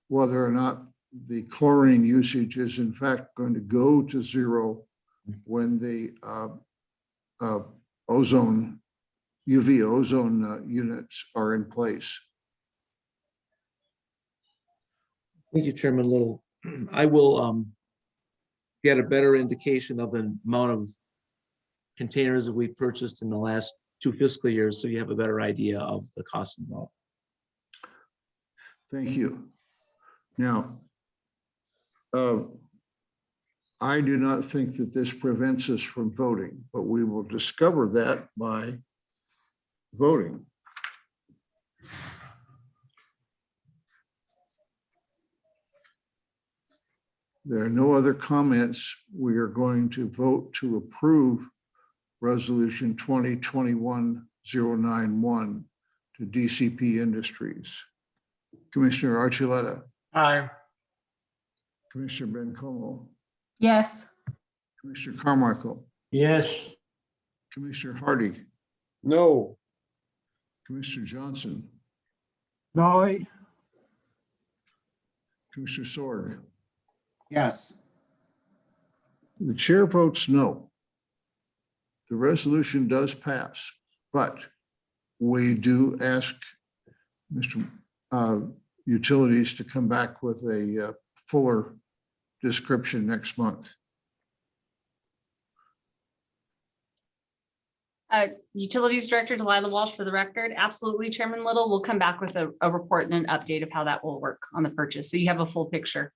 whether or not the chlorine usage is in fact going to go to zero when the UV ozone units are in place. Thank you, Chairman Little. I will get a better indication of the amount of containers that we purchased in the last 2 fiscal years, so you have a better idea of the cost involved. Thank you. Now, I do not think that this prevents us from voting, but we will discover that by voting. There are no other comments. We are going to vote to approve Resolution 2021-091 to DCP Industries. Commissioner Archuleta. Aye. Commissioner Bencomo. Yes. Commissioner Carmichael. Yes. Commissioner Hardy. No. Commissioner Johnson. No, Commissioner Sorg. Yes. The chair votes no. The resolution does pass, but we do ask Mr. Utilities to come back with a fuller description next month. Utilities Director Delilah Walsh for the record. Absolutely, Chairman Little. We'll come back with a report and an update of how that will work on the purchase, so you have a full picture.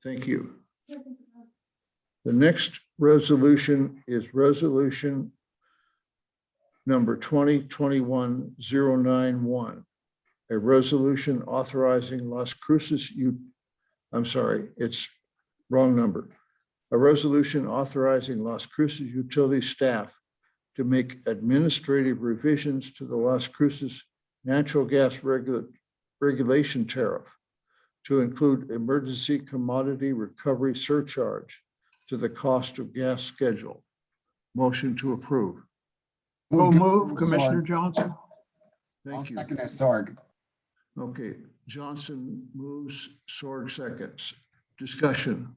Thank you. The next resolution is resolution number 2021-091, a resolution authorizing Las Cruces, I'm sorry, it's wrong number. A resolution authorizing Las Cruces utility staff to make administrative revisions to the Las Cruces natural gas regulation tariff to include emergency commodity recovery surcharge to the cost of gas schedule. Motion to approve. move, Commissioner Johnson. Thank you. Second that, Sorg. Okay, Johnson moves, Sorg seconds. Discussion.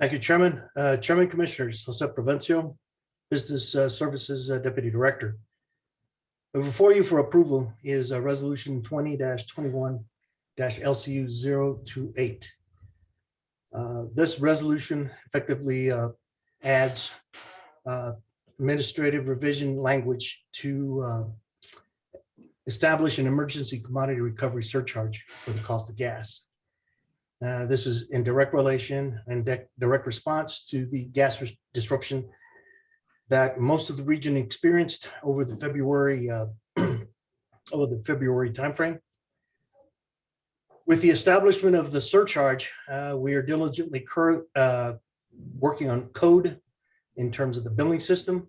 Thank you, Chairman. Chairman, Commissioners, Jose Provencio, Business Services Deputy Director. Before you for approval is Resolution 20-21-LCU 028. This resolution effectively adds administrative revision language to establish an emergency commodity recovery surcharge for the cost of gas. This is in direct relation and direct response to the gas disruption that most of the region experienced over the February timeframe. With the establishment of the surcharge, we are diligently working on code in terms of the billing system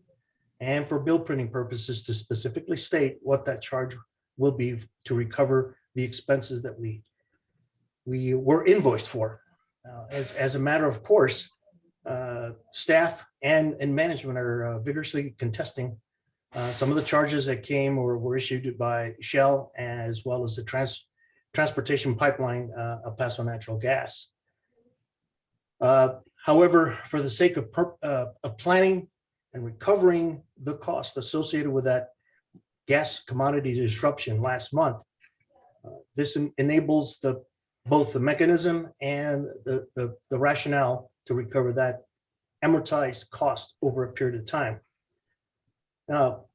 and for bill printing purposes to specifically state what that charge will be to recover the expenses that we were invoiced for. As a matter of course, staff and management are vigorously contesting some of the charges that came or were issued by Shell, as well as the transportation pipeline of Paso Natural Gas. However, for the sake of planning and recovering the cost associated with that gas commodity disruption last month, this enables both the mechanism and the rationale to recover that amortized cost over a period of time. Now,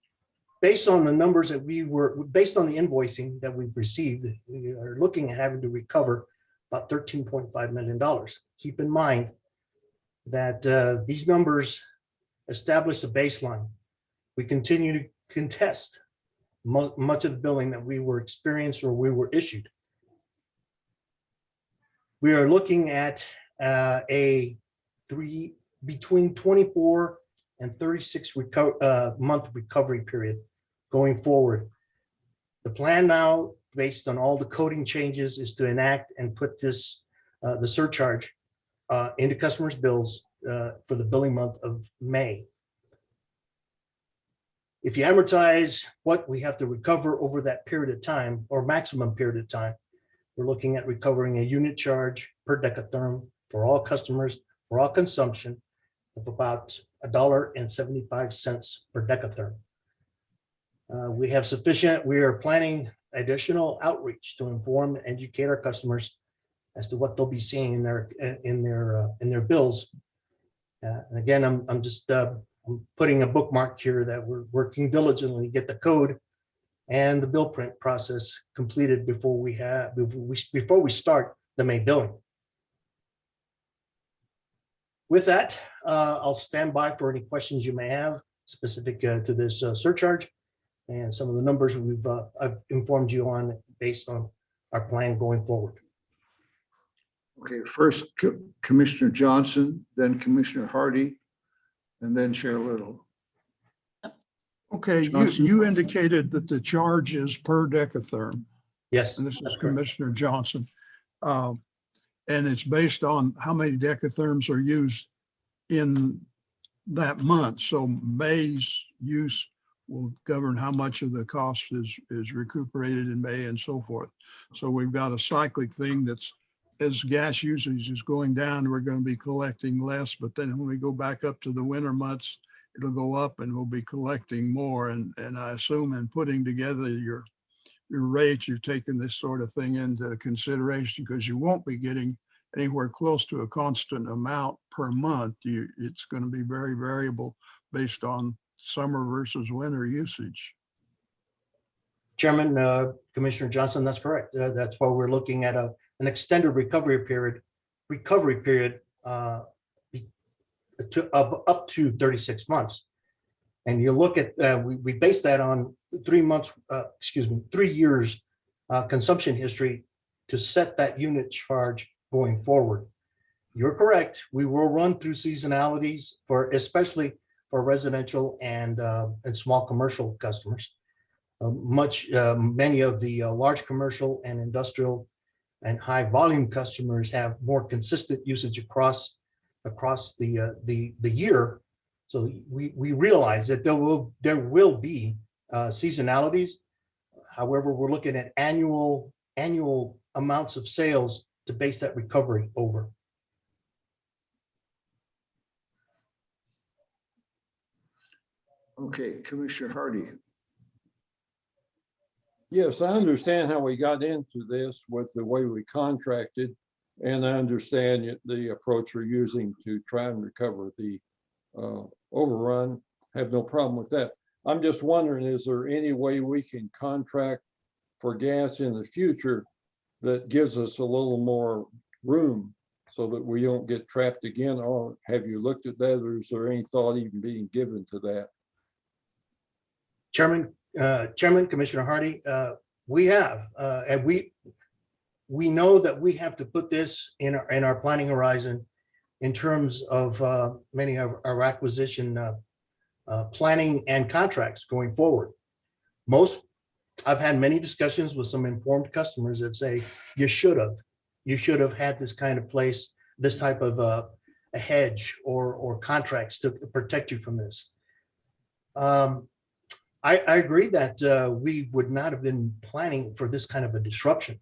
based on the numbers that based on the invoicing that we've received, we are looking at having to recover about $13.5 million. Keep in mind that these numbers establish a baseline. We continue to contest much of the billing that we were experienced or we were issued. We are looking at between 24 and 36 month recovery period going forward. The plan now, based on all the coding changes, is to enact and put this the surcharge into customers' bills for the billing month of May. If you amortize what we have to recover over that period of time or maximum period of time, we're looking at recovering a unit charge per decatherm for all customers, for all consumption, of about $1.75 per decatherm. We are planning additional outreach to inform and educate our customers as to what they'll be seeing in their bills. And again, I'm putting a bookmark here that we're working diligently to get the code and the bill print process completed before we start the May billing. With that, I'll stand by for any questions you may have specific to this surcharge and some of the numbers I've informed you on based on our plan going forward. Okay, first Commissioner Johnson, then Commissioner Hardy, and then Chair Little. Okay, Johnson? you indicated that the charge is per decatherm. Yes. And this is that's correct. Commissioner Johnson. And it's based on how many decatherms are used in that month. So May's use will govern how much of the cost is recuperated in May and so forth. So we've got a cyclic thing that's, as gas usage is going down, we're going to be collecting less, but then when we go back up to the winter months, it'll go up and we'll be collecting more. And I assume in putting together your rates, you've taken this sort of thing into consideration because you won't be getting anywhere close to a constant amount per month. It's going to be very variable based on summer versus winter usage. Chairman, Commissioner Johnson, that's correct. That's why we're looking at an extended recovery period up to 36 months. And you look at, we base that on 3 years consumption history to set that unit charge going forward. You're correct. We will run through seasonalities especially for residential and small commercial customers. Many of the large commercial and industrial and high volume customers have more consistent usage across the year. So we realize that there will be seasonalities. However, we're looking at annual amounts of sales to base that recovery over. Okay, Commissioner Hardy. Yes, I understand how we got into this with the way we contracted. And I understand the approach we're using to try and recover the overrun. Have no problem with that. I'm just wondering, is there any way we can contract for gas in the future that gives us a little more room so that we don't get trapped again? Or have you looked at that, or is there any thought even being given to that? Chairman, Commissioner Hardy, we have, and we know that we have to put this in our planning horizon in terms of many of our acquisition planning and contracts going forward. I've had many discussions with some informed customers that say, you should have had this kind of place, this type of a hedge or contracts to protect you from this. I agree that we would not have been planning for this kind of a disruption.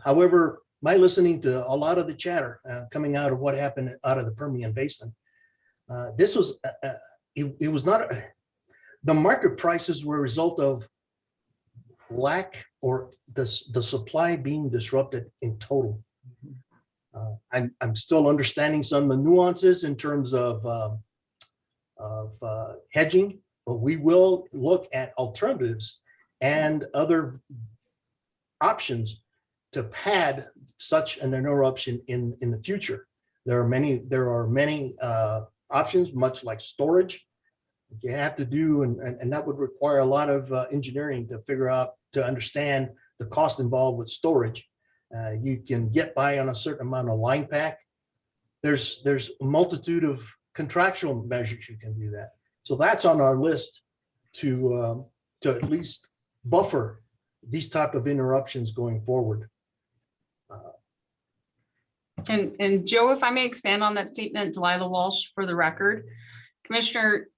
However, my listening to a lot of the chatter coming out of what happened out of the Permian Basin, this was, it was not, the market prices were a result of lack or the supply being disrupted in total. I'm still understanding some of the nuances in terms of hedging, but we will look at alternatives and other options to pad such an interruption in the future. There are many options, much like storage. You have to do, and that would require a lot of engineering to figure out, to understand the cost involved with storage. You can get by on a certain amount of line pack. There's a multitude of contractual measures you can do that. So that's on our list to at least buffer these type of interruptions going forward. And Joe, if I may expand on that statement, Delilah Walsh for the record. Commissioner,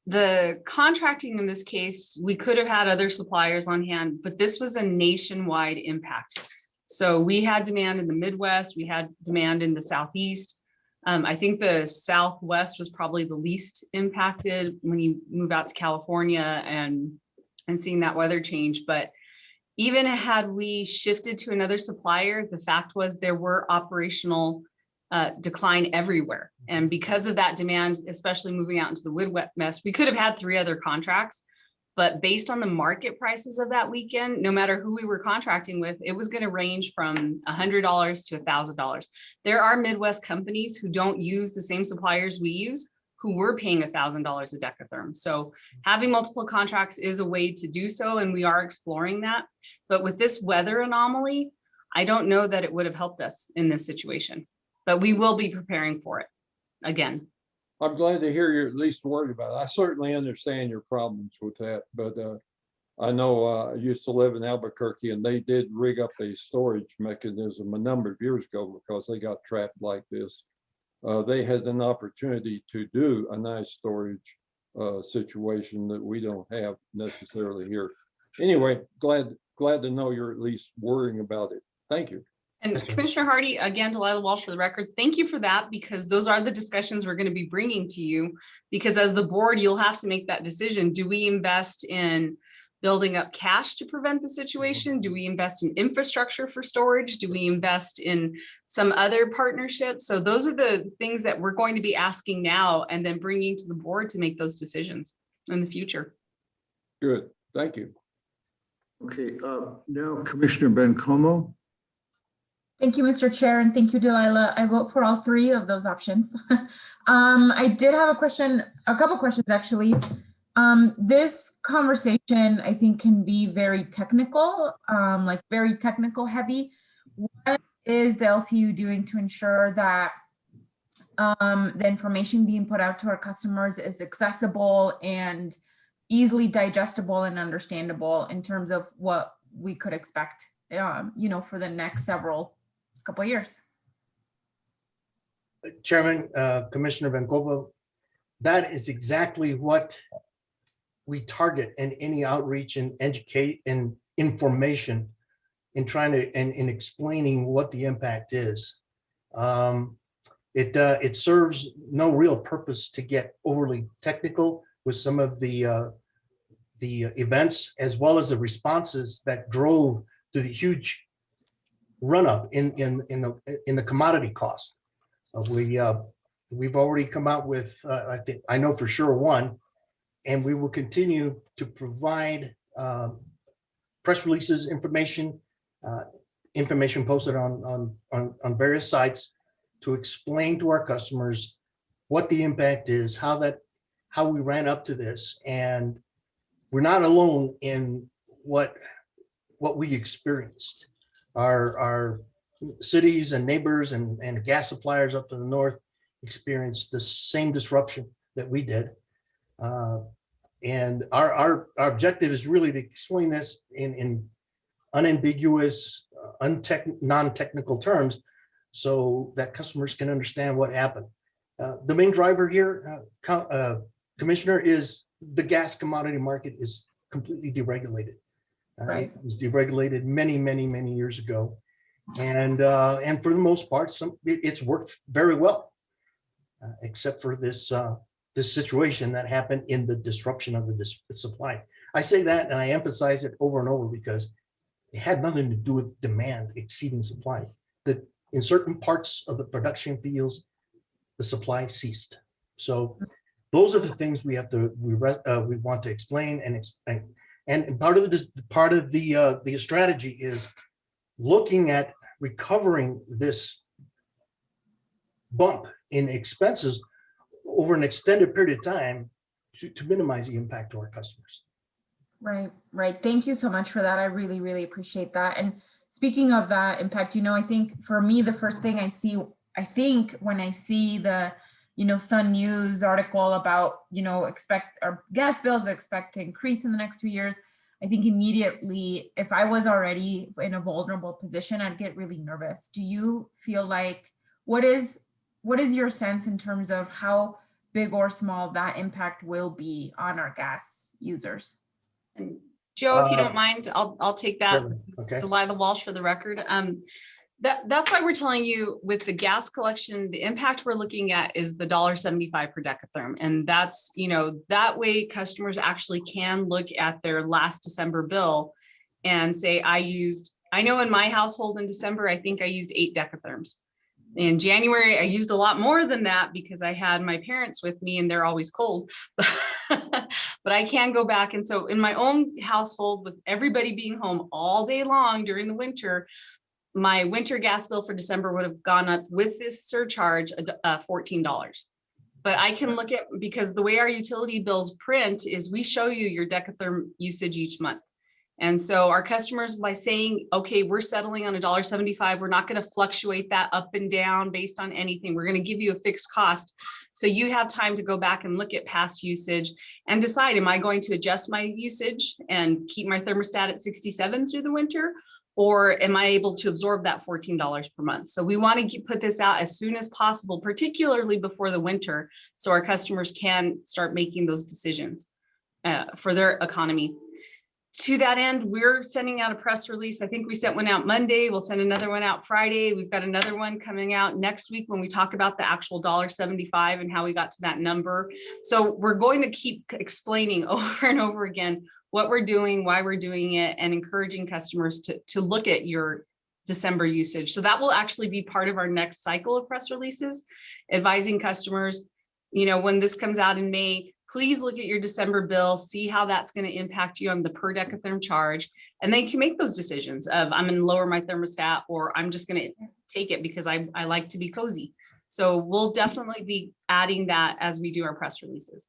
the contracting in this case, we could have had other suppliers on hand, but this was a nationwide impact. So we had demand in the Midwest, we had demand in the Southeast. I think the Southwest was probably the least impacted when you move out to California and seeing that weather change. But even had we shifted to another supplier, the fact was there were operational decline everywhere. And because of that demand, especially moving out into the Midwest, we could have had 3 other contracts, but based on the market prices of that weekend, no matter who we were contracting with, it was going to range from $100 to $1,000. There are Midwest companies who don't use the same suppliers we use, who were paying $1,000 a decatherm. So having multiple contracts is a way to do so, and we are exploring that. But with this weather anomaly, I don't know that it would have helped us in this situation, but we will be preparing for it again. I'm glad to hear you're at least worried about it. I certainly understand your problems with that, but I know I used to live in Albuquerque, and they did rig up a storage mechanism a number of years ago because they got trapped like this. They had an opportunity to do a nice storage situation that we don't have necessarily here. Anyway, glad to know you're at least worrying about it. Thank you. And Commissioner Hardy, again, Delilah Walsh for the record, thank you for that, because those are the discussions we're going to be bringing to you, because as the board, you'll have to make that decision. Do we invest in building up cash to prevent the situation? Do we invest in infrastructure for storage? Do we invest in some other partnerships? So those are the things that we're going to be asking now and then bringing to the board to make those decisions in the future. Good, thank you. Okay, now Commissioner Bencomo. Thank you, Mr. Chair, and thank you, Delilah. I vote for all 3 of those options. I did have a couple questions actually. This conversation, I think, can be very technical, like very technical heavy. What is the LCU doing to ensure that the information being put out to our customers is accessible and easily digestible and understandable in terms of what we could expect, for the next couple of years? Chairman, Commissioner Bencomo, that is exactly what we target in any outreach and educate and information in trying to, and in explaining what the impact is. It serves no real purpose to get overly technical with some of the events, as well as the responses that drove to the huge run up in the commodity cost. We've already come out with, I know for sure one, and we will continue to provide press releases, information posted on various sites to explain to our customers what the impact is, how we ran up to this, and we're not alone in what we experienced. Our cities and neighbors and gas suppliers up to the north experienced the same disruption that we did. And our objective is really to explain this in unambiguous, non-technical terms so that customers can understand what happened. The main driver here, Commissioner, is the gas commodity market is completely deregulated. Right. It was deregulated many years ago. And for the most part, it's worked very well, except for this situation that happened in the disruption of the supply. I say that and I emphasize it over and over because it had nothing to do with demand exceeding supply. That in certain parts of the production fields, the supply ceased. So those are the things we want to explain and part of the strategy is looking at recovering this bump in expenses over an extended period of time to minimize the impact to our customers. Right. Thank you so much for that. I really appreciate that. And speaking of that impact, I think for me, the first thing I think when I see the, Sun News article about, expect our gas bills expect to increase in the next 2 years, I think immediately, if I was already in a vulnerable position, I'd get really nervous. Do you feel like, what is your sense in terms of how big or small that impact will be on our gas users? And Joe, if you don't mind, I'll take that. Sure. This is Okay. Delilah Walsh for the record. That's why we're telling you with the gas collection, the impact we're looking at is the $1.75 per decatherm. And that's, that way customers actually can look at their last December bill and say, I know in my household in December, I think I used 8 decatherms. In January, I used a lot more than that because I had my parents with me and they're always cold. But I can go back. And so in my own household, with everybody being home all day long during the winter, my winter gas bill for December would have gone up with this surcharge $14. But I can look at, because the way our utility bills print is we show you your decatherm usage each month. And so our customers, by saying, okay, we're settling on $1.75, we're not going to fluctuate that up and down based on anything. We're going to give you a fixed cost. So you have time to go back and look at past usage and decide, am I going to adjust my usage and keep my thermostat at 67 through the winter? Or am I able to absorb that $14 per month? So we want to put this out as soon as possible, particularly before the winter, so our customers can start making those decisions for their economy. To that end, we're sending out a press release. I think we sent one out Monday. We'll send another one out Friday. We've got another one coming out next week when we talk about the actual $1.75 and how we got to that number. So we're going to keep explaining over and over again what we're doing, why we're doing it, and encouraging customers to look at your December usage. So that will actually be part of our next cycle of press releases, advising customers, when this comes out in May, please look at your December bill, see how that's going to impact you on the per decatherm charge. And they can make those decisions of, I'm going to lower my thermostat, or I'm just going to take it because I like to be cozy. So we'll definitely be adding that as we do our press releases.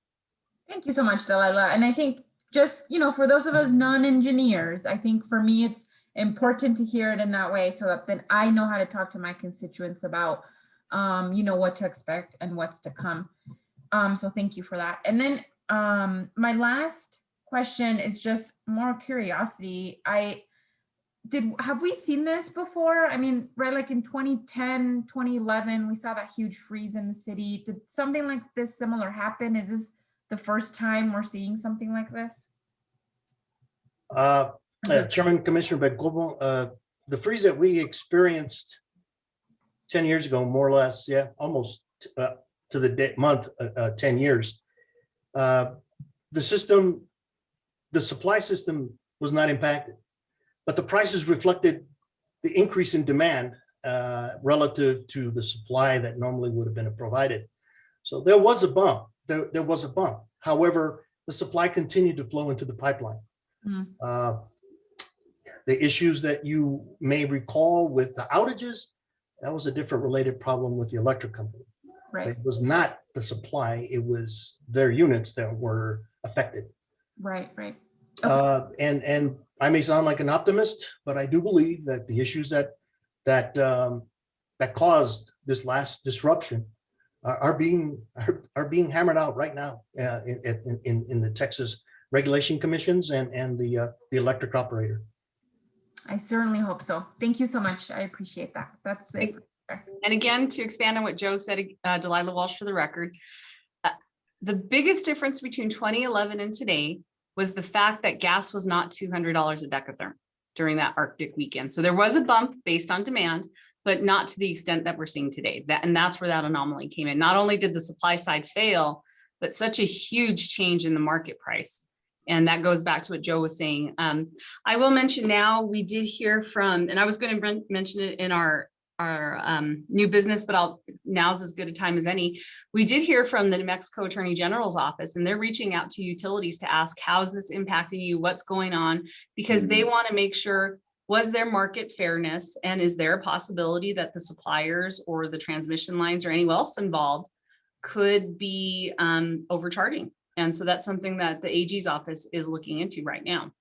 Thank you so much, Delilah. And I think just, for those of us non-engineers, I think for me, it's important to hear it in that way so that then I know how to talk to my constituents about, what to expect and what's to come. So thank you for that. And then my last question is just more curiosity. Have we seen this before? I mean, right, like in 2010, 2011, we saw that huge freeze in the city. Did something like this similar happen? Is this the first time we're seeing something like this? Chairman, Commissioner Bencomo, the freeze that we experienced 10 years ago, more or less, yeah, almost to the month, 10 years. The system, the supply system was not impacted, but the prices reflected the increase in demand relative to the supply that normally would have been provided. So there was a bump. There was a bump. However, the supply continued to flow into the pipeline. The issues that you may recall with the outages, that was a different related problem with the electric company. Right, It was not the supply, it was their units that were affected. right. And I may sound like an optimist, but I do believe that the issues that caused this last disruption are being hammered out right now in the Texas regulation commissions and the electric operator. I certainly hope so. Thank you so much. I appreciate that. That's it. And again, to expand on what Joe said, Delilah Walsh for the record, the biggest difference between 2011 and today was the fact that gas was not $200 a decatherm during that Arctic weekend. So there was a bump based on demand, but not to the extent that we're seeing today. And that's where that anomaly came in. Not only did the supply side fail, but such a huge change in the market price. And that goes back to what Joe was saying. I will mention now, we did hear from, and I was going to mention it in our new business, but now's as good a time as any. We did hear from the New Mexico Attorney General's office, and they're reaching out to utilities to ask, how's this impacting you? What's going on? Because they want to make sure, was there market fairness? And is there a possibility that the suppliers or the transmission lines or anyone else involved could be overcharging? And so that's something that the AG's office is looking into right now,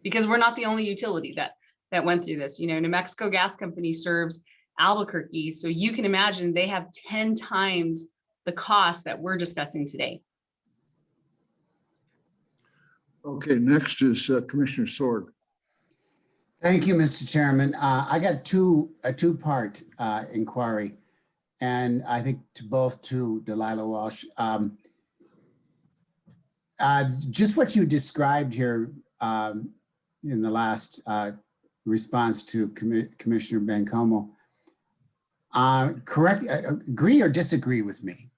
because we're not the only utility that went through this. You know, New Mexico Gas Company serves Albuquerque, so you can imagine they have 10 times the cost that we're discussing today. Okay, next is Commissioner Sword. Thank you, Mr. Chairman. I got a two-part inquiry, and I think to Delilah Walsh. Just what you described here in the last response to Commissioner Bencomo, agree or disagree with me?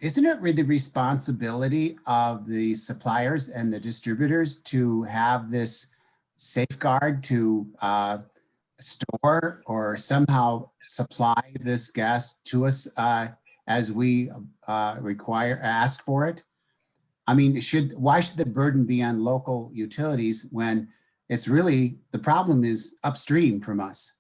Isn't it really the responsibility of the suppliers and the distributors to have this safeguard to store or somehow supply this gas to us as we ask for it? I mean, why should the burden be on local utilities when it's really, the problem is upstream from us?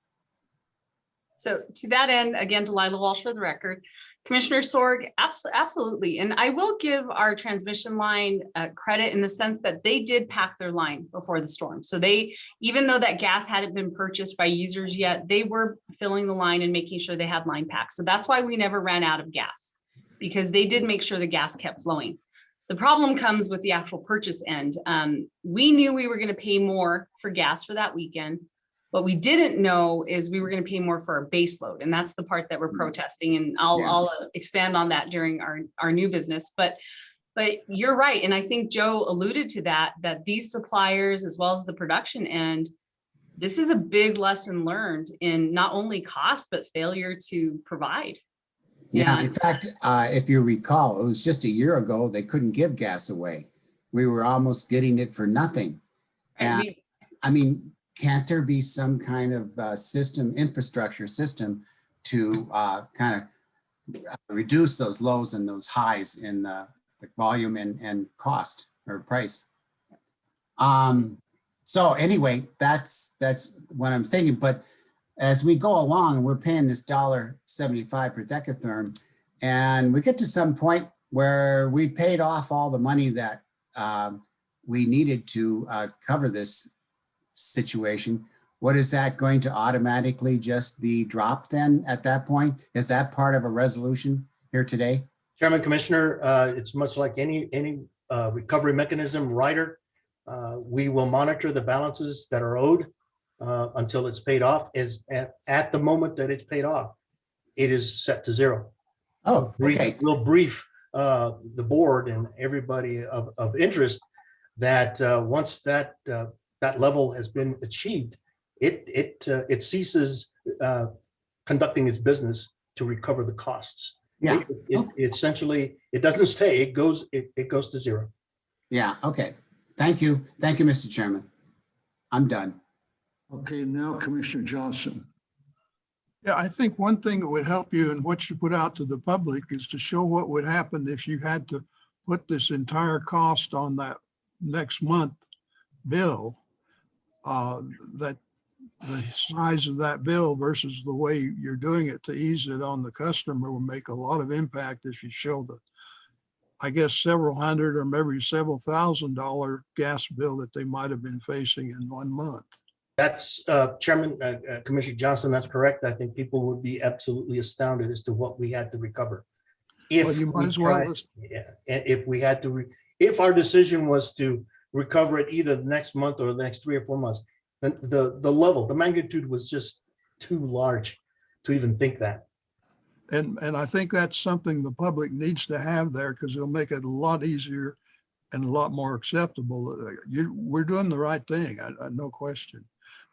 So to that end, again, Delilah Walsh for the record, Commissioner Sorg, absolutely. And I will give our transmission line credit in the sense that they did pack their line before the storm. So they, even though that gas hadn't been purchased by users yet, they were filling the line and making sure they had line packs. So that's why we never ran out of gas, because they did make sure the gas kept flowing. The problem comes with the actual purchase end. We knew we were going to pay more for gas for that weekend. What we didn't know is we were going to pay more for our base load. And that's the part that we're protesting. And I'll expand on that during our new business. But you're right. And I think Joe alluded to that these suppliers, as well as the production end, this is a big lesson learned in not only cost, but failure to provide. Yeah, in fact, if you recall, it was just a year ago, they couldn't give gas away. We were almost getting it for nothing. And I mean, can't there be some kind of infrastructure system to kind of reduce those lows and those highs in the volume and cost or price? So anyway, that's what I'm thinking. But as we go along, we're paying this $1.75 per decatherm, and we get to some point where we paid off all the money that we needed to cover this situation. What is that going to automatically just be dropped then at that point? Is that part of a resolution here today? Chairman, Commissioner, it's much like any recovery mechanism rider. We will monitor the balances that are owed until it's paid off. At the moment that it's paid off, it is set to zero. Oh, okay. We'll brief the board and everybody of interest that once that level has been achieved, it ceases conducting its business to recover the costs. Yeah. It essentially, it doesn't stay, it goes to zero. Yeah, okay. Thank you. Thank you, Mr. Chairman. I'm done. Okay, now Commissioner Johnson. Yeah, I think one thing that would help you and what you put out to the public is to show what would happen if you had to put this entire cost on that next month bill. That the size of that bill versus the way you're doing it to ease it on the customer will make a lot of impact if you show the, I guess, several hundred or maybe several $1,000 gas bill that they might have been facing in 1 month. That's Chairman, Commissioner Johnson, that's correct. I think people would be absolutely astounded as to what we had to recover. Well, you might as well list. Yeah, if we had to, if our decision was to recover it either the next month or the next 3 or 4 months, then the level, the magnitude was just too large to even think that. And I think that's something the public needs to have there because it'll make it a lot easier and a lot more acceptable. We're doing the right thing, no question.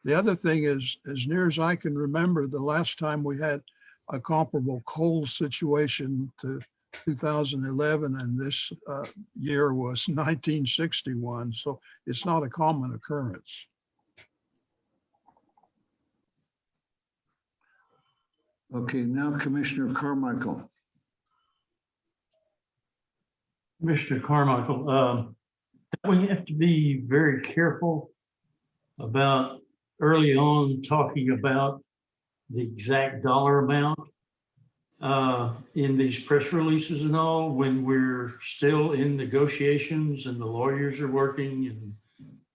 The other thing is, as near as I can remember, the last time we had a comparable coal situation to 2011 and this year was 1961. So it's not a common occurrence. Okay, now Commissioner Carmichael. Mr. Carmichael, we have to be very careful about early on talking about the exact dollar amount in these press releases and all, when we're still in negotiations and the lawyers are working and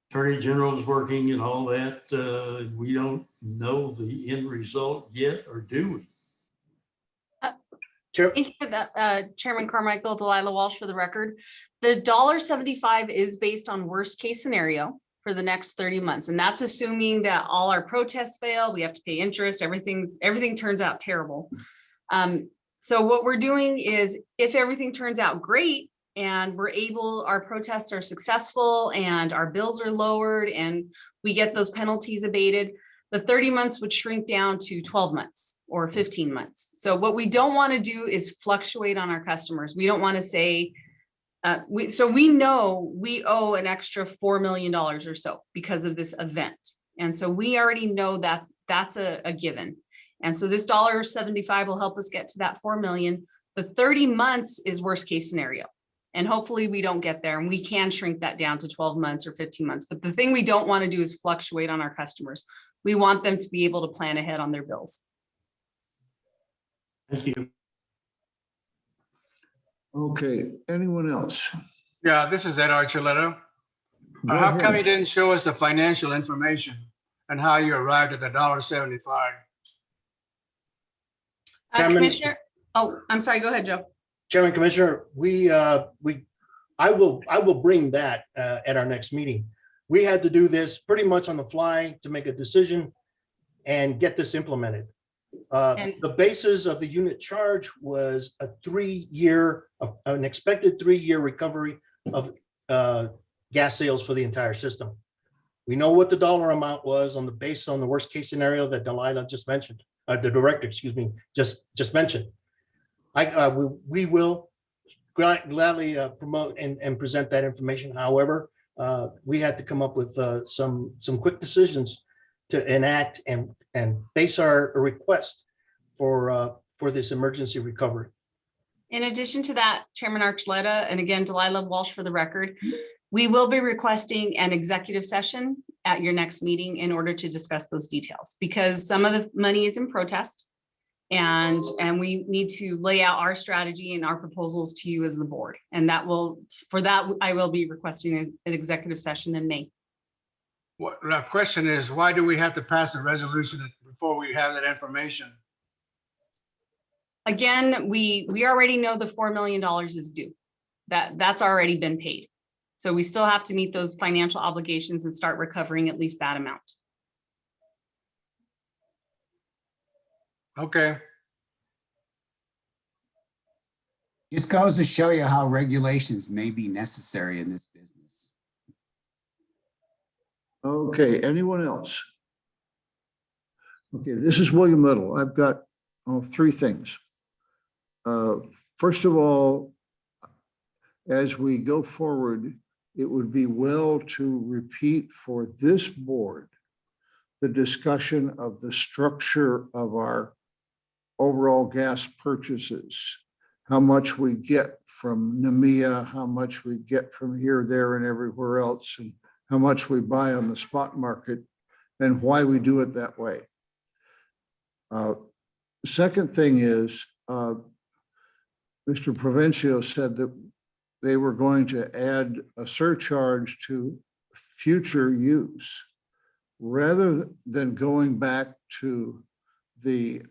Attorney General's working and all that. We don't know the end result yet, or do we? Thank you for that, Chairman Carmichael. Delilah Walsh for the record. The $1.75 is based on worst case scenario for the next 30 months. And that's assuming that all our protests fail, we have to pay interest, everything turns out terrible. So what we're doing is if everything turns out great and our protests are successful and our bills are lowered and we get those penalties abated, the 30 months would shrink down to 12 months or 15 months. So what we don't want to do is fluctuate on our customers. We don't want to say, we know we owe an extra $4 million or so because of this event. And so we already know that's a given. And so this $1.75 will help us get to that 4 million. The 30 months is worst case scenario. And hopefully we don't get there and we can shrink that down to 12 months or 15 months. But the thing we don't want to do is fluctuate on our customers. We want them to be able to plan ahead on their bills. Thank you. Okay, anyone else? Yeah, this is Ed Archuleta. Go How come ahead. you didn't show us the financial information and how you arrived at the $1.75? Chairman- Commissioner, oh, I'm sorry, go ahead, Joe. Chairman, Commissioner, I will bring that at our next meeting. We had to do this pretty much on the fly to make a decision and get this implemented. The basis of the unit charge was a 3-year, an expected 3-year recovery of gas sales for the entire system. We know what the dollar amount was based on the worst case scenario that Delilah just mentioned, the director, excuse me, just mentioned. We will gladly promote and present that information. However, we had to come up with some quick decisions to enact and base our request for this emergency recovery. In addition to that, Chairman Archuleta, and again, Delilah Walsh for the record, we will be requesting an executive session at your next meeting in order to discuss those details, because some of the money is in protest and we need to lay out our strategy and our proposals to you as the board. And for that, I will be requesting an executive session in May. What the question is, why do we have to pass a resolution before we have that information? Again, we already know the $4 million is due. That's already been paid. So we still have to meet those financial obligations and start recovering at least that amount. Okay. Just goes to show you how regulations may be necessary in this business. Okay, anyone else? Okay, this is William Little. I've got three things. First of all, as we go forward, it would be well to repeat for this board the discussion of the structure of our overall gas purchases, how much we get from NEMEA, how much we get from here, there, and everywhere else, and how much we buy on the spot market, and why we do it that way. Second thing is, Mr. Provencio said that they were going to add a surcharge to future use. Rather than going back to the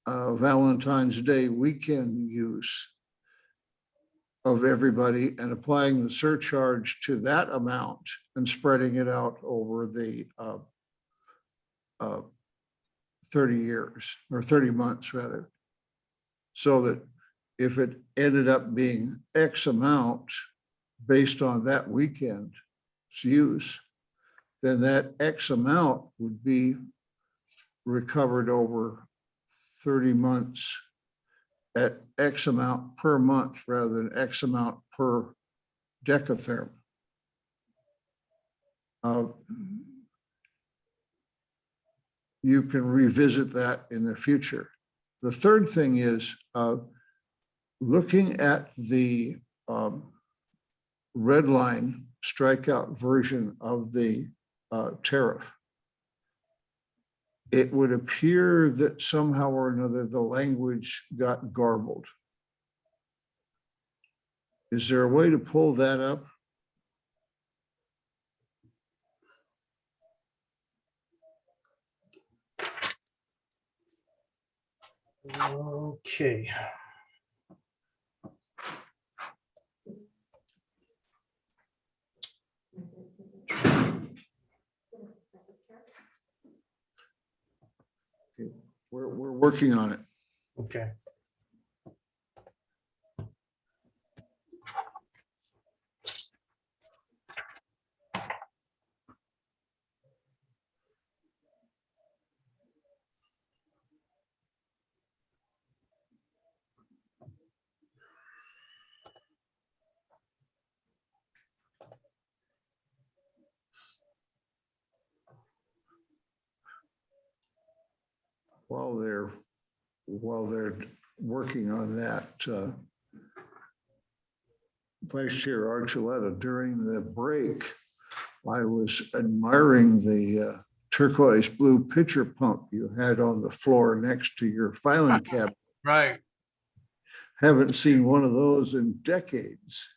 Valentine's Day weekend use of everybody and applying the surcharge to that amount and spreading it out over the 30 years or 30 months rather. So that if it ended up being X amount based on that weekend's use, then that X amount would be recovered over 30 months at X amount per month rather than X amount per decatherm. You can revisit that in the future. The third thing is looking at the red line strikeout version of the tariff. It would appear that somehow or another the language got garbled. Is there a way to pull that up? Okay. We're working on it. Okay. While they're working on that, Vice Chair Archuleta, during the break, I was admiring the turquoise blue pitcher pump you had on the floor next to your filing cabinet. Right. Haven't seen one of those in decades.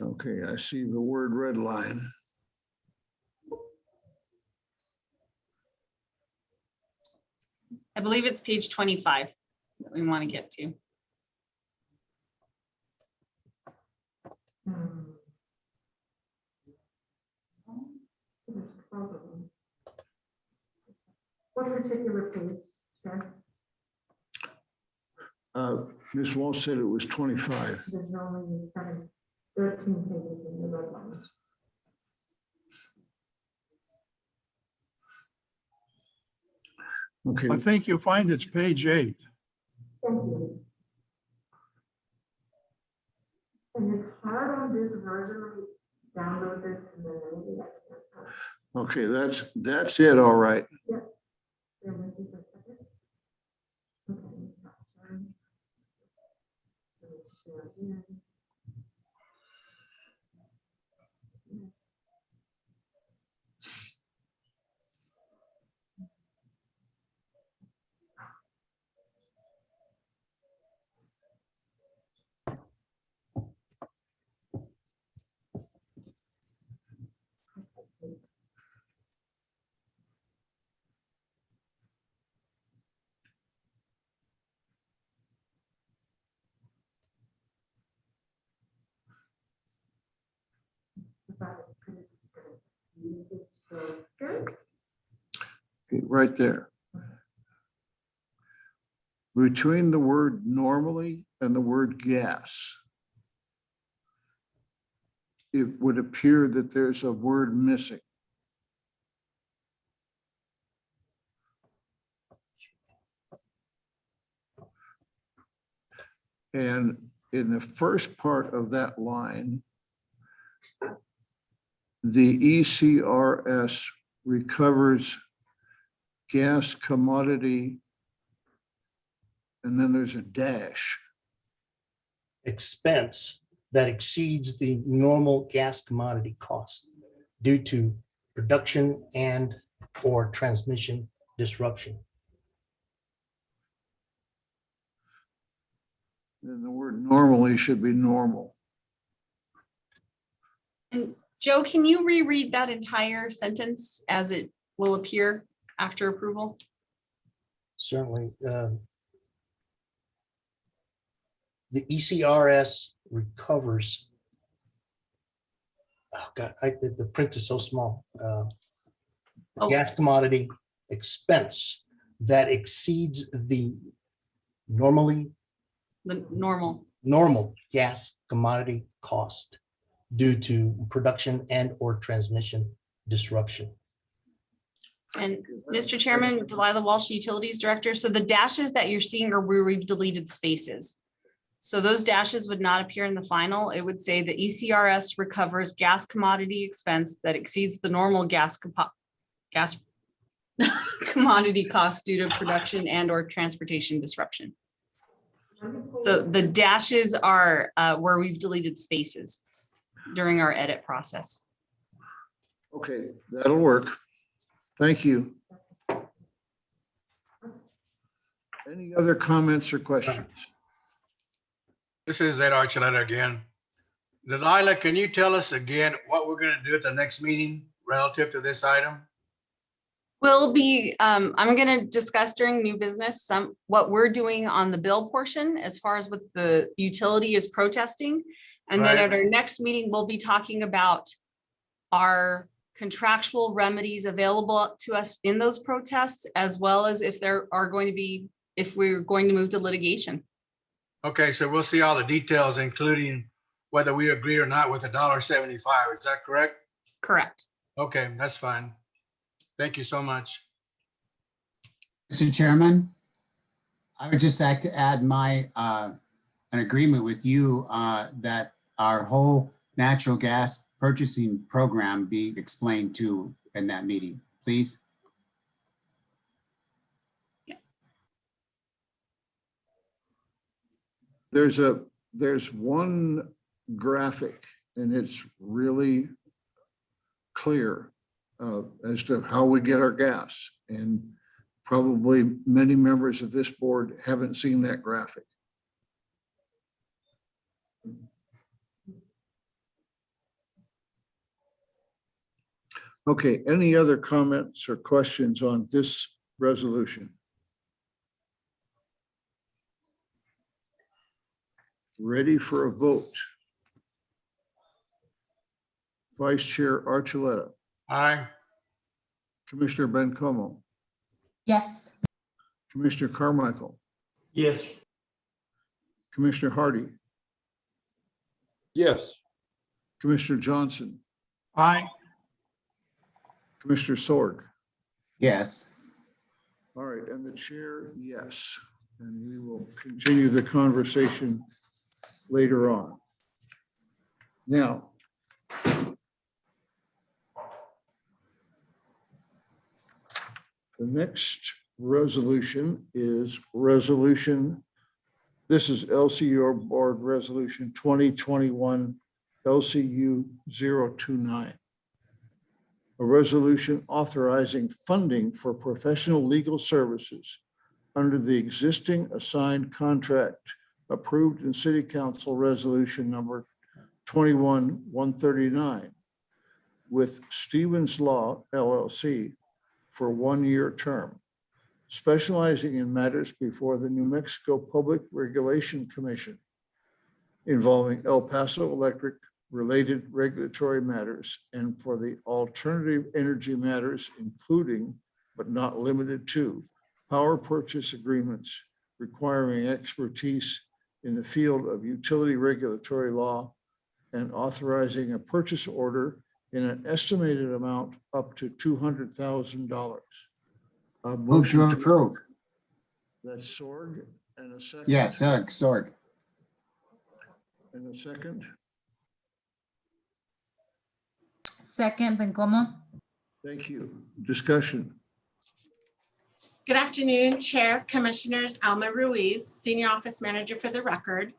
Okay, I see the word red line. I believe it's page 25 that we want to get to. What particular page, Chair? Ms. Walsh said it was 25. There's only 13 pages in the red line. Okay, I think you'll find it's page 8. And it's hard on this version, I download this and then maybe I can't. okay, that's it, all right. Bear with me for a second. Okay, it's not showing. Let me share again. Okay, right there. Between the word normally and the word gas, it would appear that there's a word missing. And in the first part of that line, the ECRS recovers gas commodity, and then there's a dash. Expense that exceeds the normal gas commodity cost due to production and or transmission disruption. Then the word normally should be normal. And Joe, can you reread that entire sentence as it will appear after approval? Certainly. The ECRS recovers. Oh God, the print is so small. Oh. Gas commodity expense that exceeds the The normal gas commodity cost due to production and or transmission disruption. And Mr. Chairman, Delilah Walsh, Utilities Director. So the dashes that you're seeing are where we've deleted spaces. So those dashes would not appear in the final. It would say the ECRS recovers gas commodity expense that exceeds the normal gas commodity cost due to production and or transportation disruption. So the dashes are where we've deleted spaces during our edit process. Okay, that'll work. Thank you. Any other comments or questions? This is Ed Archuleta again. Delilah, can you tell us again what we're going to do at the next meeting relative to this item? We'll be, I'm going to discuss during new business what we're doing on the bill portion as far as what the utility is protesting. And then Right. at our next meeting, we'll be talking about our contractual remedies available to us in those protests, as well as if there are going to be, if we're going to move to litigation. Okay, so we'll see all the details, including whether we agree or not with $1.75. Is that correct? Correct. Okay, that's fine. Thank you so much. Mr. Chairman, I would just like to add my, an agreement with you that our whole natural gas purchasing program be explained to in that meeting, please. There's one graphic, and it's really clear as to how we get our gas. And probably many members of this board haven't seen that graphic. Okay, any other comments or questions on this resolution? Ready for a vote? Vice Chair Archuleta, Aye. Commissioner Bencomo, Yes. Commissioner Carmichael, Yes. Commissioner Hardy, Yes. Commissioner Johnson, Aye. Commissioner Sorg, Yes. All right, and the chair, yes. And we will continue the conversation later on. Now, the next resolution is this is LCU Board Resolution 2021 LCU 029. A resolution authorizing funding for professional legal services under the existing assigned contract approved in City Council Resolution number 21-139 with Stevens Law LLC for a one-year term, specializing in matters before the New Mexico Public Regulation Commission involving El Paso Electric related regulatory matters and for the alternative energy matters, including but not limited to power purchase agreements requiring expertise in the field of utility regulatory law and authorizing a purchase order in an estimated amount up to $200,000. A Move motion to to approve. That's Sorg and a second. Yes, Sorg. And a second. Second, Bencomo. Thank you. Discussion. Good afternoon, Chair, Commissioners, Alma Ruiz, Senior Office Manager for the record.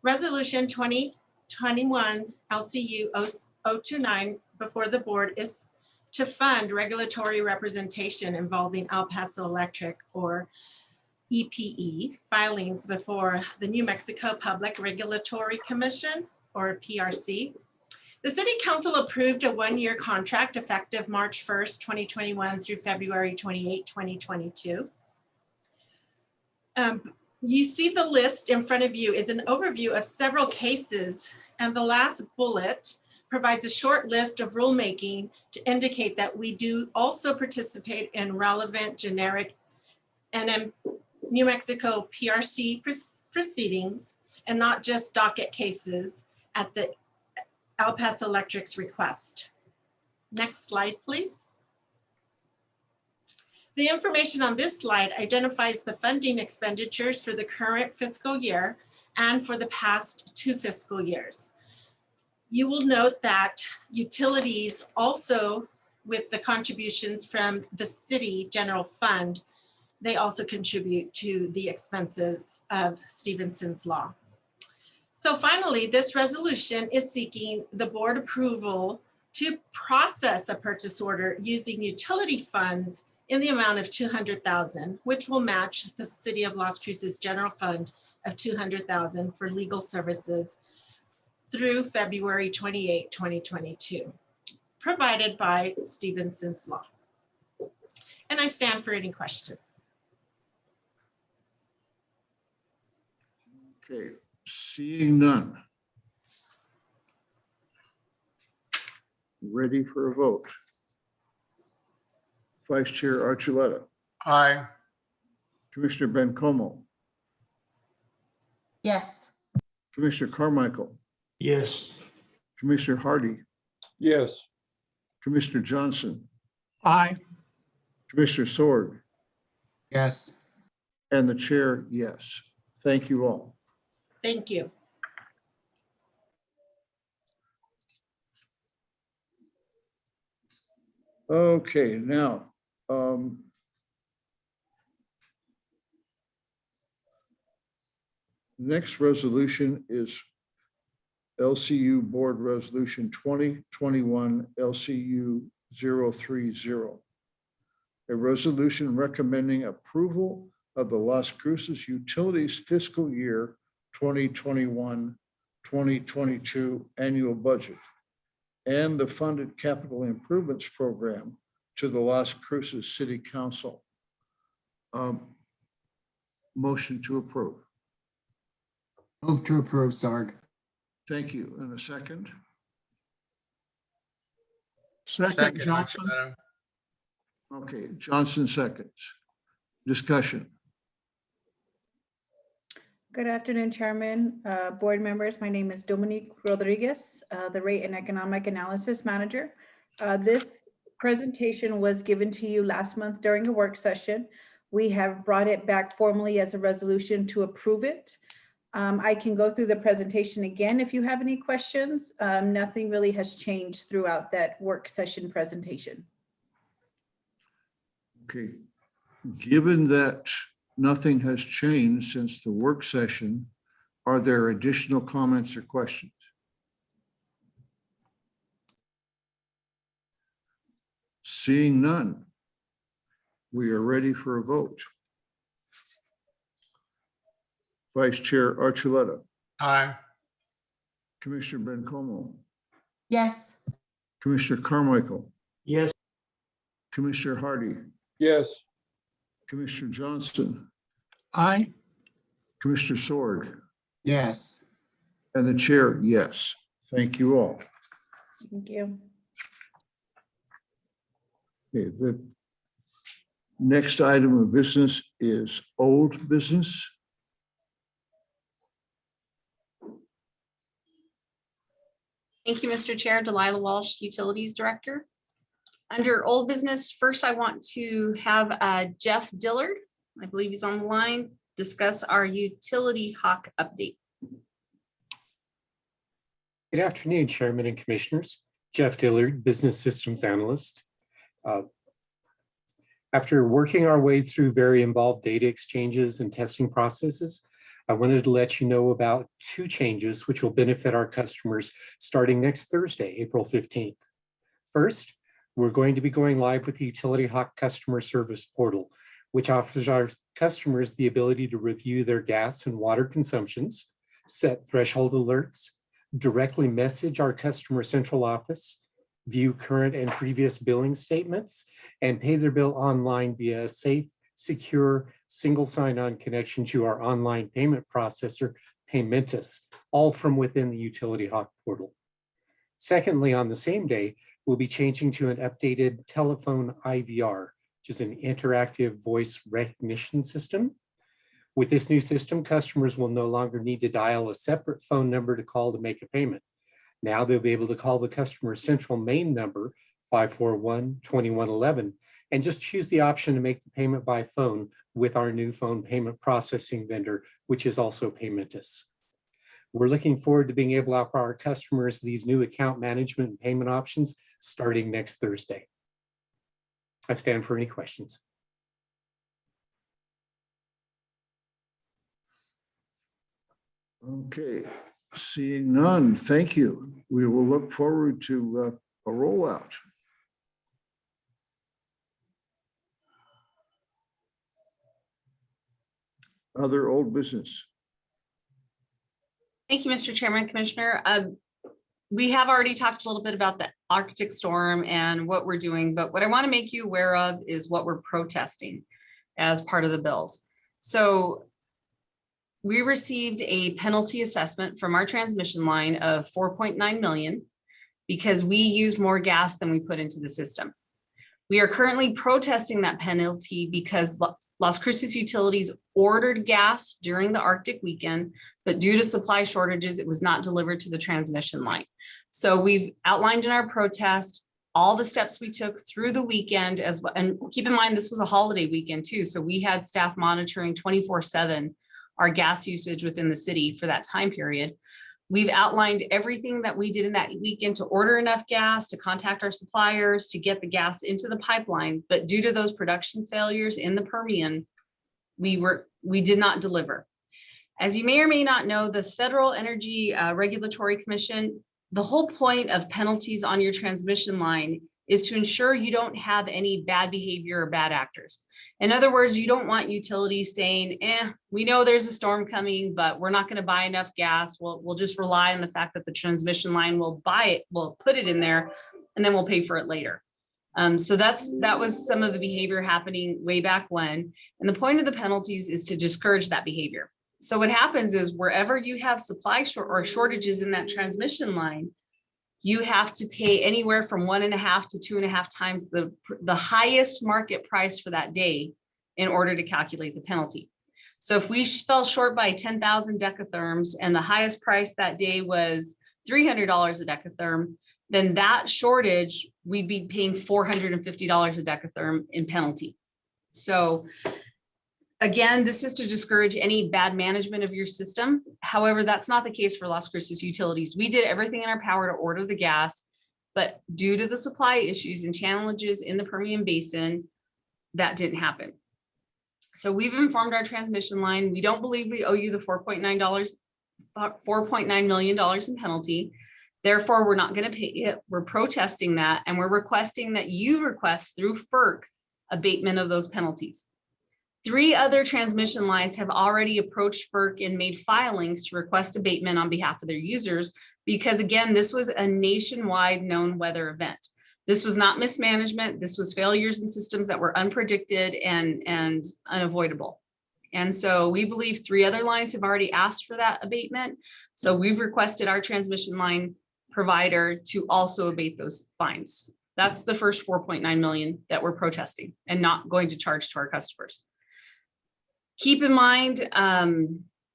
Resolution 2021 LCU 029 before the board is to fund regulatory representation involving El Paso Electric or EPE filings before the New Mexico Public Regulatory Commission or PRC. The City Council approved a one-year contract effective March 1st, 2021 through February 28, 2022. You see the list in front of you is an overview of several cases, and the last bullet provides a short list of rulemaking to indicate that we do also participate in relevant generic and New Mexico PRC proceedings and not just docket cases at the El Paso Electric's request. Next slide, please. The information on this slide identifies the funding expenditures for the current fiscal year and for the past 2 fiscal years. You will note that utilities also, with the contributions from the city general fund, they also contribute to the expenses of Stevenson's Law. So finally, this resolution is seeking the board approval to process a purchase order using utility funds in the amount of $200,000, which will match the City of Las Cruces general fund of $200,000 for legal services through February 28, 2022, provided by Stevenson's Law. And I stand for any questions. Okay, seeing none. Ready for a vote. Vice Chair Archuleta, Aye. Commissioner Bencomo, Yes. Commissioner Carmichael, Yes. Commissioner Hardy, Yes. Commissioner Johnson, Aye. Commissioner Sword, Yes. and the chair, yes. Thank you all. Thank you. Okay, now, next resolution is LCU Board Resolution 2021 LCU 030. A resolution recommending approval of the Las Cruces Utilities Fiscal Year 2021-2022 annual budget and the funded capital improvements program to the Las Cruces City Council. Motion to approve. Move to approve, Sorg. Thank you. And a second? Second, Johnson. Archuleta. Okay, Johnson seconds. Discussion. Good afternoon, Chairman, board members. My name is Dominique Rodriguez, the Rate and Economic Analysis Manager. This presentation was given to you last month during a work session. We have brought it back formally as a resolution to approve it. I can go through the presentation again if you have any questions. Nothing really has changed throughout that work session presentation. Okay. Given that nothing has changed since the work session, are there additional comments or questions? Seeing none, we are ready for a vote. Vice Chair Archuleta, Aye. Commissioner Bencomo, Yes. Commissioner Carmichael, Yes. Commissioner Hardy, Yes. Commissioner Johnston, Aye. Commissioner Sword, Yes. and the chair, yes. Thank you all. Thank you. Okay, the next item of business is old business. Thank you, Mr. Chair. Delilah Walsh, Utilities Director. Under old business, first I want to have Jeff Dillard, I believe he's on the line, discuss our utility hawk update. Good afternoon, Chairman and Commissioners. Jeff Dillard, Business Systems Analyst. After working our way through very involved data exchanges and testing processes, I wanted to let you know about 2 changes which will benefit our customers starting next Thursday, April 15th. First, we're going to be going live with the Utility Hawk Customer Service Portal, which offers our customers the ability to review their gas and water consumptions, set threshold alerts, directly message our customer central office, view current and previous billing statements, and pay their bill online via a safe, secure, single sign-on connection to our online payment processor, Paymentus, all from within the Utility Hawk portal. Secondly, on the same day, we'll be changing to an updated telephone IVR, which is an interactive voice recognition system. With this new system, customers will no longer need to dial a separate phone number to call to make a payment. Now they'll be able to call the customer central main number, 541-2111, and just choose the option to make the payment by phone with our new phone payment processing vendor, which is also Paymentus. We're looking forward to being able to offer our customers these new account management and payment options starting next Thursday. I stand for any questions. Okay, seeing none, thank you. We will look forward to a rollout. Other old business. Thank you, Mr. Chairman, Commissioner. We have already talked a little bit about the Arctic storm and what we're doing, but what I want to make you aware of is what we're protesting as part of the bills. So we received a penalty assessment from our transmission line of 4.9 million because we used more gas than we put into the system. We are currently protesting that penalty because Las Cruces Utilities ordered gas during the Arctic weekend, but due to supply shortages, it was not delivered to the transmission line. So we've outlined in our protest all the steps we took through the weekend as well. And keep in mind, this was a holiday weekend too. So we had staff monitoring 24/7 our gas usage within the city for that time period. We've outlined everything that we did in that weekend to order enough gas, to contact our suppliers, to get the gas into the pipeline. But due to those production failures in the Permian, we did not deliver. As you may or may not know, the Federal Energy Regulatory Commission, the whole point of penalties on your transmission line is to ensure you don't have any bad behavior or bad actors. In other words, you don't want utilities saying, we know there's a storm coming, but we're not going to buy enough gas. We'll just rely on the fact that the transmission line will buy it, we'll put it in there, and then we'll pay for it later. So that was some of the behavior happening way back when. And the point of the penalties is to discourage that behavior. So what happens is wherever you have supply shortages in that transmission line, you have to pay anywhere from 1.5 to 2.5 times the highest market price for that day in order to calculate the penalty. So if we fell short by 10,000 decatherms and the highest price that day was $300 a decatherm, then that shortage, we'd be paying $450 a decatherm in penalty. So Again, this is to discourage any bad management of your system. However, that's not the case for Las Cruces Utilities. We did everything in our power to order the gas, but due to the supply issues and challenges in the Permian Basin, that didn't happen. So we've informed our transmission line. We don't believe we owe you the $4.9 million in penalty. Therefore, we're not going to pay it. We're protesting that, and we're requesting that you request through FERC abatement of those penalties. 3 other transmission lines have already approached FERC and made filings to request abatement on behalf of their users, because again, this was a nationwide known weather event. This was not mismanagement. This was failures in systems that were unpredicted and unavoidable. And so we believe 3 other lines have already asked for that abatement. So we've requested our transmission line provider to also abate those fines. That's the first 4.9 million that we're protesting and not going to charge to our customers. Keep in mind,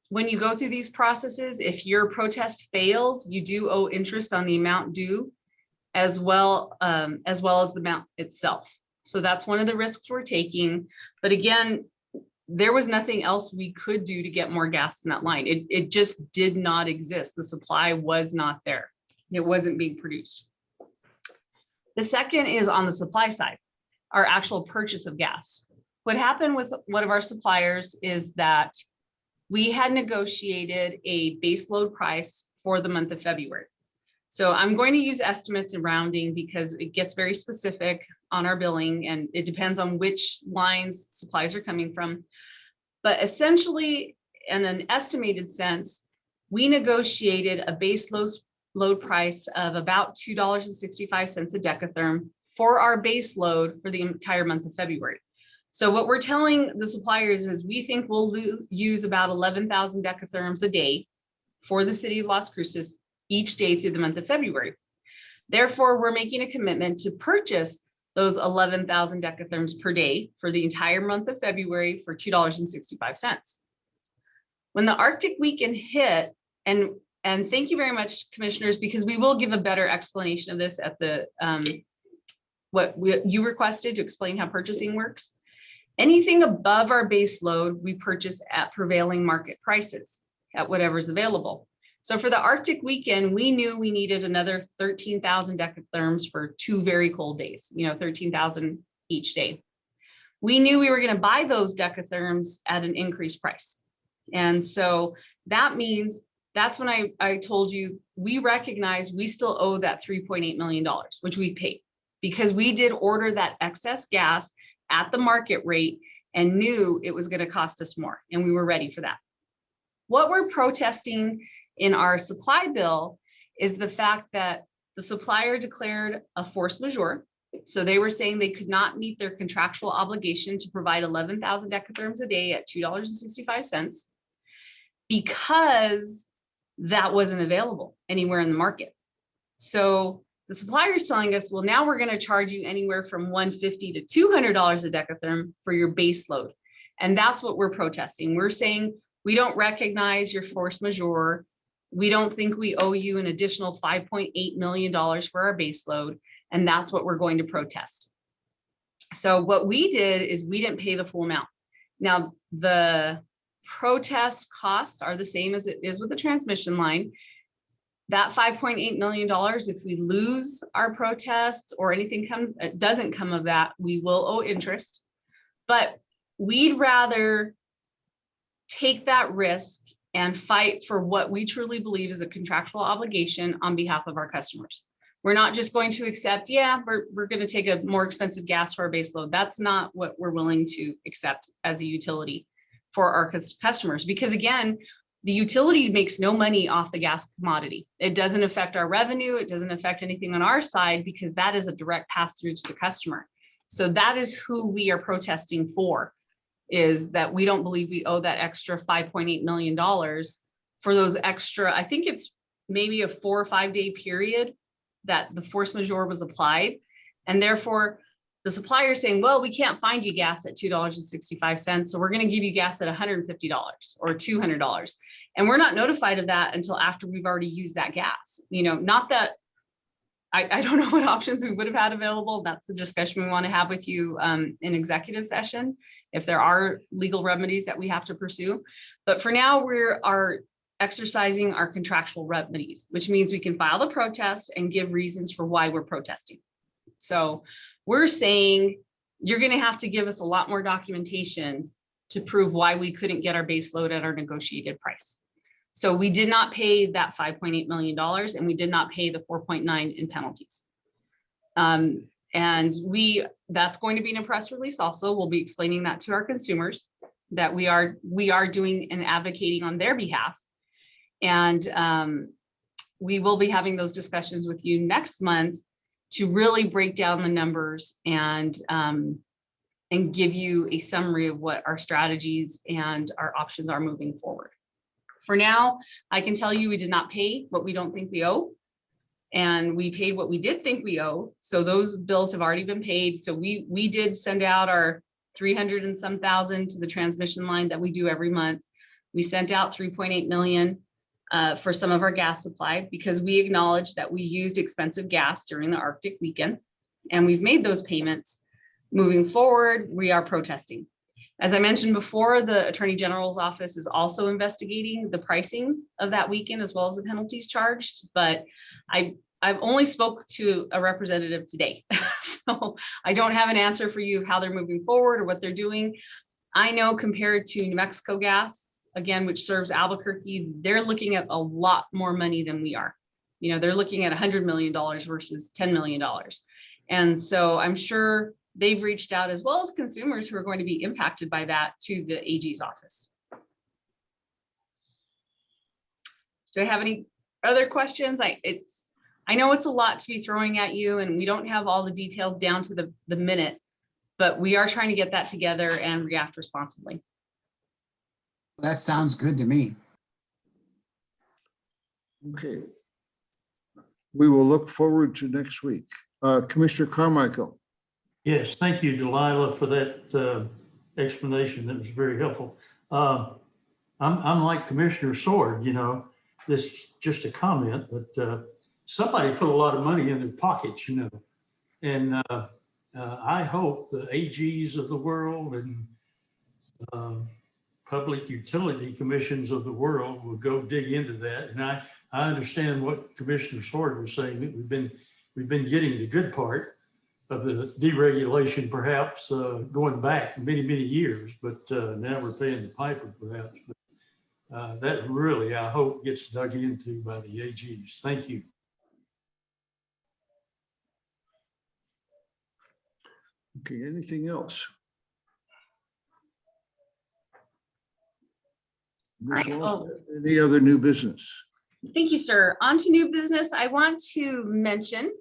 when you go through these processes, if your protest fails, you do owe interest on the amount due, as well as the amount itself. So that's one of the risks we're taking. But again, there was nothing else we could do to get more gas in that line. It just did not exist. The supply was not there. It wasn't being produced. The second is on the supply side, our actual purchase of gas. What happened with one of our suppliers is that we had negotiated a base load price for the month of February. So I'm going to use estimates and rounding because it gets very specific on our billing, and it depends on which lines supplies are coming from. But essentially, in an estimated sense, we negotiated a base load price of about $2.65 a decatherm for our base load for the entire month of February. So what we're telling the suppliers is we think we'll use about 11,000 decatherms a day for the city of Las Cruces each day through the month of February. Therefore, we're making a commitment to purchase those 11,000 decatherms per day for the entire month of February for $2.65. When the Arctic weekend hit, and thank you very much, commissioners, because we will give a better explanation of this at the you requested to explain how purchasing works. Anything above our base load, we purchase at prevailing market prices at whatever's available. So for the Arctic weekend, we knew we needed another 13,000 decatherms for 2 very cold days, 13,000 each day. We knew we were going to buy those decatherms at an increased price. And so that means that's when I told you we recognize we still owe that $3.8 million, which we paid because we did order that excess gas at the market rate and knew it was going to cost us more, and we were ready for that. What we're protesting in our supply bill is the fact that the supplier declared a force majeure. So they were saying they could not meet their contractual obligation to provide 11,000 decatherms a day at $2.65 because that wasn't available anywhere in the market. So the supplier is telling us, well, now we're going to charge you anywhere from $150 to $200 a decatherm for your base load. And that's what we're protesting. We're saying we don't recognize your force majeure. We don't think we owe you an additional $5.8 million for our base load. And that's what we're going to protest. So what we did is we didn't pay the full amount. Now, the protest costs are the same as it is with the transmission line. That $5.8 million, if we lose our protests or anything doesn't come of that, we will owe interest. But we'd rather take that risk and fight for what we truly believe is a contractual obligation on behalf of our customers. We're not just going to accept, yeah, we're going to take a more expensive gas for our base load. That's not what we're willing to accept as a utility for our customers. Because again, the utility makes no money off the gas commodity. It doesn't affect our revenue. It doesn't affect anything on our side because that is a direct pass through to the customer. So that is who we are protesting for, is that we don't believe we owe that extra $5.8 million for those extra, I think it's maybe a 4 or 5 day period that the force majeure was applied. And therefore the supplier is saying, well, we can't find you gas at $2.65. So we're going to give you gas at $150 or $200. And we're not notified of that until after we've already used that gas. Not that I don't know what options we would have had available. That's the discussion we want to have with you in executive session, if there are legal remedies that we have to pursue. But for now, we are exercising our contractual remedies, which means we can file the protest and give reasons for why we're protesting. So we're saying you're going to have to give us a lot more documentation to prove why we couldn't get our base load at our negotiated price. So we did not pay that $5.8 million and we did not pay the 4.9 in penalties. And that's going to be in a press release also. We'll be explaining that to our consumers, that we are doing and advocating on their behalf. And we will be having those discussions with you next month to really break down the numbers and give you a summary of what our strategies and our options are moving forward. For now, I can tell you we did not pay what we don't think we owe, and we paid what we did think we owe. So those bills have already been paid. So we did send out our 300 and some thousand to the transmission line that we do every month. We sent out 3.8 million for some of our gas supply because we acknowledge that we used expensive gas during the Arctic weekend, and we've made those payments. Moving forward, we are protesting. As I mentioned before, the Attorney General's office is also investigating the pricing of that weekend as well as the penalties charged, but I've only spoke to a representative today. So I don't have an answer for you of how they're moving forward or what they're doing. I know compared to New Mexico Gas, again, which serves Albuquerque, they're looking at a lot more money than we are. You know, they're looking at $100 million versus $10 million. And so I'm sure they've reached out, as well as consumers who are going to be impacted by that, to the AG's office. Do I have any other questions? I know it's a lot to be throwing at you, and we don't have all the details down to the minute, but we are trying to get that together and react responsibly. That sounds good to me. Okay. We will look forward to next week. Commissioner Carmichael. Yes, thank you, Delilah, for that explanation. That was very helpful. I'm like Commissioner Sword, you know, this is just a comment, but somebody put a lot of money in their pockets, you know, and I hope the AGs of the world and public utility commissions of the world will go dig into that. And I understand what Commissioner Sword was saying, that we've been getting the good part of the deregulation, perhaps going back many, many years, but now we're paying the piper, perhaps. But that really, I hope, gets dug into by the AGs. Thank you. Okay, anything else? Ms. Walsh, any other new business? Thank you, sir. On to new business. I want to mention,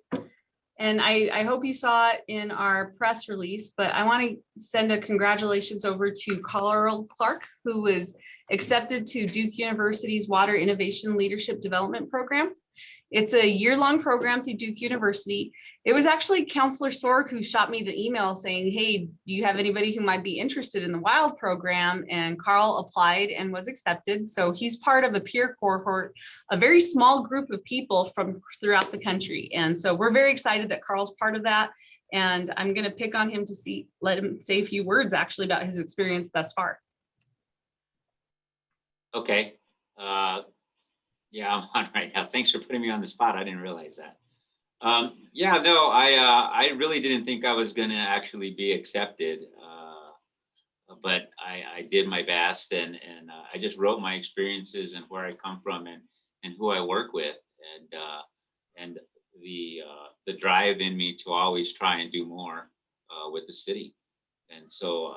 and I hope you saw it in our press release, but I want to send a congratulations over to Carl Clark, who was accepted to Duke University's Water Innovation Leadership Development Program. It's a year-long program through Duke University. It was actually Counselor Sorg who shot me the email saying, hey, do you have anybody who might be interested in the WILD program? And Carl applied and was accepted. So he's part of a peer cohort, a very small group of people from throughout the country. And so we're very excited that Carl's part of that. And I'm going to pick on him to let him say a few words actually about his experience thus far. Okay. Yeah, I'm on right now. Thanks for putting me on the spot. I didn't realize that. Yeah, no, I really didn't think I was going to actually be accepted, but I did my best, and I just wrote my experiences and where I come from and who I work with, and the drive in me to always try and do more with the city. And so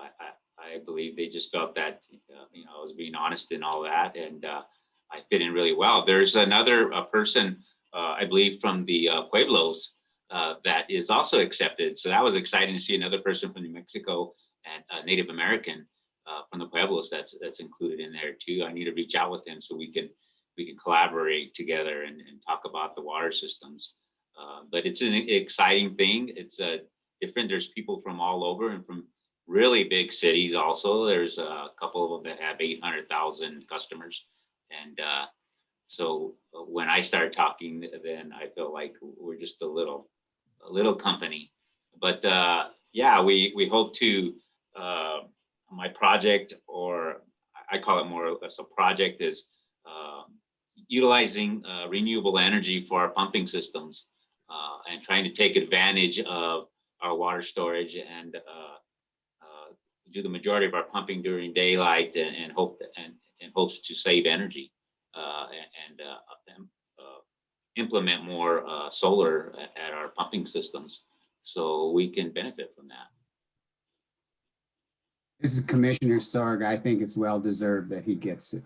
I believe they just felt that you know, I was being honest in all that, and I fit in really well. There's another person, I believe, from the Pueblos that is also accepted. So that was exciting to see another person from New Mexico and a Native American from the Pueblos that's included in there too. I need to reach out with him so we can collaborate together and talk about the water systems. But it's an exciting thing. It's different. There's people from all over and from really big cities also. There's a couple of them that have 800,000 customers. And So when I start talking, then I feel like we're just a little company. But yeah, we hope to, my project, or I call it more or less a project, is utilizing renewable energy for our pumping systems and trying to take advantage of our water storage and do the majority of our pumping during daylight and hopes to save energy and implement more solar at our pumping systems so we can benefit from that. This is Commissioner Sorg. I think it's well deserved that he gets it.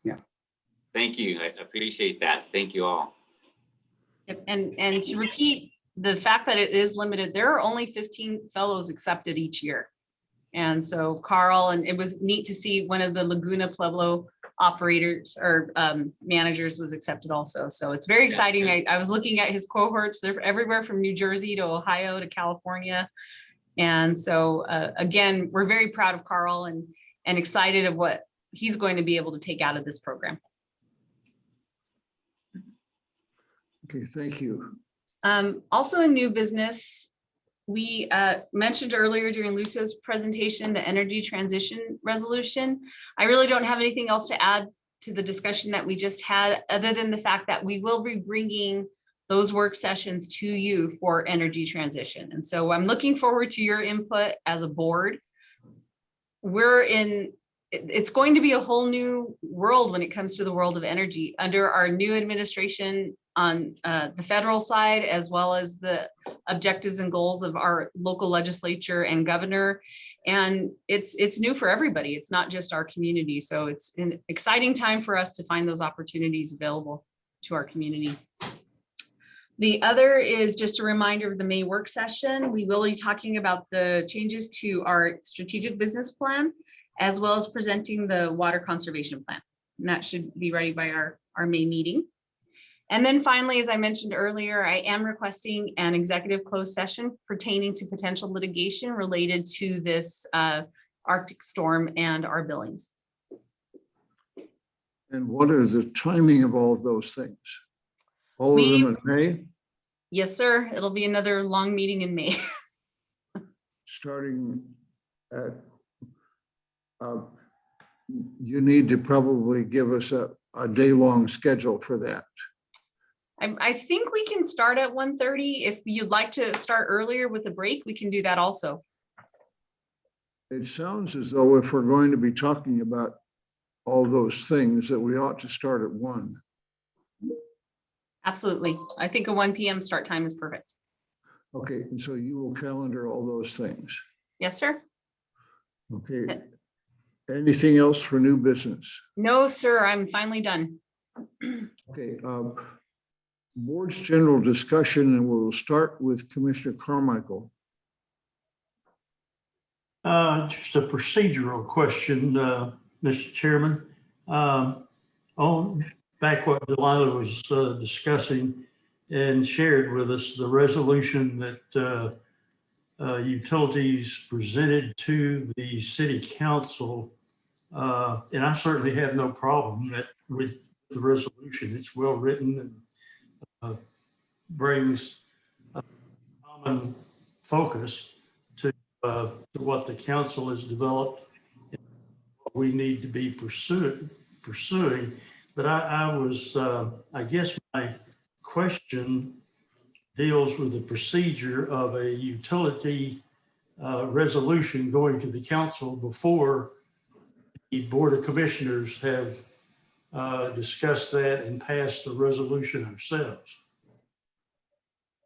Yeah. Thank you. I appreciate that. Thank you all. And to repeat, the fact that it is limited, there are only 15 fellows accepted each year. And so Carl, and it was neat to see one of the Laguna Pueblo operators or managers was accepted also. So it's very exciting. I was looking at his cohorts. They're everywhere from New Jersey to Ohio to California. And so again, we're very proud of Carl and excited of what he's going to be able to take out of this program. Okay, thank you. Also in new business, we mentioned earlier during Lucio's presentation, the energy transition resolution. I really don't have anything else to add to the discussion that we just had, other than the fact that we will be bringing those work sessions to you for energy transition. And so I'm looking forward to your input as a board. It's going to be a whole new world when it comes to the world of energy under our new administration on the federal side, as well as the objectives and goals of our local legislature and governor. And it's new for everybody. It's not just our community. So it's an exciting time for us to find those opportunities available to our community. The other is just a reminder of the May work session. We will be talking about the changes to our strategic business plan, as well as presenting the water conservation plan. And that should be ready by our May meeting. And then finally, as I mentioned earlier, I am requesting an executive closed session pertaining to potential litigation related to this Arctic storm and our billings. And what are the timing of all of those things? All of them in May? Yes, sir. It'll be another long meeting in May. Starting at, you need to probably give us a day-long schedule for that. I think we can start at 1:30. If you'd like to start earlier with a break, we can do that also. It sounds as though if we're going to be talking about all those things, that we ought to start at 1. Absolutely. I think a 1 p.m. start time is perfect. Okay, and so you will calendar all those things. Yes, sir. Okay. Anything else for new business? No, sir. I'm finally done. Okay. Board's general discussion, and we'll start with Commissioner Carmichael. Just a procedural question, Mr. Chairman. Back what Delilah was discussing and shared with us, the resolution that utilities presented to the city council, and I certainly have no problem with the resolution. It's well written and brings a common focus to what the council has developed and what we need to be pursuing. But I guess my question deals with the procedure of a utility resolution going to the council before the Board of Commissioners have discussed that and passed the resolution ourselves.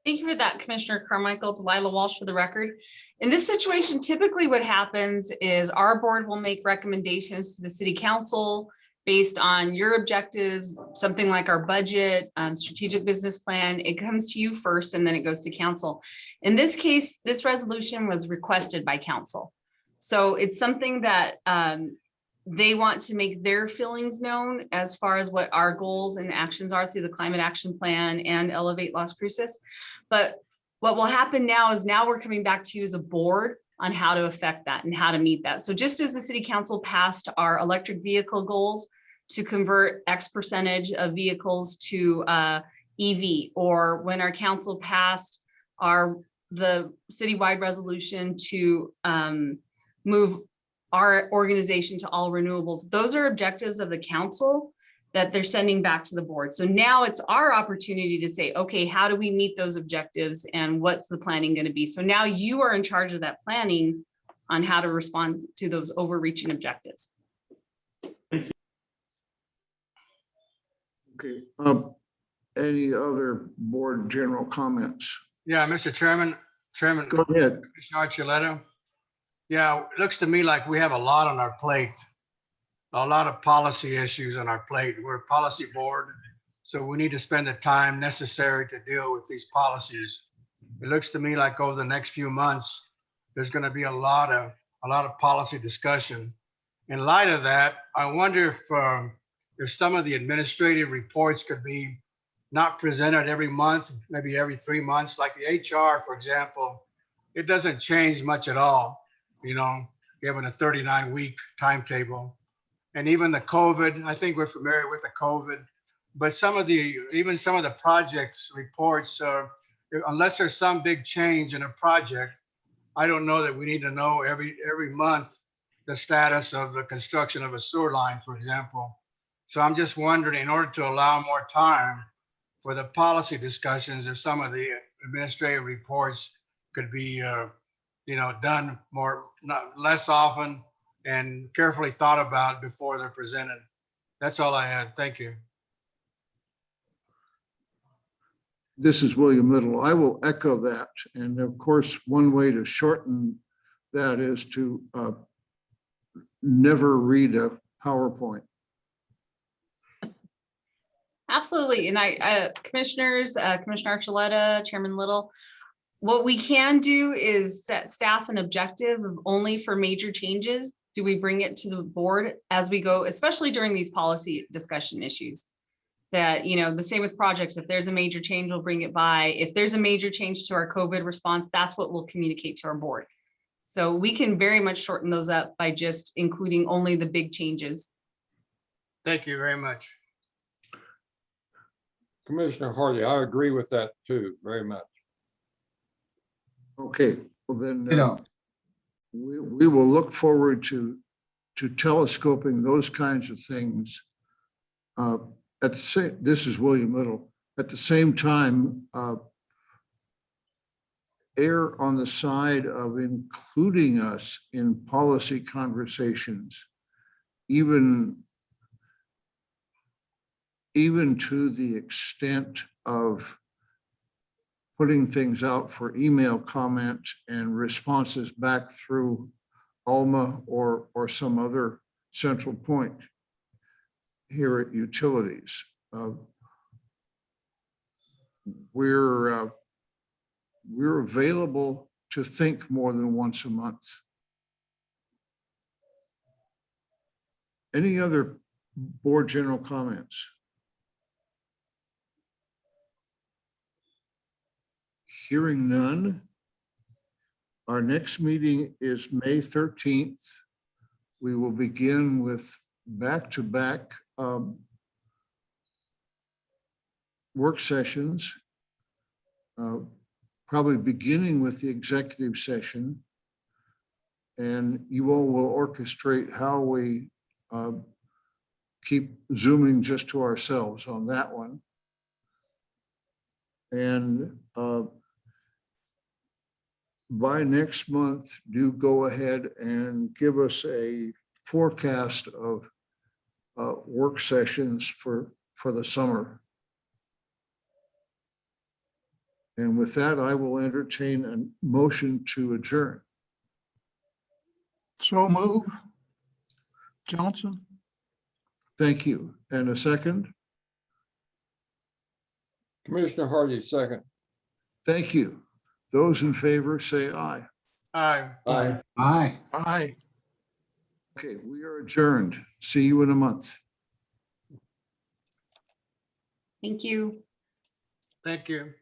Thank you for that, Commissioner Carmichael. Delilah Walsh for the record. In this situation, typically what happens is our board will make recommendations to the city council based on your objectives, something like our budget, strategic business plan. It comes to you first and then it goes to council. In this case, this resolution was requested by council. So it's something that they want to make their feelings known as far as what our goals and actions are through the climate action plan and Elevate Las Cruces. But what will happen now is now we're coming back to you as a board on how to affect that and how to meet that. So just as the city council passed our electric vehicle goals to convert X percentage of vehicles to EV, or when our council passed the citywide resolution to move our organization to all renewables. Those are objectives of the council that they're sending back to the board. So now it's our opportunity to say, okay, how do we meet those objectives and what's the planning going to be? So now you are in charge of that planning on how to respond to those overreaching objectives. Okay. Any other board general comments? Yeah, Mr. Chairman, Go ahead. Commissioner Archuleta. Yeah, it looks to me like we have a lot on our plate, a lot of policy issues on our plate. We're a policy board, so we need to spend the time necessary to deal with these policies. It looks to me like over the next few months, there's going to be a lot of policy discussion. In light of that, I wonder if some of the administrative reports could be not presented every month, maybe every 3 months, like the HR, for example. It doesn't change much at all, given a 39-week timetable. And even the COVID, I think we're familiar with the COVID, but even some of the projects reports, unless there's some big change in a project, I don't know that we need to know every month the status of the construction of a sewer line, for example. So I'm just wondering, in order to allow more time for the policy discussions, if some of the administrative reports could be, done less often and carefully thought about before they're presented. That's all I had. Thank you. This is William Little. I will echo that. And of course, one way to shorten that is to never read a PowerPoint. Absolutely. And commissioners, Commissioner Archuleta, Chairman Little, what we can do is set staff an objective of only for major changes. Do we bring it to the board as we go, especially during these policy discussion issues? That, the same with projects. If there's a major change, we'll bring it by. If there's a major change to our COVID response, that's what we'll communicate to our board. So we can very much shorten those up by just including only the big changes. Thank you very much. Commissioner Hardy, I agree with that too, very much. Okay, well then, we will look forward to telescoping those kinds of things. This is William Little. At the same time, err on the side of including us in policy conversations, even to the extent of putting things out for email comments and responses back through Alma or some other central point here at Utilities. We're available to think more than once a month. Any other board general comments? Hearing none. Our next meeting is May 13th. We will begin with back-to-back work sessions, probably beginning with the executive session. And you all will orchestrate how we keep zooming just to ourselves on that one. And by next month, do go ahead and give us a forecast of work sessions for the summer. And with that, I will entertain a motion to adjourn. So move. Johnson? Thank you. And a second? Commissioner Hardy, second. Thank you. Those in favor say aye. Aye. Aye. Aye. Aye. Okay, we are adjourned. See you in a month. Thank you. Thank you.